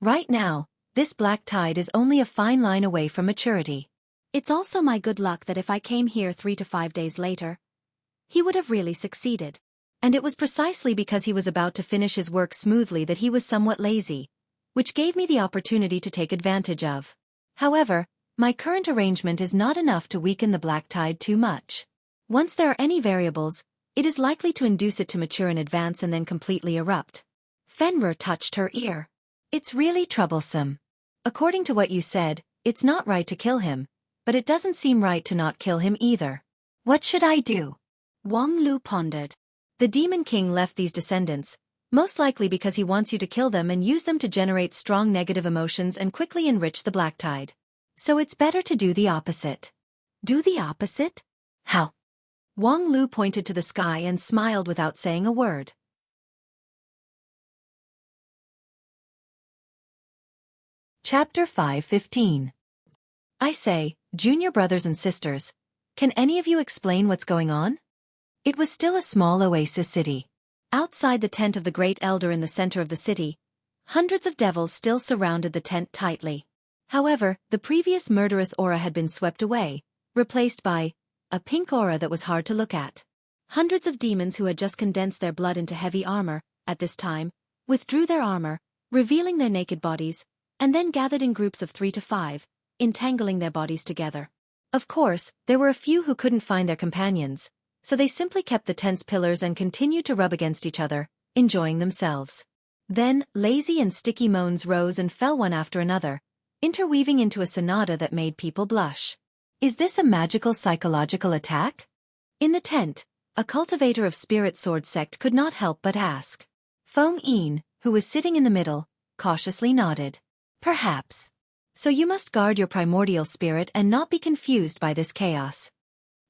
Right now, this black tide is only a fine line away from maturity. It's also my good luck that if I came here 3 to 5 days later, he would have really succeeded. And it was precisely because he was about to finish his work smoothly that he was somewhat lazy, which gave me the opportunity to take advantage of. However, My current arrangement is not enough to weaken the black tide too much. Once there are any variables, it is likely to induce it to mature in advance and then completely erupt. Fenrir touched her ear. It's really troublesome. According to what you said, it's not right to kill him, but it doesn't seem right to not kill him either. What should I do? Wang Lu pondered. The Demon King left these descendants, most likely because he wants you to kill them and use them to generate strong negative emotions and quickly enrich the black tide. So it's better to do the opposite. Do the opposite? How? Wang Lu pointed to the sky and smiled without saying a word. Chapter 5:15. I say, junior brothers and sisters, can any of you explain what's going on? It was still a small oasis city. Outside the tent of the Great Elder in the center of the city, hundreds of devils still surrounded the tent tightly. However, the previous murderous aura had been swept away, replaced by a pink aura that was hard to look at. Hundreds of demons who had just condensed their blood into heavy armor, at this time, withdrew their armor, revealing their naked bodies, and then gathered in groups of 3 to 5, entangling their bodies together. Of course, there were a few who couldn't find their companions, so they simply kept the tent's pillars and continued to rub against each other, enjoying themselves. Then, lazy and sticky moans rose and fell one after another, interweaving into a sonata that made people blush. Is this a magical psychological attack? In the tent, a cultivator of spirit sword sect could not help but ask. Feng Yin, who was sitting in the middle, cautiously nodded. Perhaps. So you must guard your primordial spirit and not be confused by this chaos.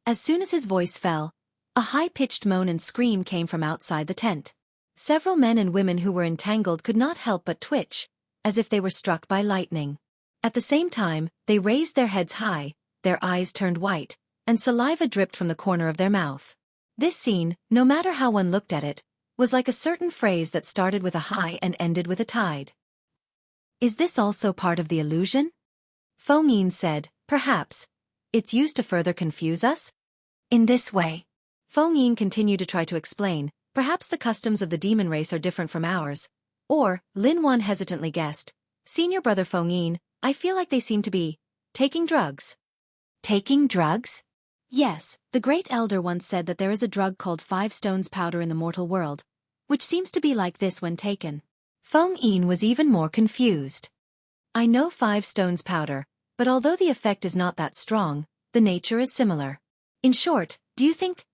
As soon as his voice fell, a high-pitched moan and scream came from outside the tent. Several men and women who were entangled could not help but twitch, as if they were struck by lightning. At the same time, they raised their heads high, their eyes turned white, and saliva dripped from the corner of their mouth. This scene, no matter how one looked at it, was like a certain phrase that started with a high and ended with a tide. Is this also part of the illusion? Feng Yin said, perhaps. It's used to further confuse us? In this way. Feng Yin continued to try to explain, perhaps the customs of the demon race are different from ours. Or, Lin Wan hesitantly guessed, senior brother Feng Yin, I feel like they seem to be taking drugs. Taking drugs? Yes, the Great Elder once said that there is a drug called 5 stones powder in the mortal world, which seems to be like this when taken. Feng Yin was even more confused. I know 5 stones powder, but although the effect is not that strong, the nature is similar. In short, do you think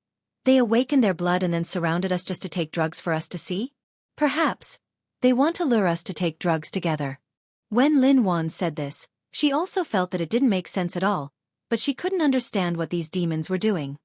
they awakened their blood and then surrounded us just to take drugs for us to see? Perhaps. They want to lure us to take drugs together. When Lin Wan said this, she also felt that it didn't make sense at all, but she couldn't understand what these demons were doing.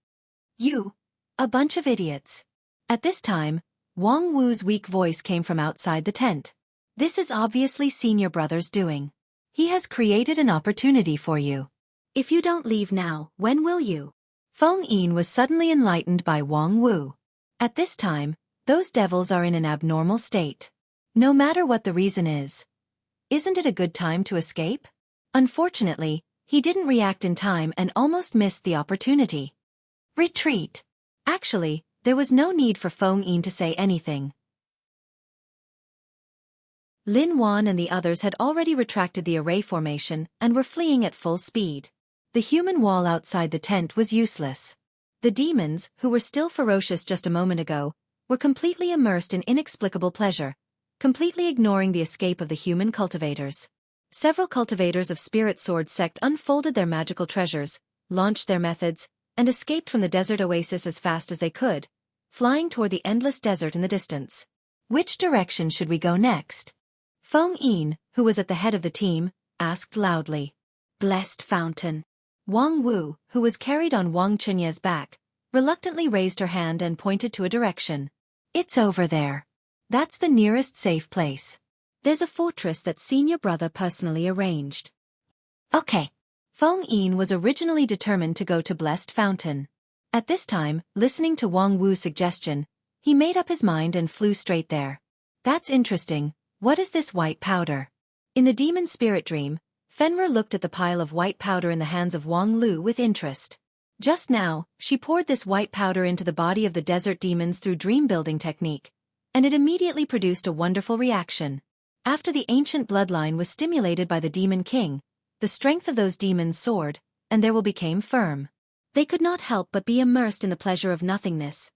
You. A bunch of idiots. At this time, Wang Wu's weak voice came from outside the tent. This is obviously senior brother's doing. He has created an opportunity for you. If you don't leave now, when will you? Feng Yin was suddenly enlightened by Wang Wu. At this time, those devils are in an abnormal state. No matter what the reason is. Isn't it a good time to escape? Unfortunately, he didn't react in time and almost missed the opportunity. Retreat. Actually, there was no need for Feng Yin to say anything. Lin Wan and the others had already retracted the array formation and were fleeing at full speed. The human wall outside the tent was useless. The demons, who were still ferocious just a moment ago, were completely immersed in inexplicable pleasure, completely ignoring the escape of the human cultivators. Several cultivators of Spirit Sword sect unfolded their magical treasures, launched their methods, and escaped from the desert oasis as fast as they could, flying toward the endless desert in the distance. Which direction should we go next? Feng Yin, who was at the head of the team, asked loudly. Blessed Fountain. Wang Wu, who was carried on Wang Chunye's back, reluctantly raised her hand and pointed to a direction. It's over there. That's the nearest safe place. There's a fortress that senior brother personally arranged. Okay. Feng Yin was originally determined to go to Blessed Fountain. At this time, listening to Wang Wu's suggestion, he made up his mind and flew straight there. That's interesting. What is this white powder? In the demon spirit dream, Fenrir looked at the pile of white powder in the hands of Wang Lu with interest. Just now, she poured this white powder into the body of the desert demons through dream-building technique, and it immediately produced a wonderful reaction. After the ancient bloodline was stimulated by the Demon King, the strength of those demons soared, and their will became firm. They could not help but be immersed in the pleasure of nothingness,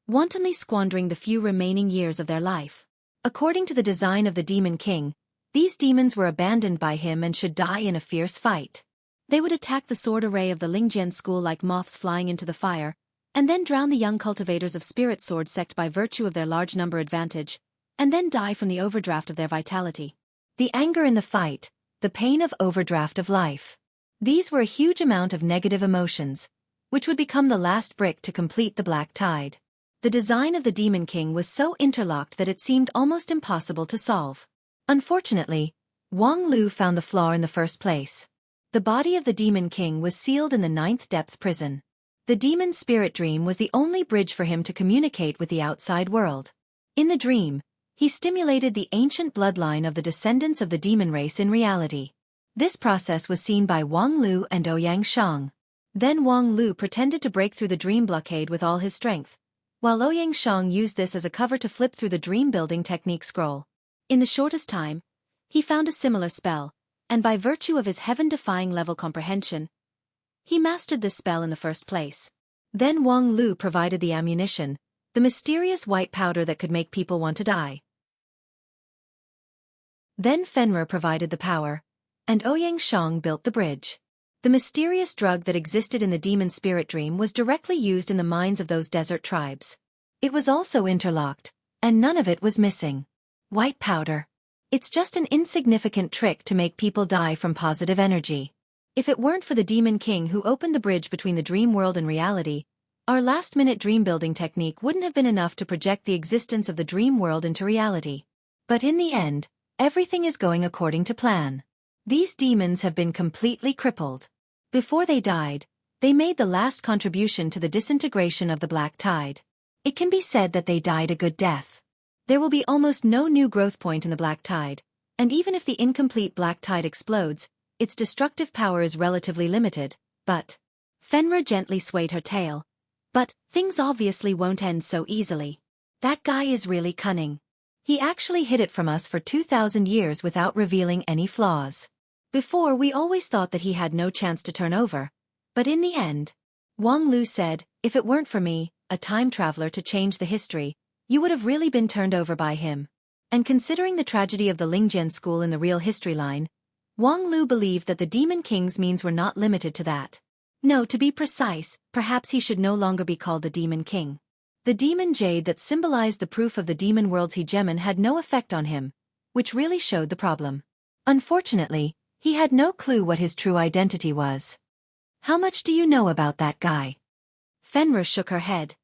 wantonly squandering the few remaining years of their life. According to the design of the Demon King, these demons were abandoned by him and should die in a fierce fight. They would attack the sword array of the Lingjian school like moths flying into the fire, and then drown the young cultivators of spirit sword sect by virtue of their large number advantage, and then die from the overdraft of their vitality. The anger in the fight, the pain of overdraft of life. These were a huge amount of negative emotions, which would become the last brick to complete the black tide. The design of the Demon King was so interlocked that it seemed almost impossible to solve. Unfortunately, Wang Lu found the flaw in the first place. The body of the Demon King was sealed in the 9th depth prison. The demon spirit dream was the only bridge for him to communicate with the outside world. In the dream, he stimulated the ancient bloodline of the descendants of the demon race in reality. This process was seen by Wang Lu and Ouyang Shang. Then Wang Lu pretended to break through the dream blockade with all his strength, while Ouyang Shang used this as a cover to flip through the dream-building technique scroll. In the shortest time, he found a similar spell, and by virtue of his heaven-defying level comprehension, he mastered this spell in the first place. Then Wang Lu provided the ammunition, the mysterious white powder that could make people want to die. Then Fenrir provided the power, and Ouyang Shang built the bridge. The mysterious drug that existed in the demon spirit dream was directly used in the minds of those desert tribes. It was also interlocked, and none of it was missing. White powder. It's just an insignificant trick to make people die from positive energy. If it weren't for the Demon King who opened the bridge between the dream world and reality, our last-minute dream-building technique wouldn't have been enough to project the existence of the dream world into reality. But in the end, everything is going according to plan. These demons have been completely crippled. Before they died, they made the last contribution to the disintegration of the black tide. It can be said that they died a good death. There will be almost no new growth point in the black tide, and even if the incomplete black tide explodes, its destructive power is relatively limited, but... Fenrir gently swayed her tail. But, things obviously won't end so easily. That guy is really cunning. He actually hid it from us for 2,000 years without revealing any flaws. Before we always thought that he had no chance to turn over, but in the end... Wang Lu said, if it weren't for me, a time traveler to change the history, you would have really been turned over by him. And considering the tragedy of the Lingjian school in the real history line, Wang Lu believed that the Demon King's means were not limited to that. No, to be precise, perhaps he should no longer be called the Demon King. The demon jade that symbolized the proof of the demon world's hegemon had no effect on him, which really showed the problem. Unfortunately, he had no clue what his true identity was. How much do you know about that guy? Fenrir shook her head.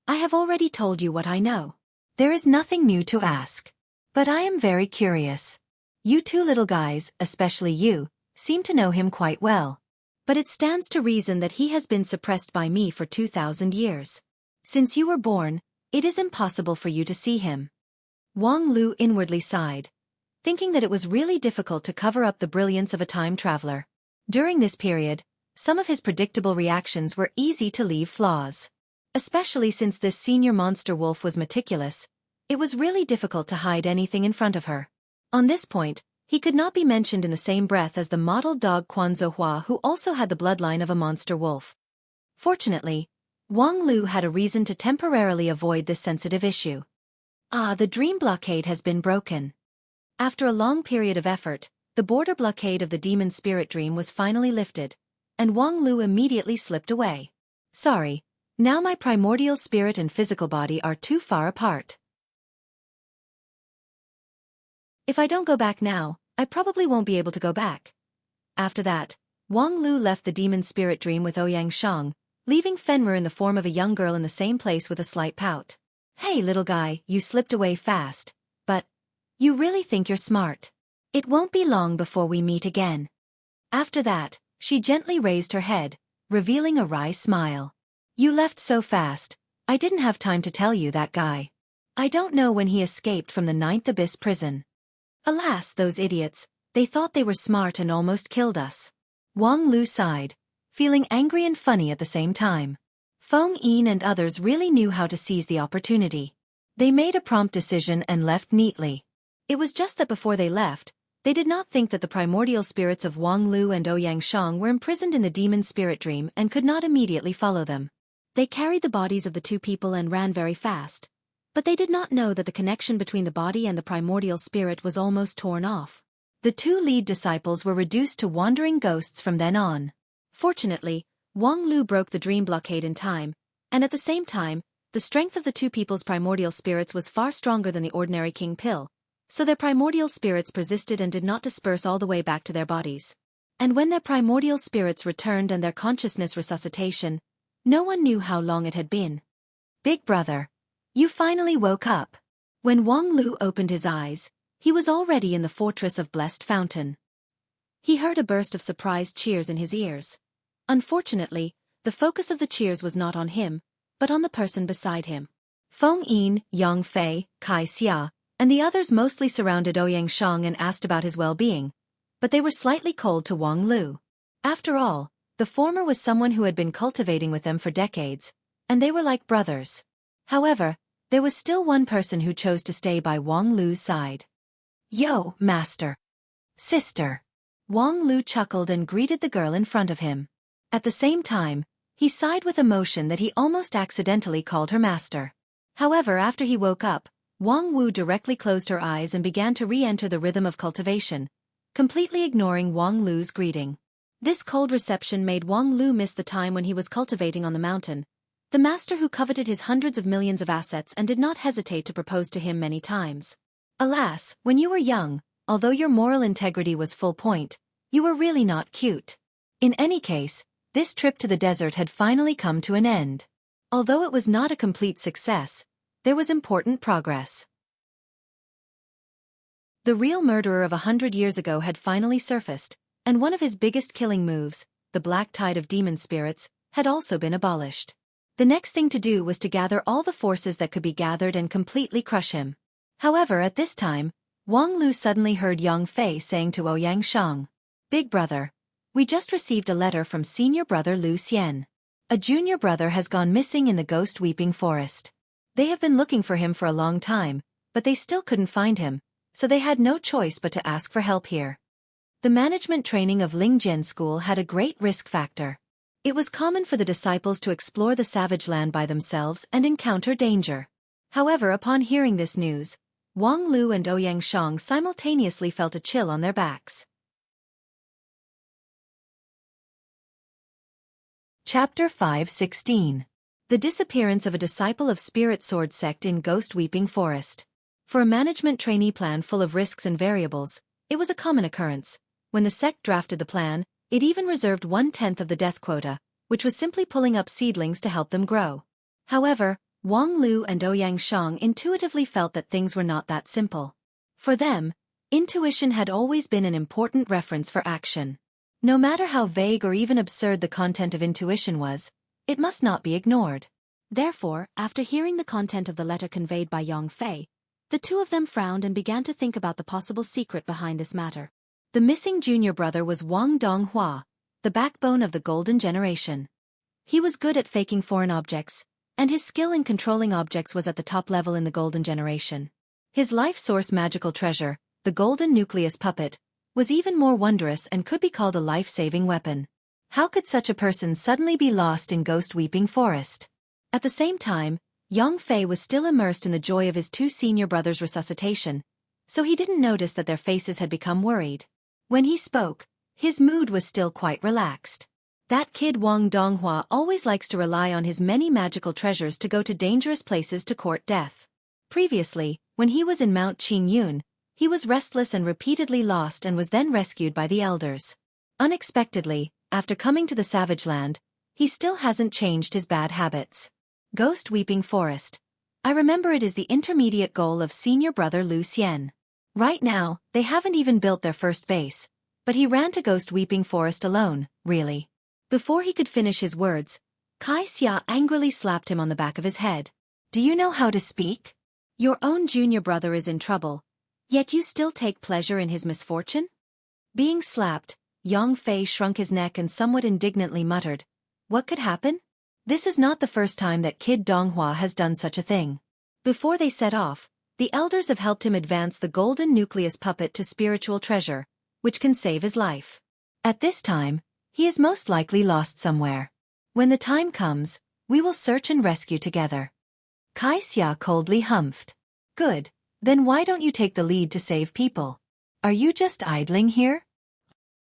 I have already told you what I know. There is nothing new to ask. But I am very curious. You two little guys, especially you, seem to know him quite well. But it stands to reason that he has been suppressed by me for 2,000 years. Since you were born, it is impossible for you to see him. Wang Lu inwardly sighed, thinking that it was really difficult to cover up the brilliance of a time traveler. During this period, some of his predictable reactions were easy to leave flaws. Especially since this senior monster wolf was meticulous, it was really difficult to hide anything in front of her. On this point, he could not be mentioned in the same breath as the model dog Quanzhou Hua, who also had the bloodline of a monster wolf. Fortunately, Wang Lu had a reason to temporarily avoid this sensitive issue. The dream blockade has been broken. After a long period of effort, the border blockade of the demon spirit dream was finally lifted, and Wang Lu immediately slipped away. Sorry. Now my primordial spirit and physical body are too far apart. If I don't go back now, I probably won't be able to go back. After that, Wang Lu left the demon spirit dream with Ouyang Shang, leaving Fenrir in the form of a young girl in the same place with a slight pout. Hey little guy, you slipped away fast, but you really think you're smart. It won't be long before we meet again. After that, she gently raised her head, revealing a wry smile. You left so fast, I didn't have time to tell you that guy. I don't know when he escaped from the 9th Abyss prison. Alas, those idiots, they thought they were smart and almost killed us. Wang Lu sighed, feeling angry and funny at the same time. Feng Yin and others really knew how to seize the opportunity. They made a prompt decision and left neatly. It was just that before they left, They did not think that the primordial spirits of Wang Lu and Ouyang Shang were imprisoned in the demon spirit dream and could not immediately follow them. They carried the bodies of the two people and ran very fast. But they did not know that the connection between the body and the primordial spirit was almost torn off. The two lead disciples were reduced to wandering ghosts from then on. Fortunately, Wang Lu broke the dream blockade in time, and at the same time, the strength of the two people's primordial spirits was far stronger than the ordinary king pill, so their primordial spirits persisted and did not disperse all the way back to their bodies. And when their primordial spirits returned and their consciousness resuscitation, no one knew how long it had been. Big brother, you finally woke up. When Wang Lu opened his eyes, he was already in the fortress of Blessed Fountain. He heard a burst of surprised cheers in his ears. Unfortunately, the focus of the cheers was not on him, but on the person beside him. Feng Yin, Yang Fei, Kai Xia, and the others mostly surrounded Ouyang Shang and asked about his well-being, but they were slightly cold to Wang Lu. After all, the former was someone who had been cultivating with them for decades, and they were like brothers. However, there was still one person who chose to stay by Wang Lu's side. Yo, master. Sister. Wang Lu chuckled and greeted the girl in front of him. At the same time, he sighed with emotion that he almost accidentally called her master. However, after he woke up, Wang Wu directly closed her eyes and began to re-enter the rhythm of cultivation, completely ignoring Wang Lu's greeting. This cold reception made Wang Lu miss the time when he was cultivating on the mountain, the master who coveted his hundreds of millions of assets and did not hesitate to propose to him many times. Alas, when you were young, although your moral integrity was full point, you were really not cute. In any case, this trip to the desert had finally come to an end. Although it was not a complete success, there was important progress. The real murderer of 100 years ago had finally surfaced, and one of his biggest killing moves, the black tide of demon spirits, had also been abolished. The next thing to do was to gather all the forces that could be gathered and completely crush him. However, at this time, Wang Lu suddenly heard Yang Fei saying to Ouyang Shang, "Big brother, we just received a letter from senior brother Lu Xian. A junior brother has gone missing in the ghost weeping forest. They have been looking for him for a long time, but they still couldn't find him, so they had no choice but to ask for help here." The management training of Lingjian School had a great risk factor. It was common for the disciples to explore the savage land by themselves and encounter danger. However, upon hearing this news, Wang Lu and Ouyang Shang simultaneously felt a chill on their backs. Chapter 5:16. The disappearance of a disciple of Spirit Sword sect in Ghost Weeping Forest. For a management trainee plan full of risks and variables, it was a common occurrence. When the sect drafted the plan, it even reserved 1/10 of the death quota, which was simply pulling up seedlings to help them grow. However, Wang Lu and Ouyang Shang intuitively felt that things were not that simple. For them, intuition had always been an important reference for action. No matter how vague or even absurd the content of intuition was, it must not be ignored. Therefore, after hearing the content of the letter conveyed by Yang Fei, the two of them frowned and began to think about the possible secret behind this matter. The missing junior brother was Wang Donghua, the backbone of the Golden Generation. He was good at faking foreign objects, and his skill in controlling objects was at the top level in the Golden Generation. His life source magical treasure, the Golden Nucleus Puppet, was even more wondrous and could be called a life-saving weapon. How could such a person suddenly be lost in Ghost Weeping Forest? At the same time, Yang Fei was still immersed in the joy of his two senior brothers' resuscitation, so he didn't notice that their faces had become worried. When he spoke, his mood was still quite relaxed. That kid Wang Donghua always likes to rely on his many magical treasures to go to dangerous places to court death. Previously, when he was in Mount Qingyun, he was restless and repeatedly lost and was then rescued by the elders. Unexpectedly, after coming to the Savage Land, he still hasn't changed his bad habits. Ghost Weeping Forest. I remember it is the intermediate goal of senior brother Lu Xian. Right now, they haven't even built their first base, but he ran to Ghost Weeping Forest alone, really. Before he could finish his words, Kai Xia angrily slapped him on the back of his head. Do you know how to speak? Your own junior brother is in trouble, yet you still take pleasure in his misfortune? Being slapped, Yang Fei shrunk his neck and somewhat indignantly muttered, "What could happen? This is not the first time that Kid Donghua has done such a thing." Before they set off, The elders have helped him advance the golden nucleus puppet to spiritual treasure, which can save his life. At this time, he is most likely lost somewhere. When the time comes, we will search and rescue together. Xia coldly humphed. Good, then why don't you take the lead to save people? Are you just idling here?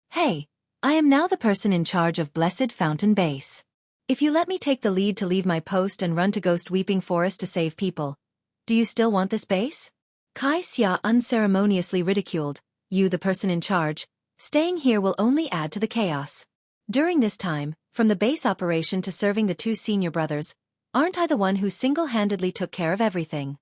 Hey, I am now the person in charge of Blessed Fountain Base. If you let me take the lead to leave my post and run to Ghost Weeping Forest to save people, do you still want this base? Xia unceremoniously ridiculed. You, the person in charge, staying here will only add to the chaos. During this time, from the base operation to serving the two senior brothers, aren't I the one who single-handedly took care of everything?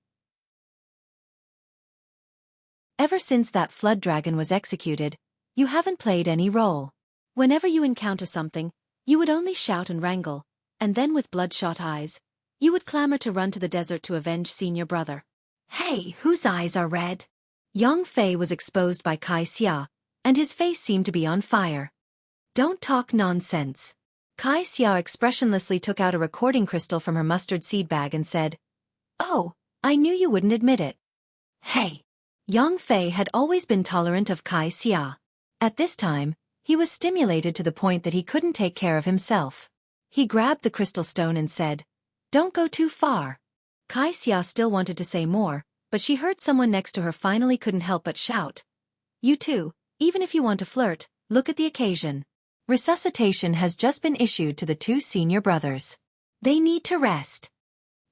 Ever since that flood dragon was executed, you haven't played any role. Whenever you encounter something, you would only shout and wrangle, and then with bloodshot eyes, you would clamor to run to the desert to avenge senior brother. Hey, whose eyes are red? Yang Fei was exposed by Xia, and his face seemed to be on fire. Don't talk nonsense. Xia expressionlessly took out a recording crystal from her mustard seed bag and said, Oh, I knew you wouldn't admit it. Hey. Yang Fei had always been tolerant of Xia. At this time, he was stimulated to the point that he couldn't take care of himself. He grabbed the crystal stone and said, Don't go too far. Xia still wanted to say more, but she heard someone next to her finally couldn't help but shout. You too, even if you want to flirt, look at the occasion. Resuscitation has just been issued to the two senior brothers. They need to rest.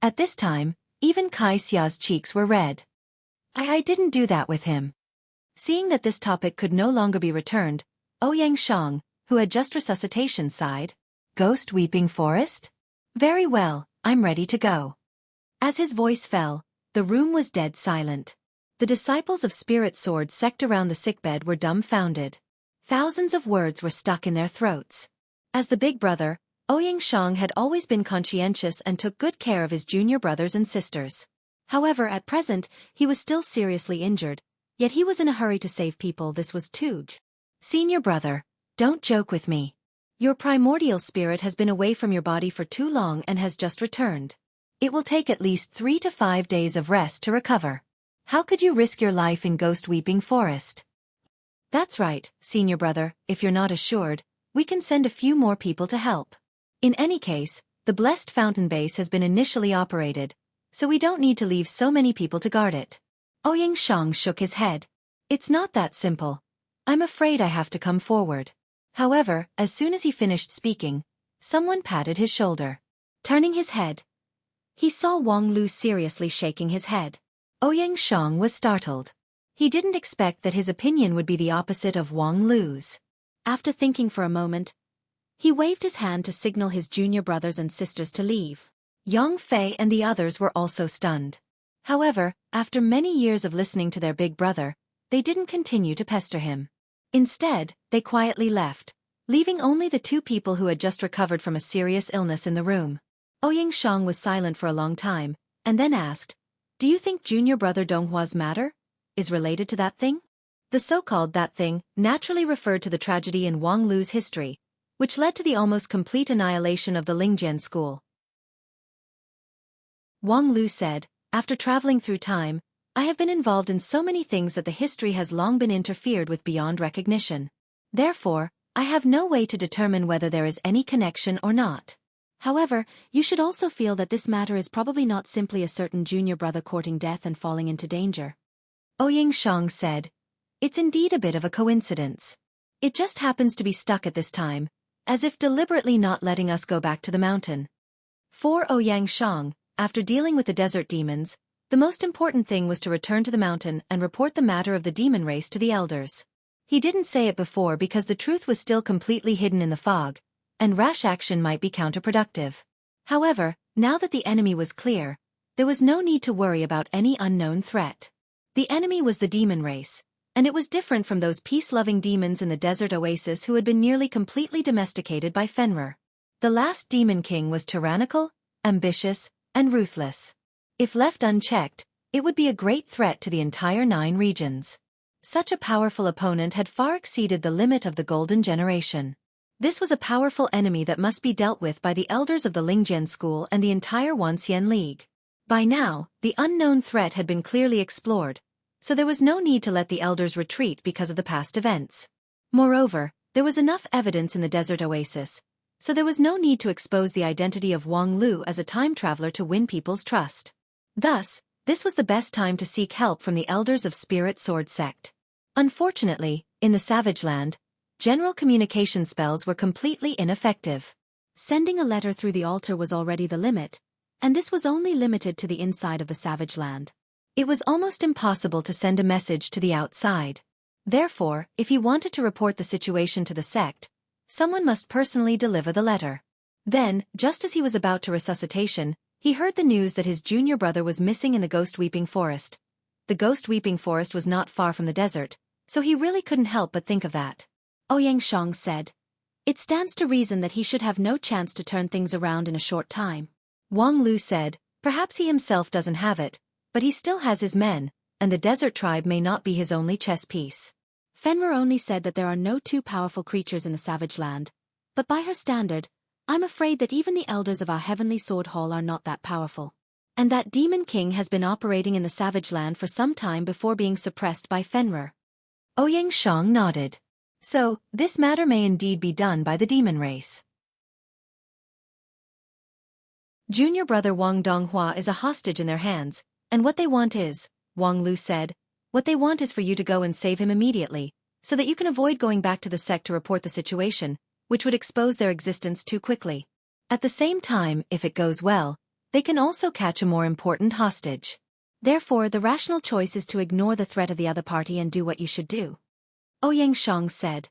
At this time, even Xia's cheeks were red. I didn't do that with him. Seeing that this topic could no longer be returned, Ouyang Shang, who had just resuscitation, sighed. Ghost Weeping Forest? Very well, I'm ready to go. As his voice fell, the room was dead silent. The disciples of Spirit Sword sect around the sickbed were dumbfounded. Thousands of words were stuck in their throats. As the big brother, Ouyang Shang had always been conscientious and took good care of his junior brothers and sisters. However, at present, he was still seriously injured, yet he was in a hurry to save people. This was Tuj. Senior brother, don't joke with me. Your primordial spirit has been away from your body for too long and has just returned. It will take at least 3 to 5 days of rest to recover. How could you risk your life in Ghost Weeping Forest? That's right, senior brother, if you're not assured, we can send a few more people to help. In any case, the Blessed Fountain Base has been initially operated, so we don't need to leave so many people to guard it. Ouyang Shang shook his head. It's not that simple. I'm afraid I have to come forward. However, as soon as he finished speaking, someone patted his shoulder. Turning his head, he saw Wang Lu seriously shaking his head. Ouyang Shang was startled. He didn't expect that his opinion would be the opposite of Wang Lu's. After thinking for a moment, he waved his hand to signal his junior brothers and sisters to leave. Yang Fei and the others were also stunned. However, after many years of listening to their big brother, they didn't continue to pester him. Instead, they quietly left, leaving only the two people who had just recovered from a serious illness in the room. Ouyang Shang was silent for a long time, and then asked, Do you think junior brother Donghua's matter is related to that thing? The so-called that thing naturally referred to the tragedy in Wang Lu's history, which led to the almost complete annihilation of the Lingjian school. Wang Lu said, After traveling through time, I have been involved in so many things that the history has long been interfered with beyond recognition. Therefore, I have no way to determine whether there is any connection or not. However, you should also feel that this matter is probably not simply a certain junior brother courting death and falling into danger. Ouyang Shang said, It's indeed a bit of a coincidence. It just happens to be stuck at this time, as if deliberately not letting us go back to the mountain. For Ouyang Shang, after dealing with the desert demons, the most important thing was to return to the mountain and report the matter of the demon race to the elders. He didn't say it before because the truth was still completely hidden in the fog, and rash action might be counterproductive. However, now that the enemy was clear, there was no need to worry about any unknown threat. The enemy was the demon race, and it was different from those peace-loving demons in the desert oasis who had been nearly completely domesticated by Fenrir. The last demon king was tyrannical, ambitious, and ruthless. If left unchecked, it would be a great threat to the entire 9 regions. Such a powerful opponent had far exceeded the limit of the Golden Generation. This was a powerful enemy that must be dealt with by the elders of the Lingjian school and the entire Wanxian League. By now, the unknown threat had been clearly explored, so there was no need to let the elders retreat because of the past events. Moreover, there was enough evidence in the desert oasis, so there was no need to expose the identity of Wang Lu as a time traveler to win people's trust. Thus, this was the best time to seek help from the elders of Spirit Sword Sect. Unfortunately, in the Savage Land, general communication spells were completely ineffective. Sending a letter through the altar was already the limit, and this was only limited to the inside of the Savage Land. It was almost impossible to send a message to the outside. Therefore, if he wanted to report the situation to the sect, someone must personally deliver the letter. Then, just as he was about to resuscitation, he heard the news that his junior brother was missing in the Ghost Weeping Forest. The Ghost Weeping Forest was not far from the desert, so he really couldn't help but think of that. Ouyang Shang said, "It stands to reason that he should have no chance to turn things around in a short time." Wang Lu said, "Perhaps he himself doesn't have it, but he still has his men, and the desert tribe may not be his only chess piece." Fenrir only said that there are no two powerful creatures in the Savage Land, but by her standard, I'm afraid that even the elders of our Heavenly Sword Hall are not that powerful. And that Demon King has been operating in the Savage Land for some time before being suppressed by Fenrir. Ouyang Shang nodded. So, this matter may indeed be done by the demon race. Junior brother Wang Donghua is a hostage in their hands, and what they want is, Wang Lu said, what they want is for you to go and save him immediately, so that you can avoid going back to the sect to report the situation, which would expose their existence too quickly. At the same time, if it goes well, they can also catch a more important hostage. Therefore, the rational choice is to ignore the threat of the other party and do what you should do. Ouyang Shang said,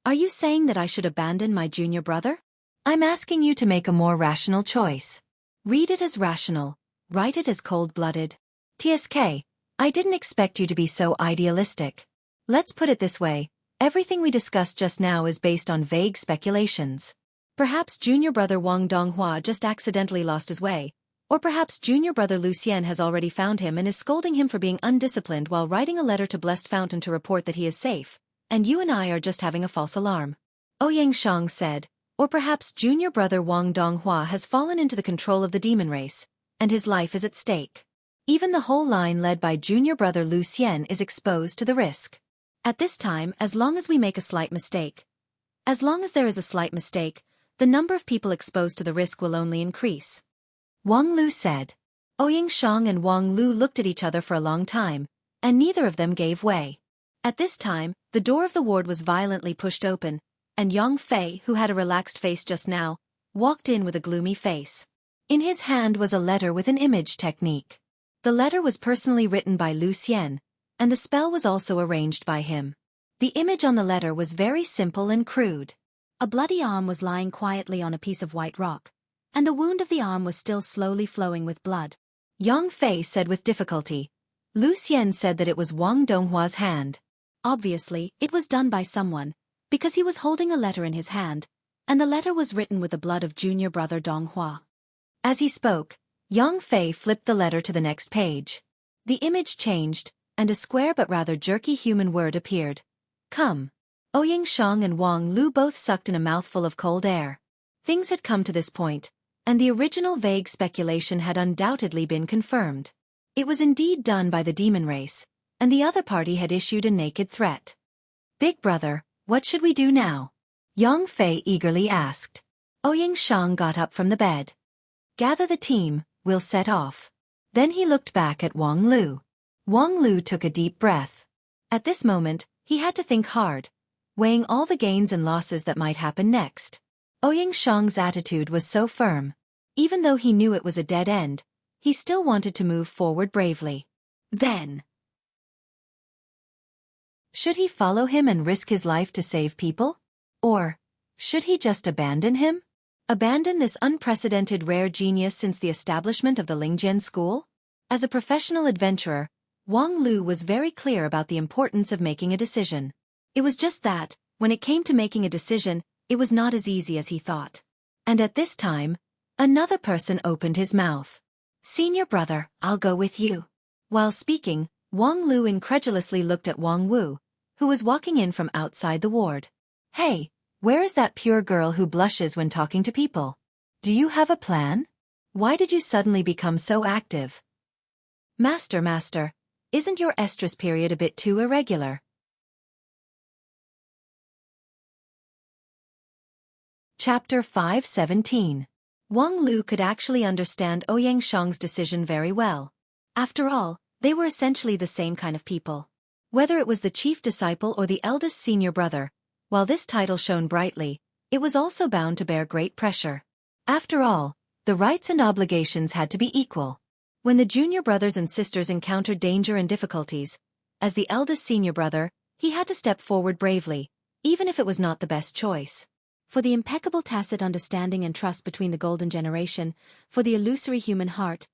"Are you saying that I should abandon my junior brother? I'm asking you to make a more rational choice. Read it as rational, write it as cold-blooded. TSK, I didn't expect you to be so idealistic. Let's put it this way, everything we discussed just now is based on vague speculations. Perhaps junior brother Wang Donghua just accidentally lost his way, or perhaps junior brother Lucien has already found him and is scolding him for being undisciplined while writing a letter to Blessed Fountain to report that he is safe, and you and I are just having a false alarm." Ouyang Shang said, "Or perhaps junior brother Wang Donghua has fallen into the control of the demon race, and his life is at stake. Even the whole line led by junior brother Lucien is exposed to the risk. At this time, as long as we make a slight mistake, as long as there is a slight mistake, the number of people exposed to the risk will only increase." Wang Lu said. Ouyang Shang and Wang Lu looked at each other for a long time, and neither of them gave way. At this time, the door of the ward was violently pushed open, and Yang Fei, who had a relaxed face just now, walked in with a gloomy face. In his hand was a letter with an image technique. The letter was personally written by Lucien, and the spell was also arranged by him. The image on the letter was very simple and crude. A bloody arm was lying quietly on a piece of white rock, and the wound of the arm was still slowly flowing with blood. Yang Fei said with difficulty. Lucien said that it was Wang Donghua's hand. Obviously, it was done by someone, because he was holding a letter in his hand, and the letter was written with the blood of junior brother Donghua. As he spoke, Yang Fei flipped the letter to the next page. The image changed, and a square but rather jerky human word appeared. "Come." Ouyang Shang and Wang Lu both sucked in a mouthful of cold air. Things had come to this point, and the original vague speculation had undoubtedly been confirmed. It was indeed done by the demon race, and the other party had issued a naked threat. "Big brother, what should we do now?" Yang Fei eagerly asked. Ouyang Shang got up from the bed. "Gather the team, we'll set off." Then he looked back at Wang Lu. Wang Lu took a deep breath. At this moment, he had to think hard, weighing all the gains and losses that might happen next. Ouyang Shang's attitude was so firm. Even though he knew it was a dead end, he still wanted to move forward bravely. Then, should he follow him and risk his life to save people? Or should he just abandon him? Abandon this unprecedented rare genius since the establishment of the Lingjian school? As a professional adventurer, Wang Lu was very clear about the importance of making a decision. It was just that, when it came to making a decision, it was not as easy as he thought. And at this time, another person opened his mouth. "Senior brother, I'll go with you." While speaking, Wang Lu incredulously looked at Wang Wu, who was walking in from outside the ward. "Hey, where is that pure girl who blushes when talking to people? Do you have a plan?" Why did you suddenly become so active? Master, isn't your estrus period a bit too irregular? Chapter 5:17. Wang Lu could actually understand Ouyang Shang's decision very well. After all, they were essentially the same kind of people. Whether it was the chief disciple or the eldest senior brother, while this title shone brightly, it was also bound to bear great pressure. After all, the rights and obligations had to be equal. When the junior brothers and sisters encountered danger and difficulties, as the eldest senior brother, he had to step forward bravely, even if it was not the best choice. For the impeccable tacit understanding and trust between the golden generation, for the illusory human heart,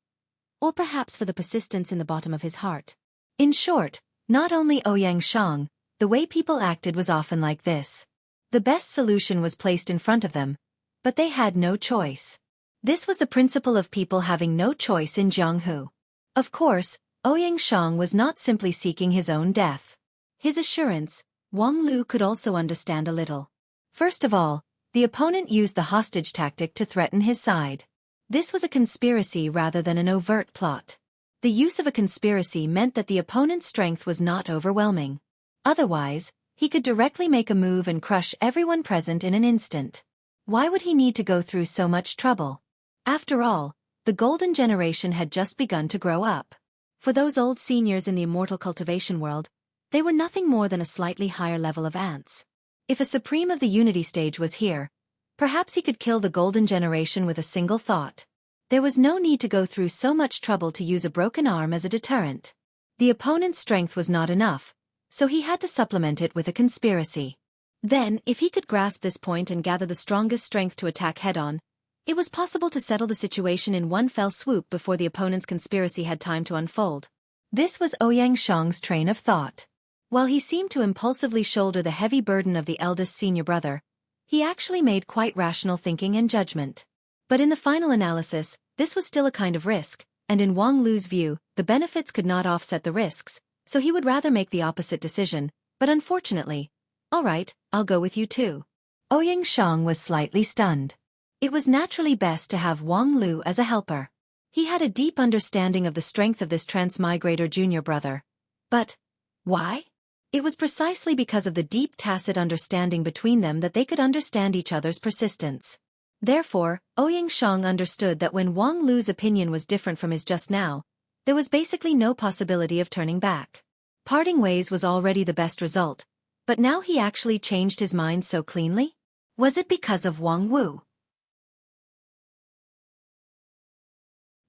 or perhaps for the persistence in the bottom of his heart. In short, not only Ouyang Shang, the way people acted was often like this. The best solution was placed in front of them, but they had no choice. This was the principle of people having no choice in Jianghu. Of course, Ouyang Shang was not simply seeking his own death. His assurance, Wang Lu could also understand a little. First of all, the opponent used the hostage tactic to threaten his side. This was a conspiracy rather than an overt plot. The use of a conspiracy meant that the opponent's strength was not overwhelming. Otherwise, he could directly make a move and crush everyone present in an instant. Why would he need to go through so much trouble? After all, the golden generation had just begun to grow up. For those old seniors in the immortal cultivation world, they were nothing more than a slightly higher level of ants. If a supreme of the unity stage was here, perhaps he could kill the golden generation with a single thought. There was no need to go through so much trouble to use a broken arm as a deterrent. The opponent's strength was not enough, so he had to supplement it with a conspiracy. Then, if he could grasp this point and gather the strongest strength to attack head-on, it was possible to settle the situation in one fell swoop before the opponent's conspiracy had time to unfold. This was Ouyang Shang's train of thought. While he seemed to impulsively shoulder the heavy burden of the eldest senior brother, he actually made quite rational thinking and judgment. But in the final analysis, this was still a kind of risk, and in Wang Lu's view, the benefits could not offset the risks, so he would rather make the opposite decision, but unfortunately, all right, I'll go with you too. Ouyang Shang was slightly stunned. It was naturally best to have Wang Lu as a helper. He had a deep understanding of the strength of this transmigrator junior brother. But why? It was precisely because of the deep tacit understanding between them that they could understand each other's persistence. Therefore, Ouyang Shang understood that when Wang Lu's opinion was different from his just now, there was basically no possibility of turning back. Parting ways was already the best result, but now he actually changed his mind so cleanly? Was it because of Wang Wu?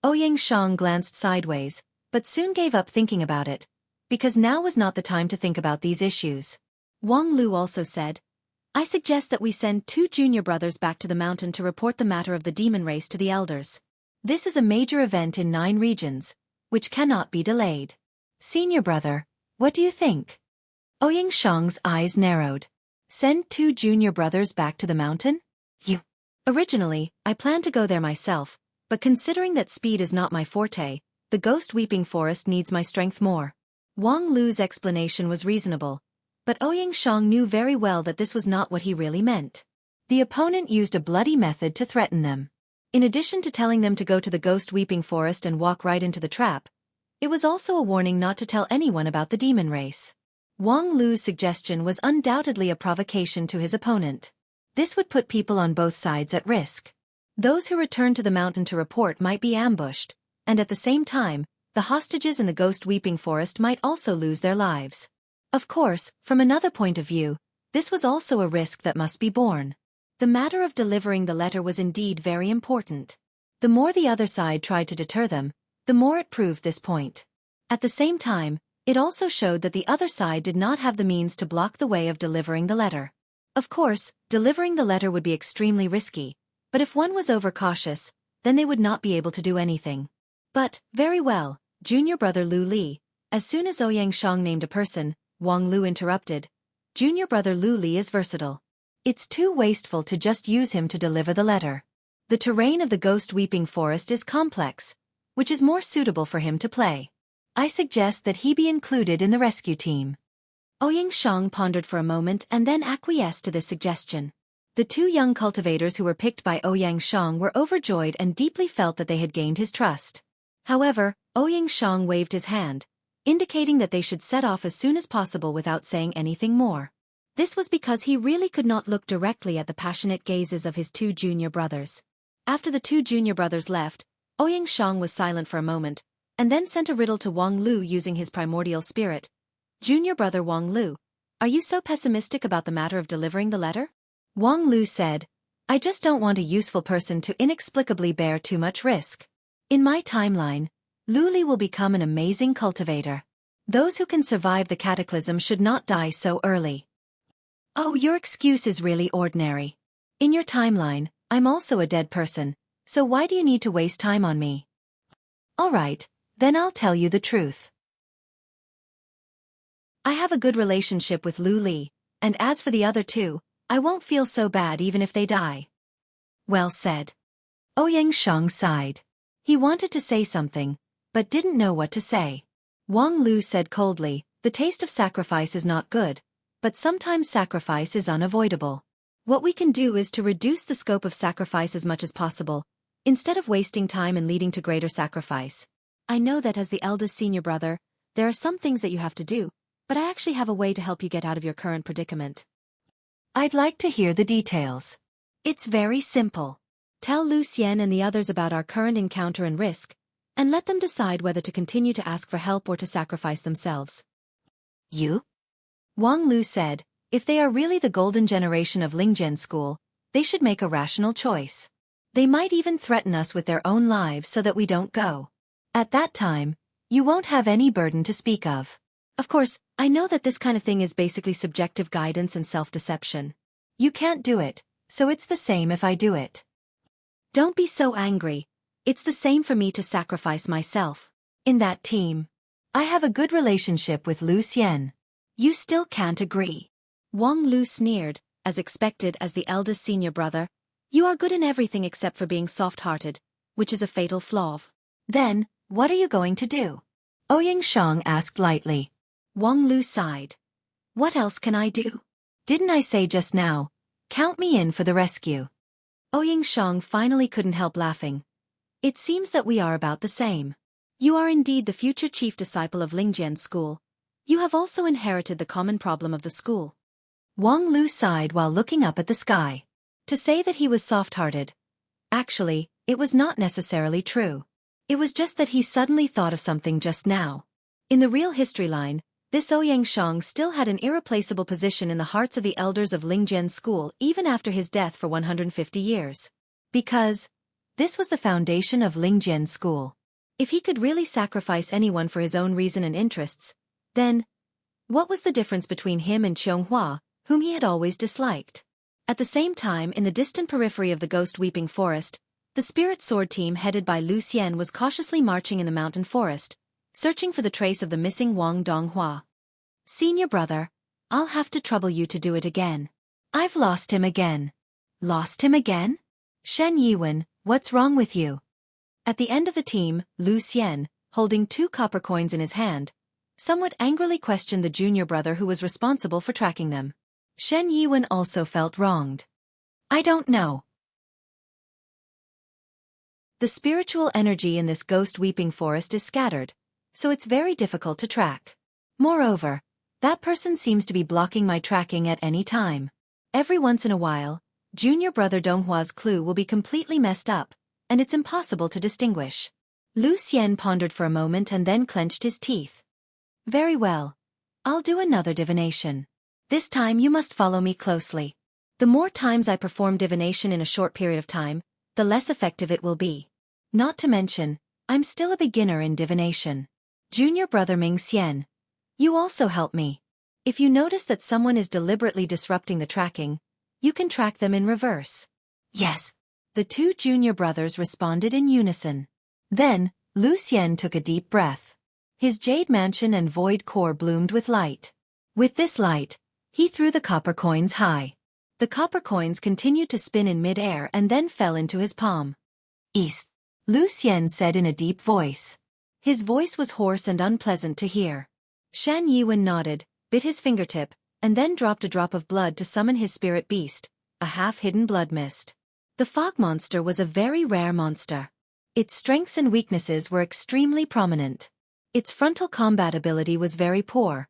Ouyang Shang glanced sideways, but soon gave up thinking about it, because now was not the time to think about these issues. Wang Lu also said, I suggest that we send 2 junior brothers back to the mountain to report the matter of the demon race to the elders. This is a major event in 9 regions, which cannot be delayed. Senior brother, what do you think? Ouyang Shang's eyes narrowed. Send 2 junior brothers back to the mountain? Originally, I planned to go there myself, but considering that speed is not my forte, the ghost weeping forest needs my strength more. Wang Lu's explanation was reasonable, but Ouyang Shang knew very well that this was not what he really meant. The opponent used a bloody method to threaten them. In addition to telling them to go to the ghost weeping forest and walk right into the trap, it was also a warning not to tell anyone about the demon race. Wang Lu's suggestion was undoubtedly a provocation to his opponent. This would put people on both sides at risk. Those who returned to the mountain to report might be ambushed, and at the same time, the hostages in the ghost weeping forest might also lose their lives. Of course, from another point of view, this was also a risk that must be borne. The matter of delivering the letter was indeed very important. The more the other side tried to deter them, the more it proved this point. At the same time, it also showed that the other side did not have the means to block the way of delivering the letter. Of course, delivering the letter would be extremely risky, but if one was overcautious, then they would not be able to do anything. But, very well, junior brother Lu Li. As soon as Ouyang Shang named a person, Wang Lu interrupted. Junior brother Lu Li is versatile. It's too wasteful to just use him to deliver the letter. The terrain of the ghost weeping forest is complex, which is more suitable for him to play. I suggest that he be included in the rescue team. Ouyang Shang pondered for a moment and then acquiesced to this suggestion. The two young cultivators who were picked by Ouyang Shang were overjoyed and deeply felt that they had gained his trust. However, Ouyang Shang waved his hand, indicating that they should set off as soon as possible without saying anything more. This was because he really could not look directly at the passionate gazes of his two junior brothers. After the two junior brothers left, Ouyang Shang was silent for a moment, and then sent a riddle to Wang Lu using his primordial spirit. Junior brother Wang Lu, are you so pessimistic about the matter of delivering the letter? Wang Lu said, I just don't want a useful person to inexplicably bear too much risk. In my timeline, Lu Li will become an amazing cultivator. Those who can survive the cataclysm should not die so early. Oh, your excuse is really ordinary. In your timeline, I'm also a dead person, so why do you need to waste time on me? Alright, then I'll tell you the truth. I have a good relationship with Lu Li, and as for the other two, I won't feel so bad even if they die. Well said. Ouyang Shang sighed. He wanted to say something, but didn't know what to say. Wang Lu said coldly, the taste of sacrifice is not good, but sometimes sacrifice is unavoidable. What we can do is to reduce the scope of sacrifice as much as possible, instead of wasting time and leading to greater sacrifice. I know that as the eldest senior brother, there are some things that you have to do, but I actually have a way to help you get out of your current predicament. I'd like to hear the details. It's very simple. Tell Lu Xian and the others about our current encounter and risk, and let them decide whether to continue to ask for help or to sacrifice themselves. You? Wang Lu said, if they are really the golden generation of Lingzhen School, they should make a rational choice. They might even threaten us with their own lives so that we don't go. At that time, you won't have any burden to speak of. Of course, I know that this kind of thing is basically subjective guidance and self-deception. You can't do it, so it's the same if I do it. Don't be so angry. It's the same for me to sacrifice myself. In that team, I have a good relationship with Lu Xian. You still can't agree. Wang Lu sneered, as expected as the eldest senior brother. You are good in everything except for being soft-hearted, which is a fatal flaw. Then, what are you going to do? Ouyang Shang asked lightly. Wang Lu sighed. What else can I do? Didn't I say just now, count me in for the rescue? Ouyang Shang finally couldn't help laughing. It seems that we are about the same. You are indeed the future chief disciple of Lingzhen School. You have also inherited the common problem of the school. Wang Lu sighed while looking up at the sky. To say that he was soft-hearted. Actually, it was not necessarily true. It was just that he suddenly thought of something just now. In the real history line, this Ouyang Shang still had an irreplaceable position in the hearts of the elders of Lingzhen School even after his death for 150 years. Because this was the foundation of Lingzhen School. If he could really sacrifice anyone for his own reason and interests, then what was the difference between him and Qianghua, whom he had always disliked? At the same time, in the distant periphery of the Ghost Weeping Forest, the Spirit Sword team headed by Lu Xian was cautiously marching in the mountain forest, searching for the trace of the missing Wang Donghua. Senior brother, I'll have to trouble you to do it again. I've lost him again. Lost him again? Shen Yiwen, what's wrong with you? At the end of the team, Lu Xian, holding 2 copper coins in his hand, somewhat angrily questioned the junior brother who was responsible for tracking them. Shen Yiwen also felt wronged. I don't know. The spiritual energy in this ghost weeping forest is scattered, so it's very difficult to track. Moreover, that person seems to be blocking my tracking at any time. Every once in a while, junior brother Donghua's clue will be completely messed up, and it's impossible to distinguish. Lu Xian pondered for a moment and then clenched his teeth. Very well. I'll do another divination. This time you must follow me closely. The more times I perform divination in a short period of time, the less effective it will be. Not to mention, I'm still a beginner in divination. Junior brother Ming Xian, you also help me. If you notice that someone is deliberately disrupting the tracking, you can track them in reverse. Yes. The 2 junior brothers responded in unison. Then, Lu Xian took a deep breath. His jade mansion and void core bloomed with light. With this light, he threw the copper coins high. The copper coins continued to spin in mid-air and then fell into his palm. East, Lu Xian said in a deep voice. His voice was hoarse and unpleasant to hear. Shen Yiwen nodded, bit his fingertip, and then dropped a drop of blood to summon his spirit beast, a half-hidden blood mist. The fog monster was a very rare monster. Its strengths and weaknesses were extremely prominent. Its frontal combat ability was very poor,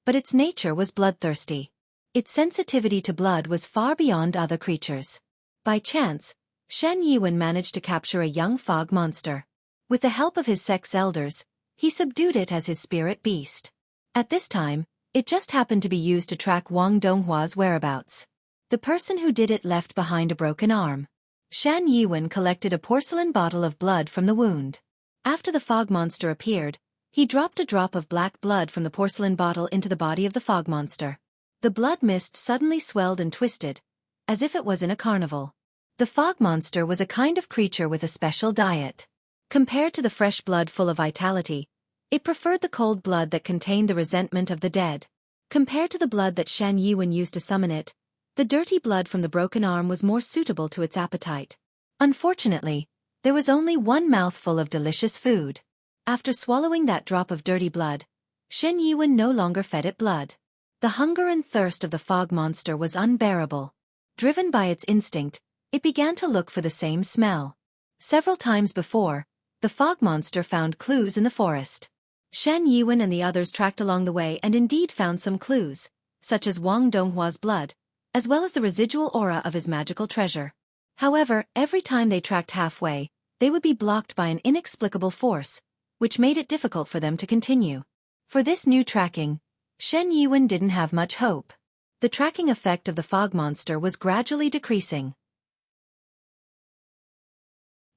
but its nature was bloodthirsty. Its sensitivity to blood was far beyond other creatures. By chance, Shen Yiwen managed to capture a young fog monster. With the help of his sex elders, he subdued it as his spirit beast. At this time, it just happened to be used to track Wang Donghua's whereabouts. The person who did it left behind a broken arm. Shen Yiwen collected a porcelain bottle of blood from the wound. After the fog monster appeared, he dropped a drop of black blood from the porcelain bottle into the body of the fog monster. The blood mist suddenly swelled and twisted, as if it was in a carnival. The fog monster was a kind of creature with a special diet. Compared to the fresh blood full of vitality, it preferred the cold blood that contained the resentment of the dead. Compared to the blood that Shen Yiwen used to summon it, the dirty blood from the broken arm was more suitable to its appetite. Unfortunately, there was only one mouthful of delicious food. After swallowing that drop of dirty blood, Shen Yiwen no longer fed it blood. The hunger and thirst of the fog monster was unbearable. Driven by its instinct, it began to look for the same smell. Several times before, the fog monster found clues in the forest. Shen Yiwen and the others tracked along the way and indeed found some clues, such as Wang Donghua's blood, as well as the residual aura of his magical treasure. However, every time they tracked halfway, they would be blocked by an inexplicable force, which made it difficult for them to continue. For this new tracking, Shen Yiwen didn't have much hope. The tracking effect of the fog monster was gradually decreasing.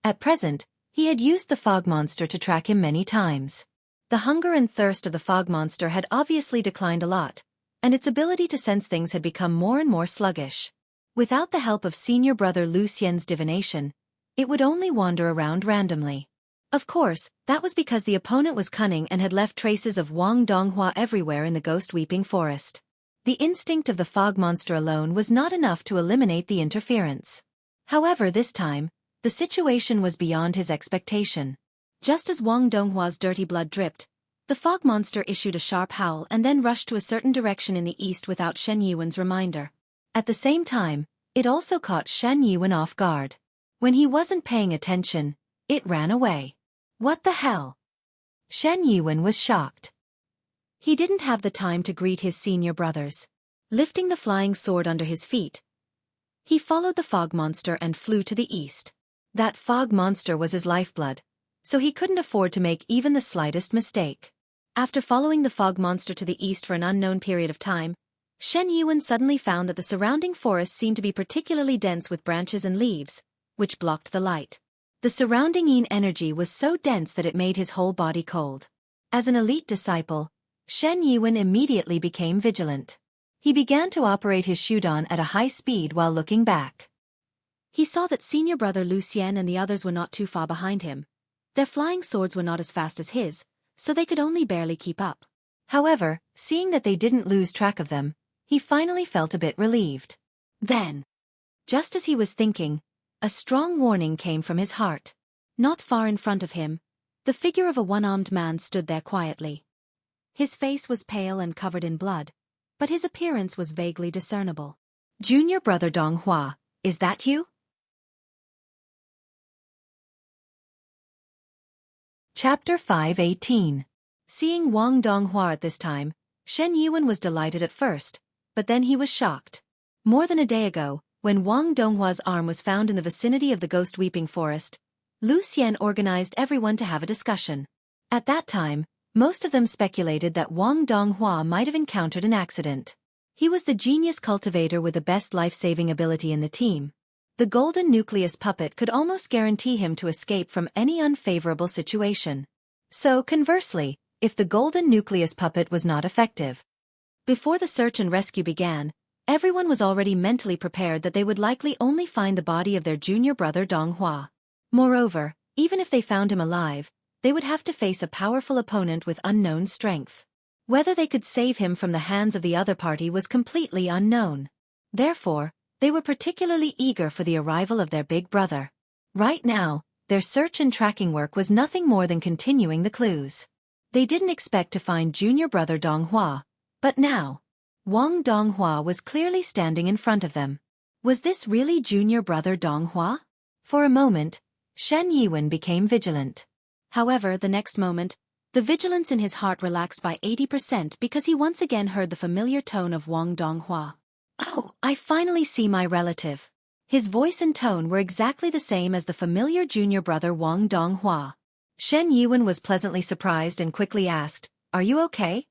At present, he had used the fog monster to track him many times. The hunger and thirst of the fog monster had obviously declined a lot, and its ability to sense things had become more and more sluggish. Without the help of senior brother Lu Xian's divination, it would only wander around randomly. Of course, that was because the opponent was cunning and had left traces of Wang Donghua everywhere in the ghost-weeping forest. The instinct of the fog monster alone was not enough to eliminate the interference. However, this time, the situation was beyond his expectation. Just as Wang Donghua's dirty blood dripped, the fog monster issued a sharp howl and then rushed to a certain direction in the east without Shen Yiwen's reminder. At the same time, it also caught Shen Yiwen off guard. When he wasn't paying attention, it ran away. What the hell? Shen Yiwen was shocked. He didn't have the time to greet his senior brothers. Lifting the flying sword under his feet, he followed the fog monster and flew to the east. That fog monster was his lifeblood, so he couldn't afford to make even the slightest mistake. After following the fog monster to the east for an unknown period of time, Shen Yiwen suddenly found that the surrounding forest seemed to be particularly dense with branches and leaves, which blocked the light. The surrounding yin energy was so dense that it made his whole body cold. As an elite disciple, Shen Yiwen immediately became vigilant. He began to operate his Shudan at a high speed while looking back. He saw that senior brother Lu Xian and the others were not too far behind him. Their flying swords were not as fast as his, so they could only barely keep up. However, seeing that they didn't lose track of them, he finally felt a bit relieved. Then, just as he was thinking, a strong warning came from his heart. Not far in front of him, the figure of a one-armed man stood there quietly. His face was pale and covered in blood, but his appearance was vaguely discernible. Junior brother Donghua, is that you? Chapter 5:18. Seeing Wang Donghua at this time, Shen Yiwen was delighted at first, but then he was shocked. More than a day ago, when Wang Donghua's arm was found in the vicinity of the ghost-weeping forest, Lu Xian organized everyone to have a discussion. At that time, most of them speculated that Wang Donghua might have encountered an accident. He was the genius cultivator with the best life-saving ability in the team. The golden nucleus puppet could almost guarantee him to escape from any unfavorable situation. So, conversely, if the golden nucleus puppet was not effective. Before the search and rescue began, everyone was already mentally prepared that they would likely only find the body of their junior brother Donghua. Moreover, even if they found him alive, they would have to face a powerful opponent with unknown strength. Whether they could save him from the hands of the other party was completely unknown. Therefore, they were particularly eager for the arrival of their big brother. Right now, their search and tracking work was nothing more than continuing the clues. They didn't expect to find junior brother Donghua, but now, Wang Donghua was clearly standing in front of them. Was this really junior brother Donghua? For a moment, Shen Yiwen became vigilant. However, the next moment, the vigilance in his heart relaxed by 80% because he once again heard the familiar tone of Wang Donghua. Oh, I finally see my relative. His voice and tone were exactly the same as the familiar junior brother Wang Donghua. Shen Yiwen was pleasantly surprised and quickly asked, "Are you okay?"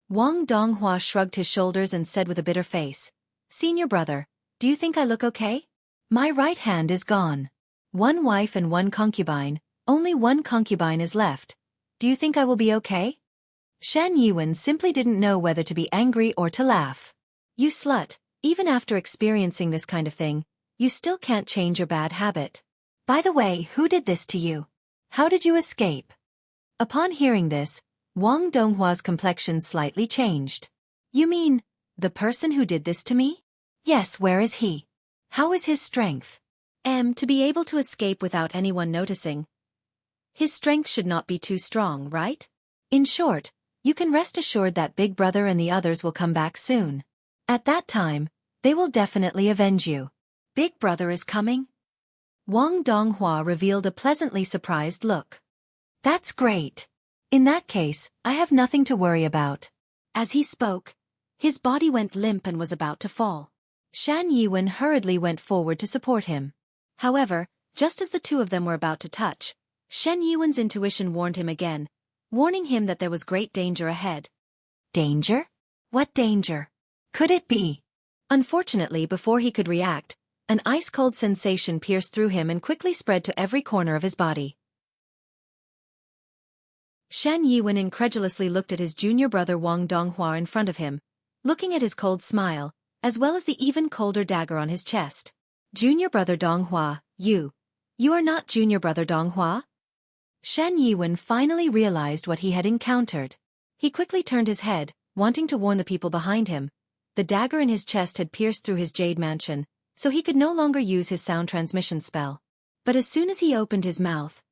Wang Donghua shrugged his shoulders and said with a bitter face, "Senior brother, do you think I look okay? My right hand is gone. One wife and one concubine, only one concubine is left. Do you think I will be okay?" Shen Yiwen simply didn't know whether to be angry or to laugh. "You slut, even after experiencing this kind of thing, you still can't change your bad habit. By the way, who did this to you? How did you escape?" Upon hearing this, Wang Donghua's complexion slightly changed. "You mean, the person who did this to me? Yes, where is he? How is his strength?" To be able to escape without anyone noticing. His strength should not be too strong, right? In short, you can rest assured that Big Brother and the others will come back soon. At that time, they will definitely avenge you. Big Brother is coming? Wang Donghua revealed a pleasantly surprised look. "That's great. In that case, I have nothing to worry about." As he spoke, his body went limp and was about to fall. Shen Yiwen hurriedly went forward to support him. However, just as the two of them were about to touch, Shen Yiwen's intuition warned him again, warning him that there was great danger ahead. Danger? What danger? Could it be? Unfortunately, before he could react, an ice-cold sensation pierced through him and quickly spread to every corner of his body. Shen Yiwen incredulously looked at his junior brother Wang Donghua in front of him, looking at his cold smile, as well as the even colder dagger on his chest. "Junior brother Donghua, you are not junior brother Donghua?" Shen Yiwen finally realized what he had encountered. He quickly turned his head, wanting to warn the people behind him. The dagger in his chest had pierced through his jade mansion, so he could no longer use his sound transmission spell. But as soon as he opened his mouth,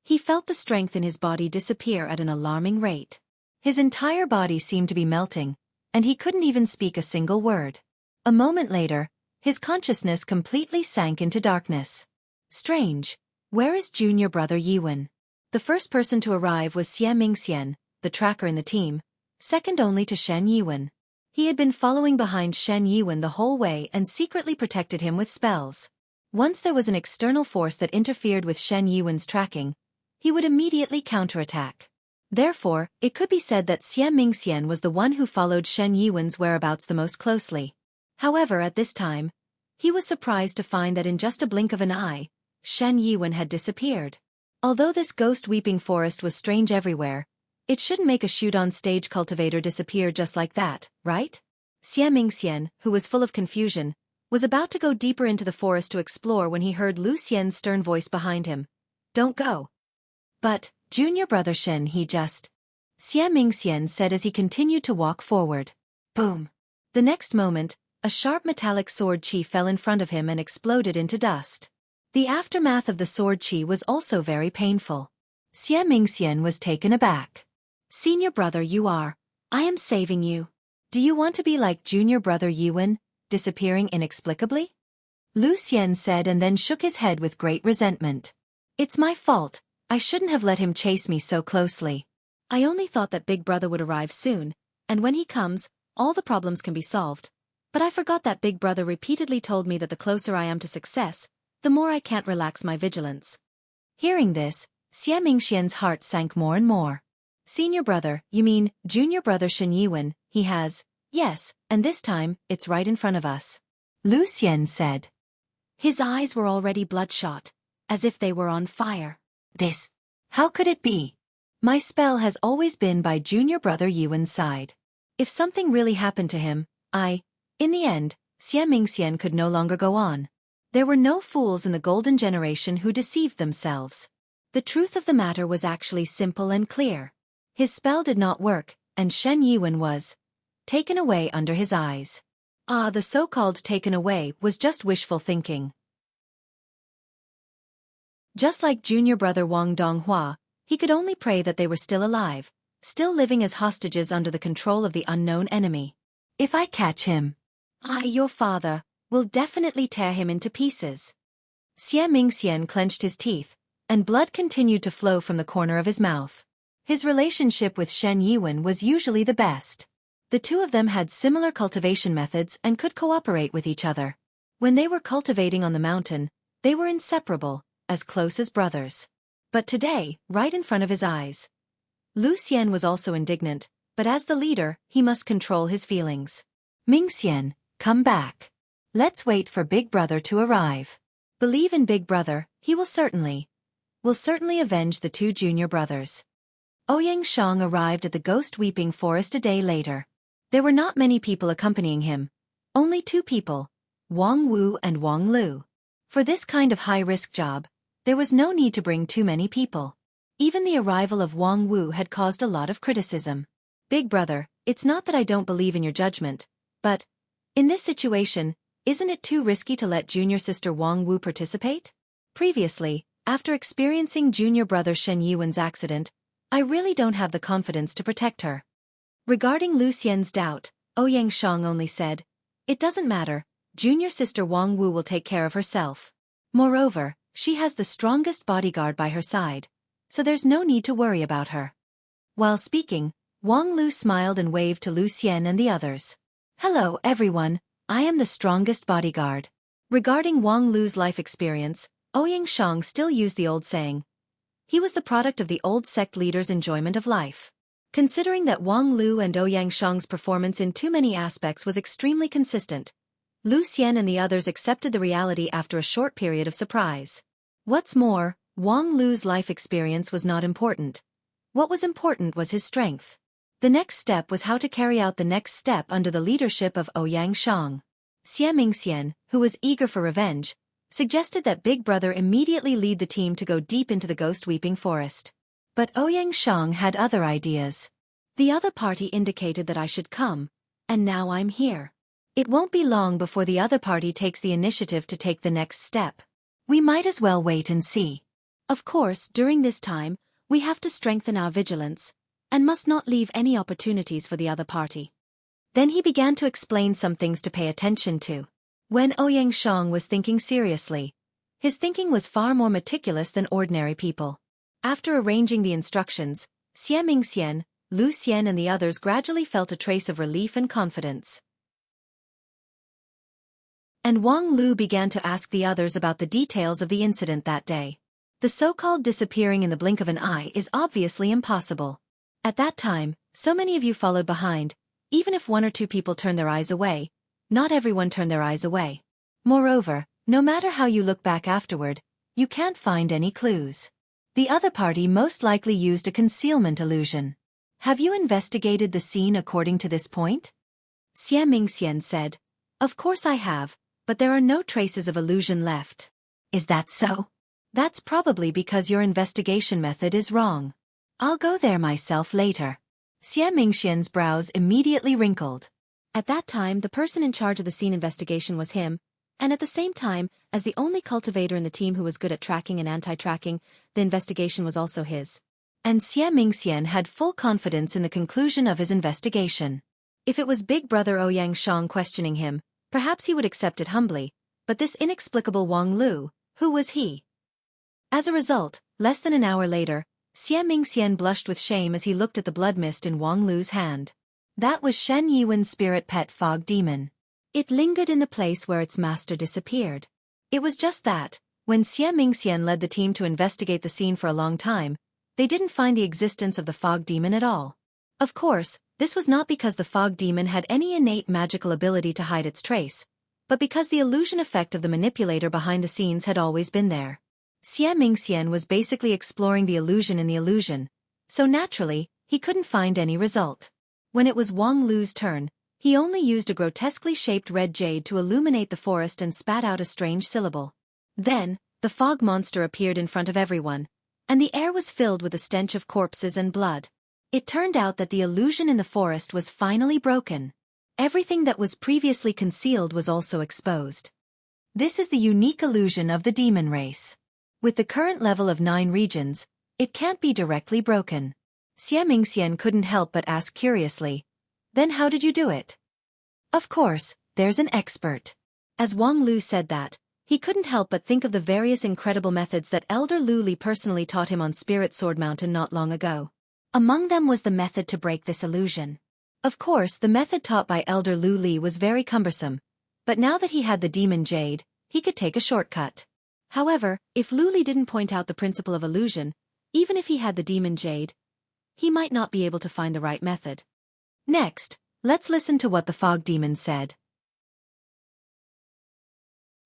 he felt the strength in his body disappear at an alarming rate. His entire body seemed to be melting, and he couldn't even speak a single word. A moment later, his consciousness completely sank into darkness. Strange, where is junior brother Yiwen? The first person to arrive was Xie Mingxian, the tracker in the team, second only to Shen Yiwen. He had been following behind Shen Yiwen the whole way and secretly protected him with spells. Once there was an external force that interfered with Shen Yiwen's tracking, he would immediately counterattack. Therefore, it could be said that Xie Mingxian was the one who followed Shen Yiwen's whereabouts the most closely. However, at this time, he was surprised to find that in just a blink of an eye, Shen Yiwen had disappeared. Although this ghost-weeping forest was strange everywhere, it shouldn't make a shoot-on-stage cultivator disappear just like that, right? Xie Mingxian, who was full of confusion, was about to go deeper into the forest to explore when he heard Lu Xian's stern voice behind him. "Don't go." "But, junior brother Shen, Xie Mingxian said as he continued to walk forward. Boom! The next moment, a sharp metallic sword qi fell in front of him and exploded into dust. The aftermath of the sword qi was also very painful. Xie Mingxian was taken aback. "Senior brother, I am saving you. Do you want to be like junior brother Yiwen, disappearing inexplicably?" Lu Xian said and then shook his head with great resentment. "It's my fault, I shouldn't have let him chase me so closely. I only thought that Big Brother would arrive soon, and when he comes, all the problems can be solved. But I forgot that Big Brother repeatedly told me that the closer I am to success, the more I can't relax my vigilance." Hearing this, Xie Mingxian's heart sank more and more. "Senior brother, you mean junior brother Shen Yiwen, he has..." "Yes, and this time, it's right in front of us," Lu Xian said. His eyes were already bloodshot, as if they were on fire. How could it be? My spell has always been by junior brother Yiwen's side. If something really happened to him, In the end, Xie Mingxian could no longer go on. There were no fools in the golden generation who deceived themselves. The truth of the matter was actually simple and clear. His spell did not work, and Shen Yiwen was taken away under his eyes. The so-called taken away was just wishful thinking. Just like junior brother Wang Donghua, he could only pray that they were still alive, still living as hostages under the control of the unknown enemy. "If I catch him..." "Your father, will definitely tear him into pieces. Xie Mingxian clenched his teeth, and blood continued to flow from the corner of his mouth. His relationship with Shen Yiwen was usually the best. The two of them had similar cultivation methods and could cooperate with each other. When they were cultivating on the mountain, they were inseparable, as close as brothers. But today, right in front of his eyes, Lu Xian was also indignant, but as the leader, he must control his feelings. Mingxian, come back. Let's wait for Big Brother to arrive. Believe in Big Brother, he will certainly avenge the two junior brothers. Ouyang Shang arrived at the Ghost Weeping Forest a day later. There were not many people accompanying him. Only two people, Wang Wu and Wang Lu. For this kind of high-risk job, there was no need to bring too many people. Even the arrival of Wang Wu had caused a lot of criticism. Big Brother, it's not that I don't believe in your judgment, but, in this situation, isn't it too risky to let junior sister Wang Wu participate? Previously, after experiencing junior brother Shen Yiwen's accident, I really don't have the confidence to protect her. Regarding Lu Xian's doubt, Ouyang Shang only said, it doesn't matter, junior sister Wang Wu will take care of herself. Moreover, she has the strongest bodyguard by her side, so there's no need to worry about her. While speaking, Wang Lu smiled and waved to Lu Xian and the others. Hello everyone, I am the strongest bodyguard. Regarding Wang Lu's life experience, Ouyang Shang still used the old saying. He was the product of the old sect leader's enjoyment of life. Considering that Wang Lu and Ouyang Shang's performance in too many aspects was extremely consistent, Lu Xian and the others accepted the reality after a short period of surprise. What's more, Wang Lu's life experience was not important. What was important was his strength. The next step was how to carry out the next step under the leadership of Ouyang Shang. Xie Mingxian, who was eager for revenge, suggested that Big Brother immediately lead the team to go deep into the Ghost Weeping Forest. But Ouyang Shang had other ideas. The other party indicated that I should come, and now I'm here. It won't be long before the other party takes the initiative to take the next step. We might as well wait and see. Of course, during this time, we have to strengthen our vigilance, and must not leave any opportunities for the other party. Then he began to explain some things to pay attention to. When Ouyang Shang was thinking seriously, his thinking was far more meticulous than ordinary people. After arranging the instructions, Xie Mingxian, Lu Xian and the others gradually felt a trace of relief and confidence. And Wang Lu began to ask the others about the details of the incident that day. The so-called disappearing in the blink of an eye is obviously impossible. At that time, so many of you followed behind, even if one or two people turned their eyes away, not everyone turned their eyes away. Moreover, no matter how you look back afterward, you can't find any clues. The other party most likely used a concealment illusion. Have you investigated the scene according to this point? Xie Mingxian said, of course I have, but there are no traces of illusion left. Is that so? That's probably because your investigation method is wrong. I'll go there myself later. Xie Mingxian's brows immediately wrinkled. At that time, the person in charge of the scene investigation was him, and at the same time, as the only cultivator in the team who was good at tracking and anti-tracking, the investigation was also his. And Xie Mingxian had full confidence in the conclusion of his investigation. If it was Big Brother Ouyang Shang questioning him, perhaps he would accept it humbly, but this inexplicable Wang Lu, who was he? As a result, less than an hour later, Xie Mingxian blushed with shame as he looked at the blood mist in Wang Lu's hand. That was Shen Yiwen's spirit pet fog demon. It lingered in the place where its master disappeared. It was just that, when Xie Mingxian led the team to investigate the scene for a long time, they didn't find the existence of the fog demon at all. Of course, this was not because the fog demon had any innate magical ability to hide its trace, but because the illusion effect of the manipulator behind the scenes had always been there. Xie Mingxian was basically exploring the illusion in the illusion, so naturally, he couldn't find any result. When it was Wang Lu's turn, he only used a grotesquely shaped red jade to illuminate the forest and spat out a strange syllable. Then, the fog monster appeared in front of everyone, and the air was filled with the stench of corpses and blood. It turned out that the illusion in the forest was finally broken. Everything that was previously concealed was also exposed. This is the unique illusion of the demon race. With the current level of 9 regions, it can't be directly broken. Xie Mingxian couldn't help but ask curiously, then how did you do it? Of course, there's an expert. As Wang Lu said that, he couldn't help but think of the various incredible methods that Elder Lu Li personally taught him on Spirit Sword Mountain not long ago. Among them was the method to break this illusion. Of course, the method taught by Elder Lu Li was very cumbersome, but now that he had the demon jade, he could take a shortcut. However, if Lu Li didn't point out the principle of illusion, even if he had the demon jade, he might not be able to find the right method. Next, let's listen to what the fog demon said.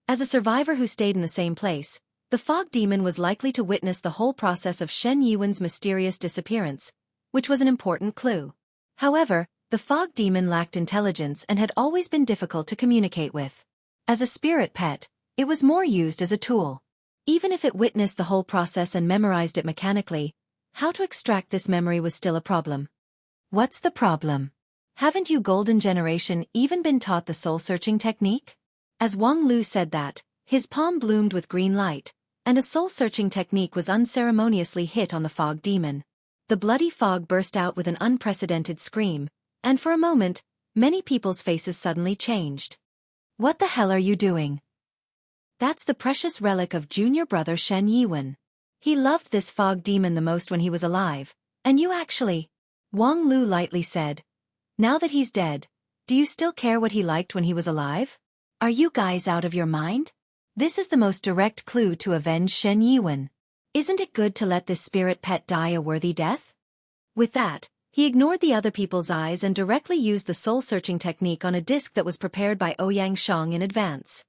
As a survivor who stayed in the same place, the fog demon was likely to witness the whole process of Shen Yiwen's mysterious disappearance, which was an important clue. However, the fog demon lacked intelligence and had always been difficult to communicate with. As a spirit pet, it was more used as a tool. Even if it witnessed the whole process and memorized it mechanically, how to extract this memory was still a problem. What's the problem? Haven't you Golden Generation even been taught the soul-searching technique? As Wang Lu said that, his palm bloomed with green light, and a soul-searching technique was unceremoniously hit on the fog demon. The bloody fog burst out with an unprecedented scream, and for a moment, many people's faces suddenly changed. What the hell are you doing? That's the precious relic of junior brother Shen Yiwen. He loved this fog demon the most when he was alive, and you actually... Wang Lu lightly said. Now that he's dead, do you still care what he liked when he was alive? Are you guys out of your mind? This is the most direct clue to avenge Shen Yiwen. Isn't it good to let this spirit pet die a worthy death? With that, he ignored the other people's eyes and directly used the soul-searching technique on a disc that was prepared by Ouyang Shang in advance.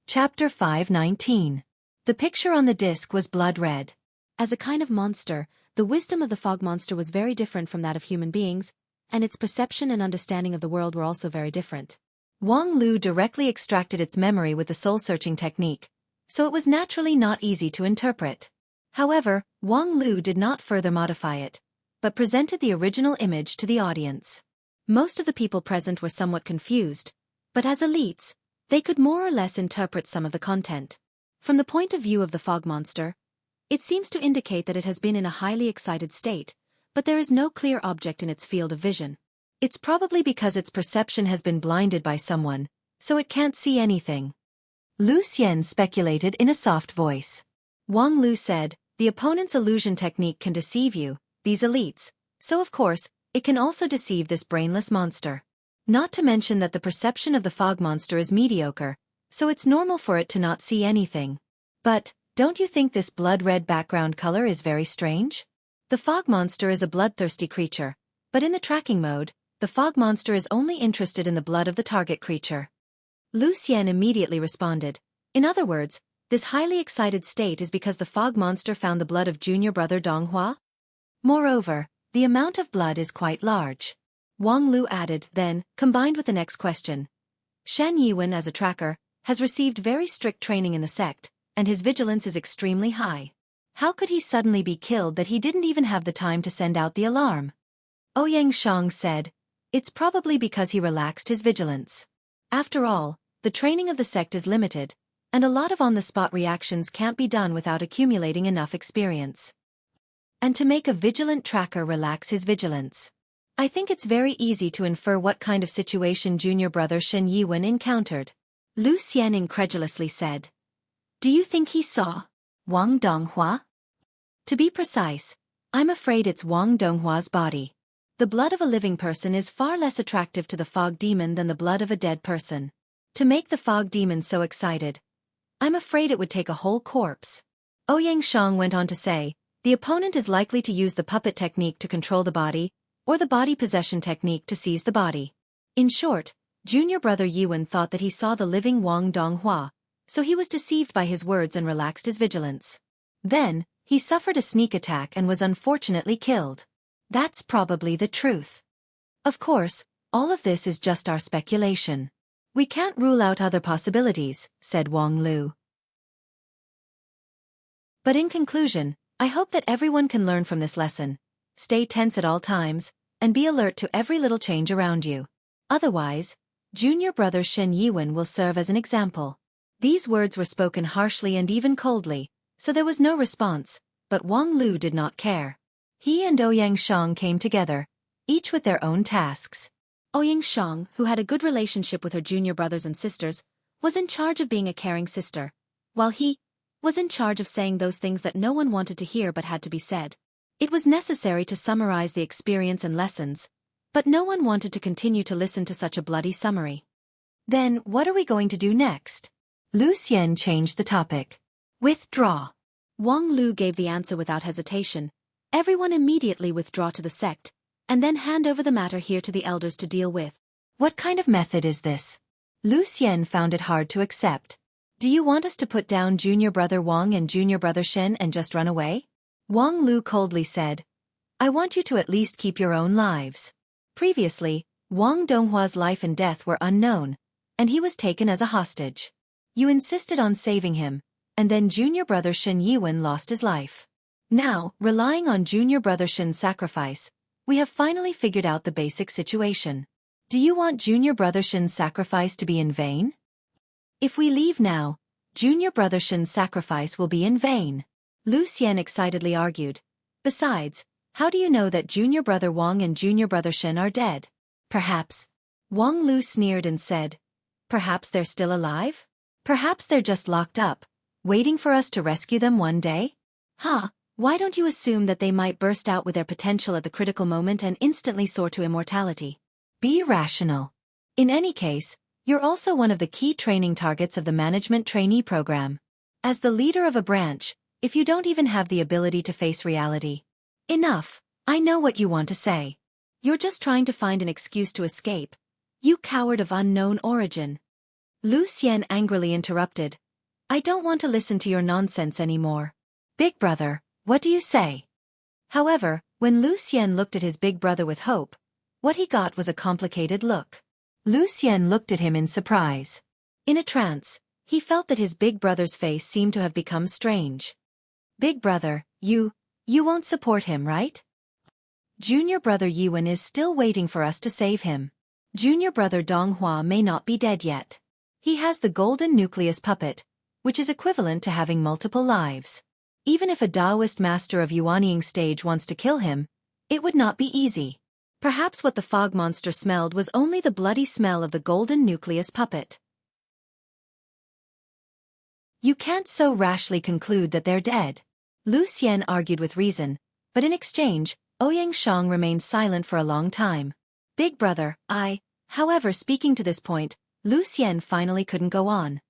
Chapter 5:19. The picture on the disc was blood red. As a kind of monster, the wisdom of the fog monster was very different from that of human beings, and its perception and understanding of the world were also very different. Wang Lu directly extracted its memory with the soul-searching technique, so it was naturally not easy to interpret. However, Wang Lu did not further modify it, but presented the original image to the audience. Most of the people present were somewhat confused, but as elites, they could more or less interpret some of the content. From the point of view of the fog monster, it seems to indicate that it has been in a highly excited state, but there is no clear object in its field of vision. It's probably because its perception has been blinded by someone, so it can't see anything. Lu Xian speculated in a soft voice. Wang Lu said, the opponent's illusion technique can deceive you, these elites, so of course, it can also deceive this brainless monster. Not to mention that the perception of the fog monster is mediocre, so it's normal for it to not see anything. But, don't you think this blood-red background color is very strange? The fog monster is a bloodthirsty creature, but in the tracking mode, the fog monster is only interested in the blood of the target creature. Lu Xian immediately responded. In other words, this highly excited state is because the fog monster found the blood of junior brother Donghua? Moreover, the amount of blood is quite large. Wang Lu added, then, combined with the next question. Shen Yiwen as a tracker, has received very strict training in the sect, and his vigilance is extremely high. How could he suddenly be killed that he didn't even have the time to send out the alarm? Ouyang Shang said, it's probably because he relaxed his vigilance. After all, the training of the sect is limited, and a lot of on-the-spot reactions can't be done without accumulating enough experience. And to make a vigilant tracker relax his vigilance. I think it's very easy to infer what kind of situation junior brother Shen Yiwen encountered. Lu Xian incredulously said. Do you think he saw Wang Donghua? To be precise, I'm afraid it's Wang Donghua's body. The blood of a living person is far less attractive to the fog demon than the blood of a dead person. To make the fog demon so excited, I'm afraid it would take a whole corpse. Ouyang Shang went on to say, the opponent is likely to use the puppet technique to control the body, or the body possession technique to seize the body. In short, junior brother Yiwen thought that he saw the living Wang Donghua, so he was deceived by his words and relaxed his vigilance. Then, he suffered a sneak attack and was unfortunately killed. That's probably the truth. Of course, all of this is just our speculation. We can't rule out other possibilities, said Wang Lu. But in conclusion, I hope that everyone can learn from this lesson. Stay tense at all times, and be alert to every little change around you. Otherwise, junior brother Shen Yiwen will serve as an example. These words were spoken harshly and even coldly, so there was no response, but Wang Lu did not care. He and Ouyang Shang came together, each with their own tasks. Ouyang Shang, who had a good relationship with her junior brothers and sisters, was in charge of being a caring sister, while he was in charge of saying those things that no one wanted to hear but had to be said. It was necessary to summarize the experience and lessons, but no one wanted to continue to listen to such a bloody summary. Then, what are we going to do next? Lu Xian changed the topic. Withdraw. Wang Lu gave the answer without hesitation. Everyone immediately withdraw to the sect, and then hand over the matter here to the elders to deal with. What kind of method is this? Lu Xian found it hard to accept. Do you want us to put down junior brother Wang and junior brother Shen and just run away? Wang Lu coldly said, I want you to at least keep your own lives. Previously, Wang Donghua's life and death were unknown, and he was taken as a hostage. You insisted on saving him, and then junior brother Shen Yiwen lost his life. Now, relying on junior brother Shen's sacrifice, we have finally figured out the basic situation. Do you want junior brother Shen's sacrifice to be in vain? If we leave now, junior brother Shen's sacrifice will be in vain. Lu Xian excitedly argued. Besides, how do you know that junior brother Wang and junior brother Shen are dead? Perhaps. Wang Lu sneered and said, perhaps they're still alive? Perhaps they're just locked up, waiting for us to rescue them one day? Why don't you assume that they might burst out with their potential at the critical moment and instantly soar to immortality? Be rational. In any case, you're also one of the key training targets of the management trainee program. As the leader of a branch, if you don't even have the ability to face reality. Enough, I know what you want to say. You're just trying to find an excuse to escape. You coward of unknown origin. Lu Xian angrily interrupted. I don't want to listen to your nonsense anymore. Big brother, what do you say? However, when Lu Xian looked at his big brother with hope, what he got was a complicated look. Lu Xian looked at him in surprise. In a trance, he felt that his big brother's face seemed to have become strange. Big brother, you won't support him, right? Junior brother Yiwen is still waiting for us to save him. Junior brother Donghua may not be dead yet. He has the golden nucleus puppet, which is equivalent to having multiple lives. Even if a Taoist master of Yuanying stage wants to kill him, it would not be easy. Perhaps what the fog monster smelled was only the bloody smell of the golden nucleus puppet. You can't so rashly conclude that they're dead. Lu Xian argued with reason, but in exchange, Ouyang Shang remained silent for a long time. Big brother, however, speaking to this point, Lu Xian finally couldn't go on.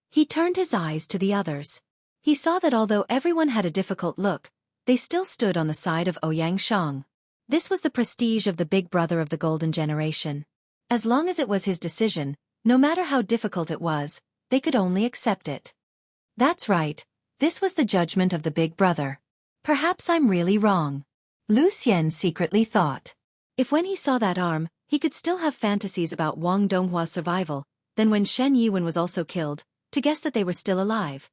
He turned his eyes to the others. He saw that although everyone had a difficult look, they still stood on the side of Ouyang Shang. This was the prestige of the big brother of the golden generation. As long as it was his decision, no matter how difficult it was, they could only accept it. That's right, this was the judgment of the big brother. Perhaps I'm really wrong. Lu Xian secretly thought. If when he saw that arm, he could still have fantasies about Wang Donghua's survival, then when Shen Yiwen was also killed, to guess that they were still alive.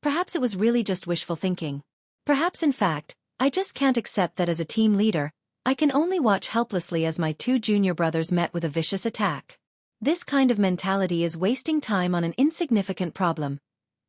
Perhaps it was really just wishful thinking. Perhaps in fact, I just can't accept that as a team leader, I can only watch helplessly as my two junior brothers met with a vicious attack. This kind of mentality is wasting time on an insignificant problem.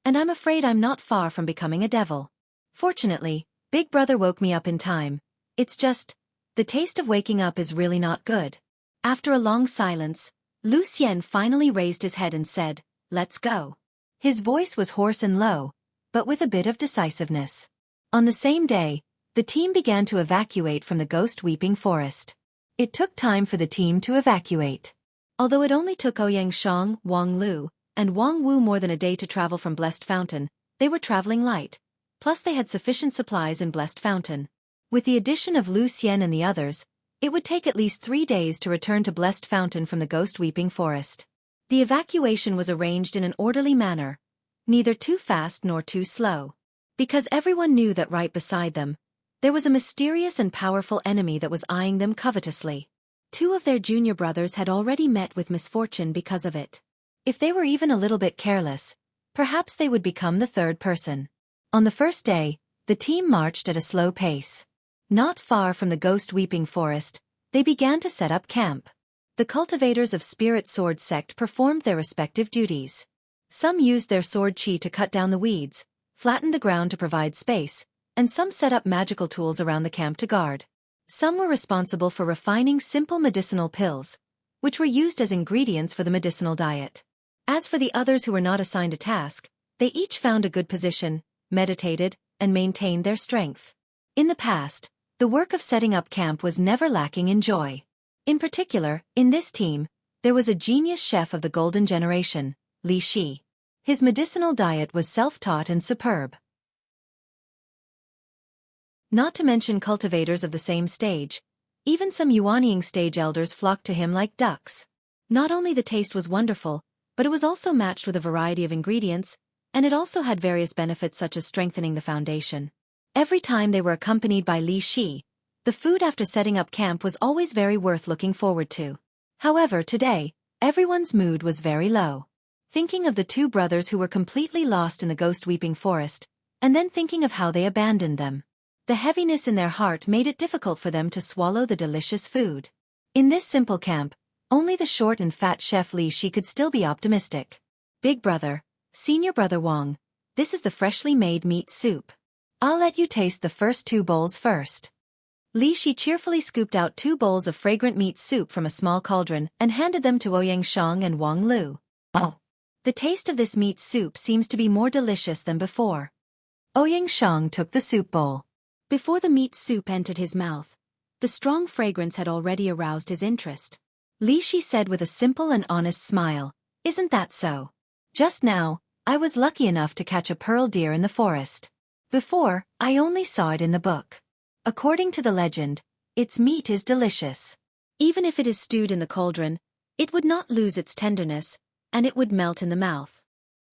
And I'm afraid I'm not far from becoming a devil. Fortunately, Big Brother woke me up in time. It's just, the taste of waking up is really not good. After a long silence, Lu Xian finally raised his head and said, let's go. His voice was hoarse and low, but with a bit of decisiveness. On the same day, the team began to evacuate from the Ghost Weeping Forest. It took time for the team to evacuate. Although it only took Ouyang Shang, Wang Lu, and Wang Wu more than a day to travel from Blessed Fountain, they were traveling light. Plus they had sufficient supplies in Blessed Fountain. With the addition of Lu Xian and the others, it would take at least 3 days to return to Blessed Fountain from the Ghost Weeping Forest. The evacuation was arranged in an orderly manner, neither too fast nor too slow. Because everyone knew that right beside them, there was a mysterious and powerful enemy that was eyeing them covetously. 2 of their junior brothers had already met with misfortune because of it. If they were even a little bit careless, perhaps they would become the 3rd person. On the first day, the team marched at a slow pace. Not far from the Ghost Weeping Forest, they began to set up camp. The cultivators of Spirit Sword sect performed their respective duties. Some used their sword chi to cut down the weeds, flattened the ground to provide space, and some set up magical tools around the camp to guard. Some were responsible for refining simple medicinal pills, which were used as ingredients for the medicinal diet. As for the others who were not assigned a task, they each found a good position, meditated, and maintained their strength. In the past, the work of setting up camp was never lacking in joy. In particular, in this team, there was a genius chef of the golden generation, Xueqi. His medicinal diet was self-taught and superb. Not to mention cultivators of the same stage, even some Yuanying stage elders flocked to him like ducks. Not only the taste was wonderful, but it was also matched with a variety of ingredients, and it also had various benefits such as strengthening the foundation. Every time they were accompanied by Xueqi, the food after setting up camp was always very worth looking forward to. However, today, everyone's mood was very low. Thinking of the two brothers who were completely lost in the ghost-weeping forest, and then thinking of how they abandoned them. The heaviness in their heart made it difficult for them to swallow the delicious food. In this simple camp, only the short and fat chef Xueqi could still be optimistic. Big brother, senior brother Wang, this is the freshly made meat soup. I'll let you taste the first 2 bowls first. Xueqi cheerfully scooped out 2 bowls of fragrant meat soup from a small cauldron and handed them to Ouyang and Wang Lu. Oh! The taste of this meat soup seems to be more delicious than before. Ouyang took the soup bowl. Before the meat soup entered his mouth, the strong fragrance had already aroused his interest. Xueqi said with a simple and honest smile, "Isn't that so? Just now, I was lucky enough to catch a pearl deer in the forest. Before, I only saw it in the book. According to the legend, its meat is delicious. Even if it is stewed in the cauldron, it would not lose its tenderness, and it would melt in the mouth."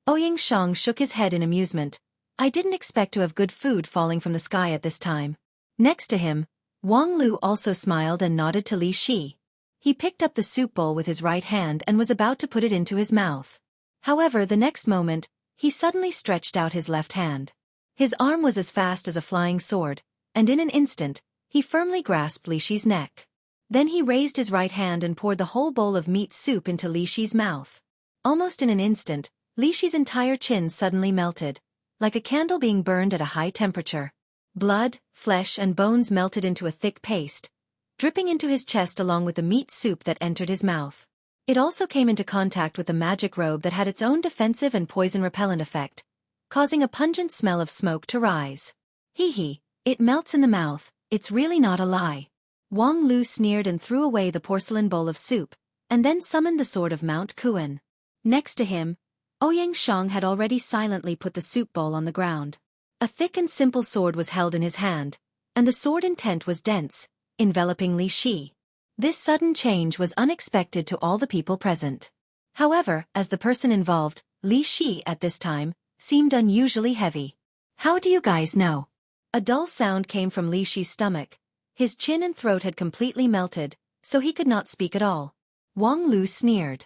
Ouyang shook his head in amusement. "I didn't expect to have good food falling from the sky at this time." Next to him, Wang Lu also smiled and nodded to Xueqi. He picked up the soup bowl with his right hand and was about to put it into his mouth. However, the next moment, he suddenly stretched out his left hand. His arm was as fast as a flying sword, and in an instant, he firmly grasped Xueqi's neck. Then he raised his right hand and poured the whole bowl of meat soup into Xueqi's mouth. Almost in an instant, Xueqi's entire chin suddenly melted, like a candle being burned at a high temperature. Blood, flesh and bones melted into a thick paste, dripping into his chest along with the meat soup that entered his mouth. It also came into contact with the magic robe that had its own defensive and poison-repellent effect, causing a pungent smell of smoke to rise. Hee, it melts in the mouth, it's really not a lie. Wang Lu sneered and threw away the porcelain bowl of soup, and then summoned the sword of Mount Kuan. Next to him, Ouyang had already silently put the soup bowl on the ground. A thick and simple sword was held in his hand, and the sword intent was dense, enveloping Xueqi. This sudden change was unexpected to all the people present. However, as the person involved, Xueqi at this time, seemed unusually heavy. "How do you guys know?" A dull sound came from Xueqi's stomach. His chin and throat had completely melted, so he could not speak at all. Wang Lu sneered.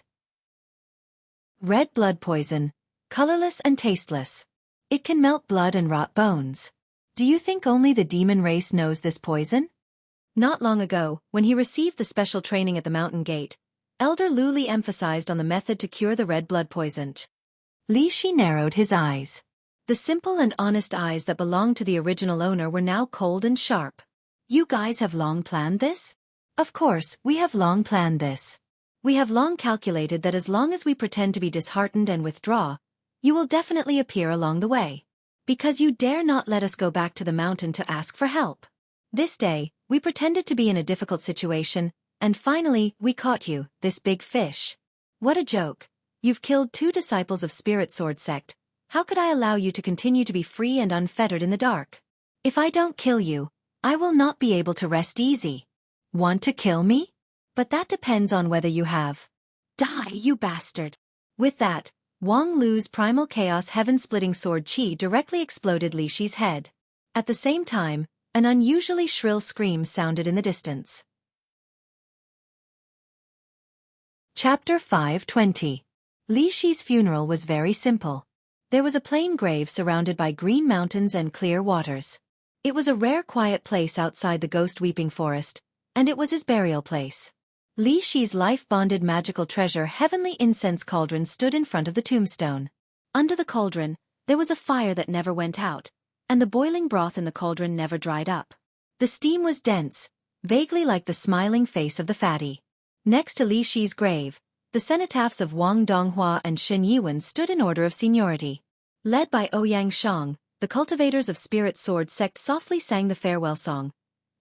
"Red blood poison, colorless and tasteless. It can melt blood and rot bones. Do you think only the demon race knows this poison?" Not long ago, when he received the special training at the mountain gate, Elder Luli emphasized on the method to cure the red blood poison. Xueqi narrowed his eyes. The simple and honest eyes that belonged to the original owner were now cold and sharp. "You guys have long planned this?" "Of course, we have long planned this. We have long calculated that as long as we pretend to be disheartened and withdraw, you will definitely appear along the way. Because you dare not let us go back to the mountain to ask for help. This day, we pretended to be in a difficult situation, and finally, we caught you, this big fish. What a joke. You've killed 2 disciples of Spirit Sword Sect. How could I allow you to continue to be free and unfettered in the dark? If I don't kill you, I will not be able to rest easy. Want to kill me? But that depends on whether you have. Die, you bastard." With that, Wang Lu's primal chaos heaven-splitting sword chi directly exploded Xueqi's head. At the same time, an unusually shrill scream sounded in the distance. Chapter 520. Xueqi's funeral was very simple. There was a plain grave surrounded by green mountains and clear waters. It was a rare quiet place outside the ghost-weeping forest, and it was his burial place. Xueqi's life-bonded magical treasure heavenly incense cauldron stood in front of the tombstone. Under the cauldron, there was a fire that never went out, and the boiling broth in the cauldron never dried up. The steam was dense, vaguely like the smiling face of the fatty. Next to Li Shi's grave, the cenotaphs of Wang Donghua and Shen Yiwen stood in order of seniority. Led by Ouyang Shang, the cultivators of Spirit Sword sect softly sang the farewell song,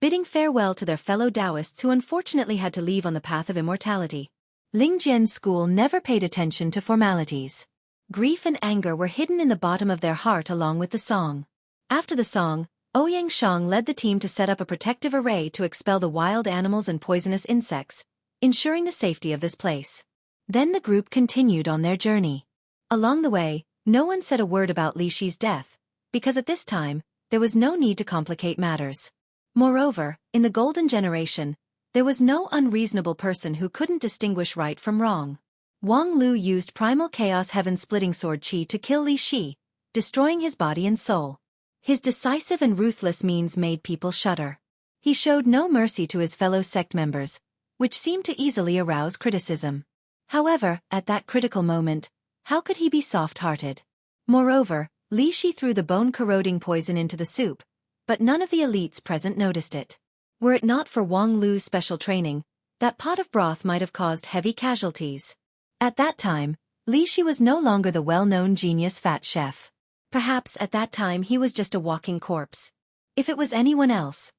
bidding farewell to their fellow Taoists who unfortunately had to leave on the path of immortality. Ling Jian's school never paid attention to formalities. Grief and anger were hidden in the bottom of their heart along with the song. After the song, Ouyang Shang led the team to set up a protective array to expel the wild animals and poisonous insects, ensuring the safety of this place. Then the group continued on their journey. Along the way, no one said a word about Li Shi's death, because at this time, there was no need to complicate matters. Moreover, in the Golden Generation, there was no unreasonable person who couldn't distinguish right from wrong. Wang Lu used primal chaos heaven-splitting sword qi to kill Li Shi, destroying his body and soul. His decisive and ruthless means made people shudder. He showed no mercy to his fellow sect members, which seemed to easily arouse criticism. However, at that critical moment, how could he be soft-hearted? Moreover, Li Shi threw the bone-corroding poison into the soup, but none of the elites present noticed it. Were it not for Wang Lu's special training, that pot of broth might have caused heavy casualties. At that time, Li Shi was no longer the well-known genius fat chef. Perhaps at that time he was just a walking corpse. If it was anyone else,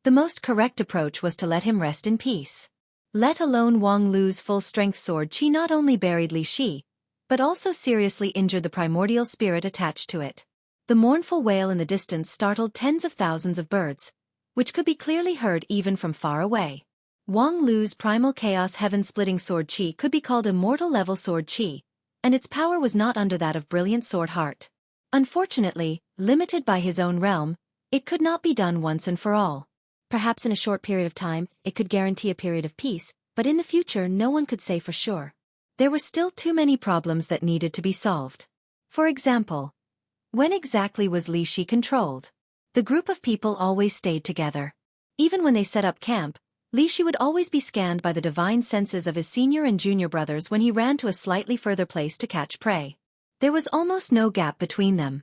the most correct approach was to let him rest in peace. Let alone Wang Lu's full-strength sword qi not only buried Li Shi, but also seriously injured the primordial spirit attached to it. The mournful wail in the distance startled tens of thousands of birds, which could be clearly heard even from far away. Wang Lu's primal chaos heaven-splitting sword qi could be called immortal-level sword qi, and its power was not under that of brilliant sword heart. Unfortunately, limited by his own realm, it could not be done once and for all. Perhaps in a short period of time, it could guarantee a period of peace, but in the future no one could say for sure. There were still too many problems that needed to be solved. For example, when exactly was Li Shi controlled? The group of people always stayed together. Even when they set up camp, Li Shi would always be scanned by the divine senses of his senior and junior brothers when he ran to a slightly further place to catch prey. There was almost no gap between them.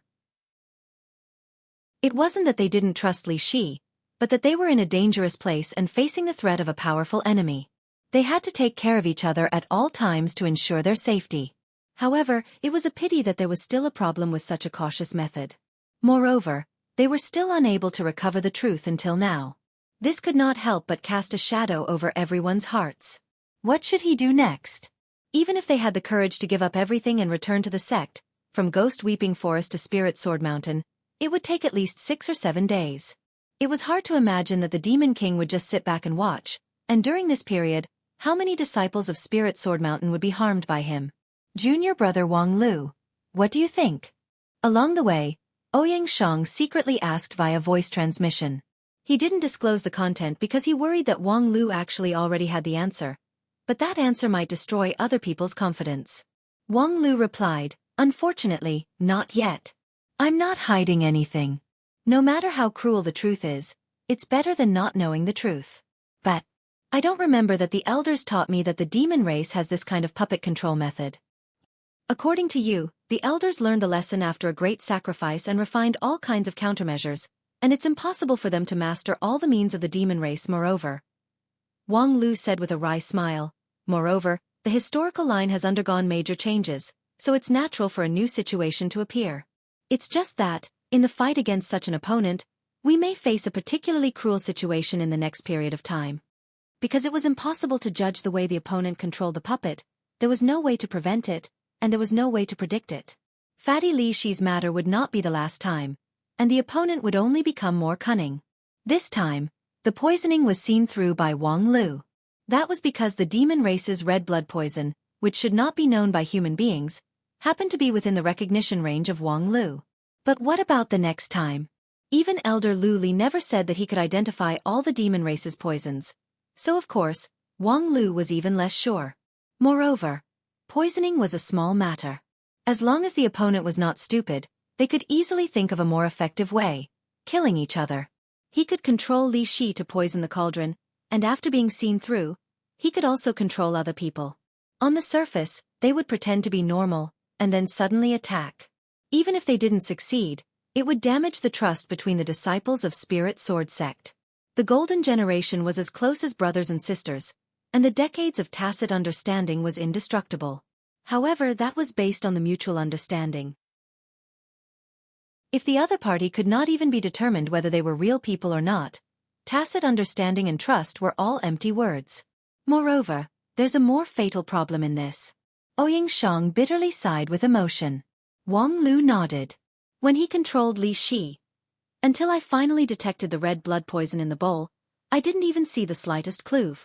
It wasn't that they didn't trust Li Shi, but that they were in a dangerous place and facing the threat of a powerful enemy. They had to take care of each other at all times to ensure their safety. However, it was a pity that there was still a problem with such a cautious method. Moreover, they were still unable to recover the truth until now. This could not help but cast a shadow over everyone's hearts. What should he do next? Even if they had the courage to give up everything and return to the sect, from Ghost Weeping Forest to Spirit Sword Mountain, it would take at least 6 or 7 days. It was hard to imagine that the Demon King would just sit back and watch, and during this period, how many disciples of Spirit Sword Mountain would be harmed by him? Junior brother Wang Lu, what do you think? Along the way, Ouyang Shang secretly asked via voice transmission. He didn't disclose the content because he worried that Wang Lu actually already had the answer, but that answer might destroy other people's confidence. Wang Lu replied, "Unfortunately, not yet. I'm not hiding anything. No matter how cruel the truth is, it's better than not knowing the truth. But I don't remember that the elders taught me that the demon race has this kind of puppet control method." According to you, the elders learned the lesson after a great sacrifice and refined all kinds of countermeasures, and it's impossible for them to master all the means of the demon race. Moreover, Wang Lu said with a wry smile, "Moreover, the historical line has undergone major changes, so it's natural for a new situation to appear. It's just that, in the fight against such an opponent, we may face a particularly cruel situation in the next period of time. Because it was impossible to judge the way the opponent controlled the puppet, there was no way to prevent it, and there was no way to predict it. Fatty Li Shi's matter would not be the last time, and the opponent would only become more cunning. This time, the poisoning was seen through by Wang Lu. That was because the demon race's red blood poison, which should not be known by human beings, happened to be within the recognition range of Wang Lu. But what about the next time? Even Elder Lu Li never said that he could identify all the demon race's poisons, so of course, Wang Lu was even less sure. Moreover, poisoning was a small matter. As long as the opponent was not stupid, they could easily think of a more effective way: killing each other. He could control Li Shi to poison the cauldron, and after being seen through, he could also control other people. On the surface, they would pretend to be normal, and then suddenly attack. Even if they didn't succeed, it would damage the trust between the disciples of Spirit Sword Sect. The golden generation was as close as brothers and sisters, and the decades of tacit understanding was indestructible. However, that was based on the mutual understanding. If the other party could not even be determined whether they were real people or not, tacit understanding and trust were all empty words. Moreover, there's a more fatal problem in this. Ouyang Shang bitterly sighed with emotion. Wang Lu nodded. When he controlled Li Shi, until I finally detected the red blood poison in the bowl, I didn't even see the slightest clue.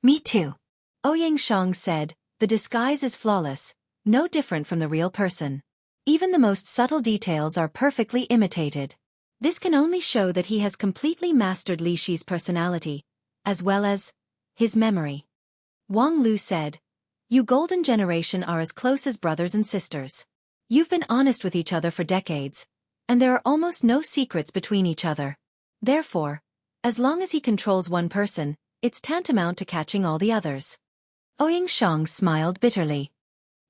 Me too. Ouyang Shang said, the disguise is flawless, no different from the real person. Even the most subtle details are perfectly imitated. This can only show that he has completely mastered Li Shi's personality, as well as his memory. Wang Lu said, you golden generation are as close as brothers and sisters. You've been honest with each other for decades, and there are almost no secrets between each other. Therefore, as long as he controls one person, it's tantamount to catching all the others. Ouyang Shang smiled bitterly.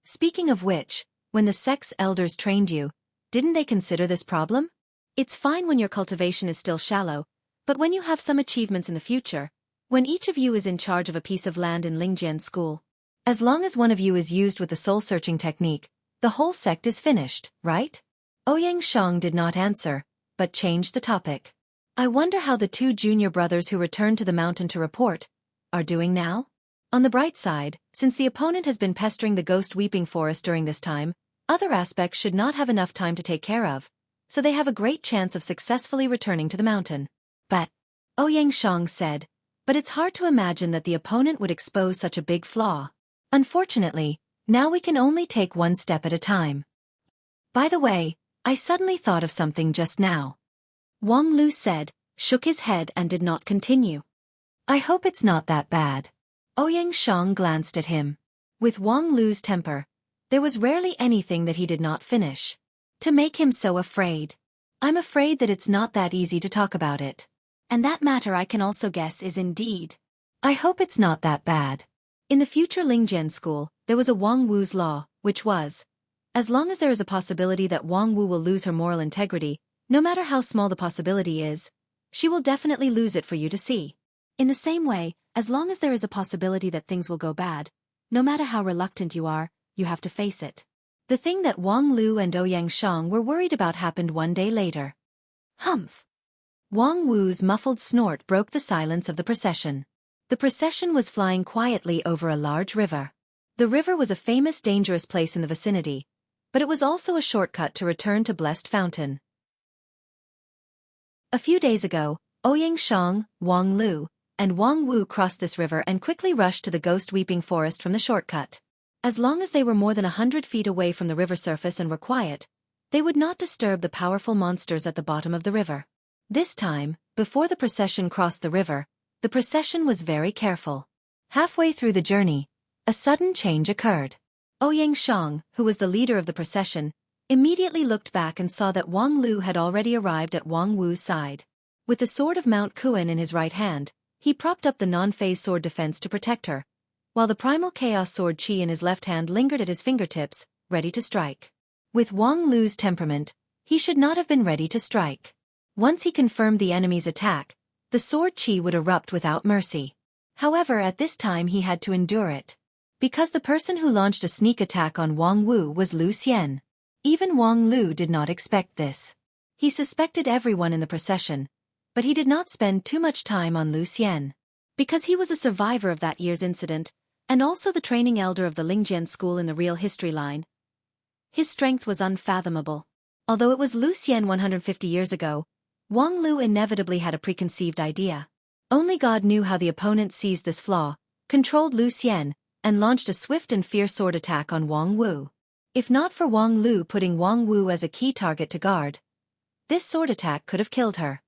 Speaking of which, when the sect's elders trained you, didn't they consider this problem? It's fine when your cultivation is still shallow, but when you have some achievements in the future, when each of you is in charge of a piece of land in Lingjian school, as long as one of you is used with the soul-searching technique, the whole sect is finished, right? Ouyang Shang did not answer, but changed the topic. I wonder how the two junior brothers who returned to the mountain to report are doing now? On the bright side, since the opponent has been pestering the ghost weeping forest during this time, other aspects should not have enough time to take care of, so they have a great chance of successfully returning to the mountain. But, Ouyang Shang said, but it's hard to imagine that the opponent would expose such a big flaw. Unfortunately, now we can only take one step at a time. By the way, I suddenly thought of something just now. Wang Lu said, shook his head and did not continue. I hope it's not that bad. Ouyang Shang glanced at him. With Wang Lu's temper, there was rarely anything that he did not finish. To make him so afraid. I'm afraid that it's not that easy to talk about it. And that matter I can also guess is indeed. I hope it's not that bad. In the future Lingjian school, there was a Wang Wu's law, which was, as long as there is a possibility that Wang Wu will lose her moral integrity, no matter how small the possibility is, she will definitely lose it for you to see. In the same way, as long as there is a possibility that things will go bad, no matter how reluctant you are, you have to face it. The thing that Wang Lu and Ouyang Shang were worried about happened one day later. Humph! Wang Wu's muffled snort broke the silence of the procession. The procession was flying quietly over a large river. The river was a famous dangerous place in the vicinity, but it was also a shortcut to return to Blessed Fountain. A few days ago, Ouyang Shang, Wang Lu, and Wang Wu crossed this river and quickly rushed to the ghost weeping forest from the shortcut. As long as they were more than 100 feet away from the river surface and were quiet, they would not disturb the powerful monsters at the bottom of the river. This time, before the procession crossed the river, the procession was very careful. Halfway through the journey, a sudden change occurred. Ouyang Shang, who was the leader of the procession, immediately looked back and saw that Wang Lu had already arrived at Wang Wu's side. With the sword of Mount Kuan in his right hand, he propped up the non-phase sword defense to protect her, while the primal chaos sword Qi in his left hand lingered at his fingertips, ready to strike. With Wang Lu's temperament, he should not have been ready to strike. Once he confirmed the enemy's attack, the sword Qi would erupt without mercy. However, at this time he had to endure it. Because the person who launched a sneak attack on Wang Wu was Lu Xian. Even Wang Lu did not expect this. He suspected everyone in the procession, but he did not spend too much time on Lu Xian. Because he was a survivor of that year's incident, and also the training elder of the Lingjian school in the real history line, his strength was unfathomable. Although it was Lu Xian 150 years ago, Wang Lu inevitably had a preconceived idea. Only God knew how the opponent seized this flaw, controlled Lu Xian, and launched a swift and fierce sword attack on Wang Wu. If not for Wang Lu putting Wang Wu as a key target to guard, this sword attack could have killed her.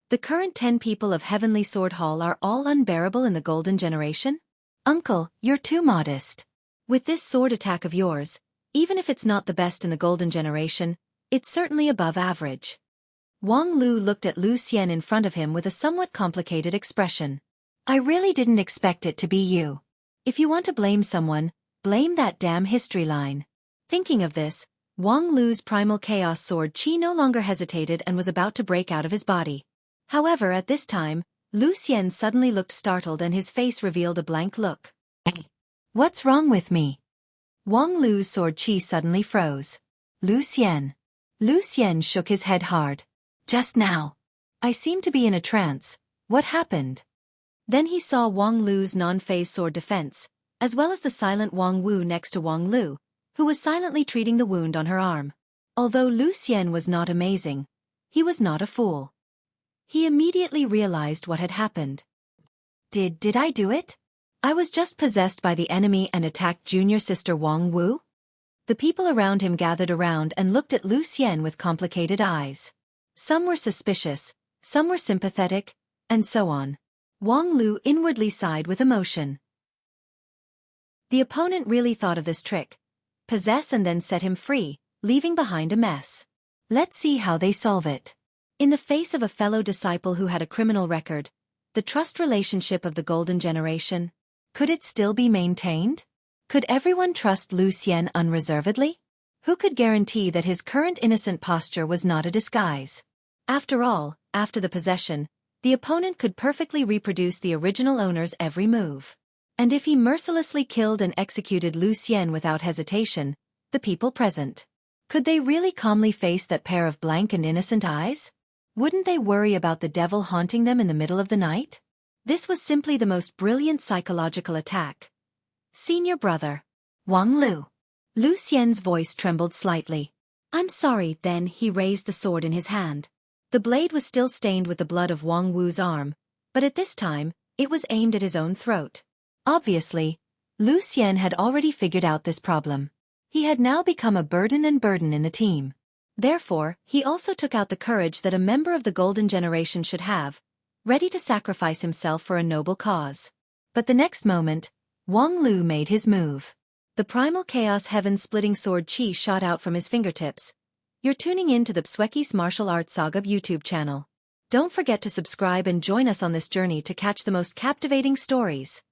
The current 10 people of Heavenly Sword Hall are all unbearable in the Golden Generation? Uncle, you're too modest. With this sword attack of yours, even if it's not the best in the Golden Generation, it's certainly above average. Wang Lu looked at Lu Xian in front of him with a somewhat complicated expression. I really didn't expect it to be you. If you want to blame someone, blame that damn history line. Thinking of this, Wang Lu's primal chaos sword Qi no longer hesitated and was about to break out of his body. However, at this time, Lucien suddenly looked startled and his face revealed a blank look. What's wrong with me? Wang Lu's sword chi suddenly froze. Lucien. Lucien shook his head hard. Just now. I seemed to be in a trance. What happened? Then he saw Wang Lu's non-phase sword defense, as well as the silent Wang Wu next to Wang Lu, who was silently treating the wound on her arm. Although Lucien was not amazing, he was not a fool. He immediately realized what had happened. Did I do it? I was just possessed by the enemy and attacked junior sister Wang Wu? The people around him gathered around and looked at Lucien with complicated eyes. Some were suspicious, some were sympathetic, and so on. Wang Lu inwardly sighed with emotion. The opponent really thought of this trick. Possess and then set him free, leaving behind a mess. Let's see how they solve it. In the face of a fellow disciple who had a criminal record, the trust relationship of the golden generation, could it still be maintained? Could everyone trust Lucien unreservedly? Who could guarantee that his current innocent posture was not a disguise? After all, after the possession, the opponent could perfectly reproduce the original owner's every move. And if he mercilessly killed and executed Lucien without hesitation, the people present, could they really calmly face that pair of blank and innocent eyes? Wouldn't they worry about the devil haunting them in the middle of the night? This was simply the most brilliant psychological attack. Senior brother. Wang Lu. Lucien's voice trembled slightly. I'm sorry. Then he raised the sword in his hand. The blade was still stained with the blood of Wang Wu's arm, but at this time, it was aimed at his own throat. Obviously, Lucien had already figured out this problem. He had now become a burden in the team. Therefore, he also took out the courage that a member of the golden generation should have, ready to sacrifice himself for a noble cause. But the next moment, Wang Lu made his move. The primal chaos heaven-splitting sword chi shot out from his fingertips. You're tuning in to the Xueqi's Martial Arts Saga YouTube channel. Don't forget to subscribe and join us on this journey to catch the most captivating stories.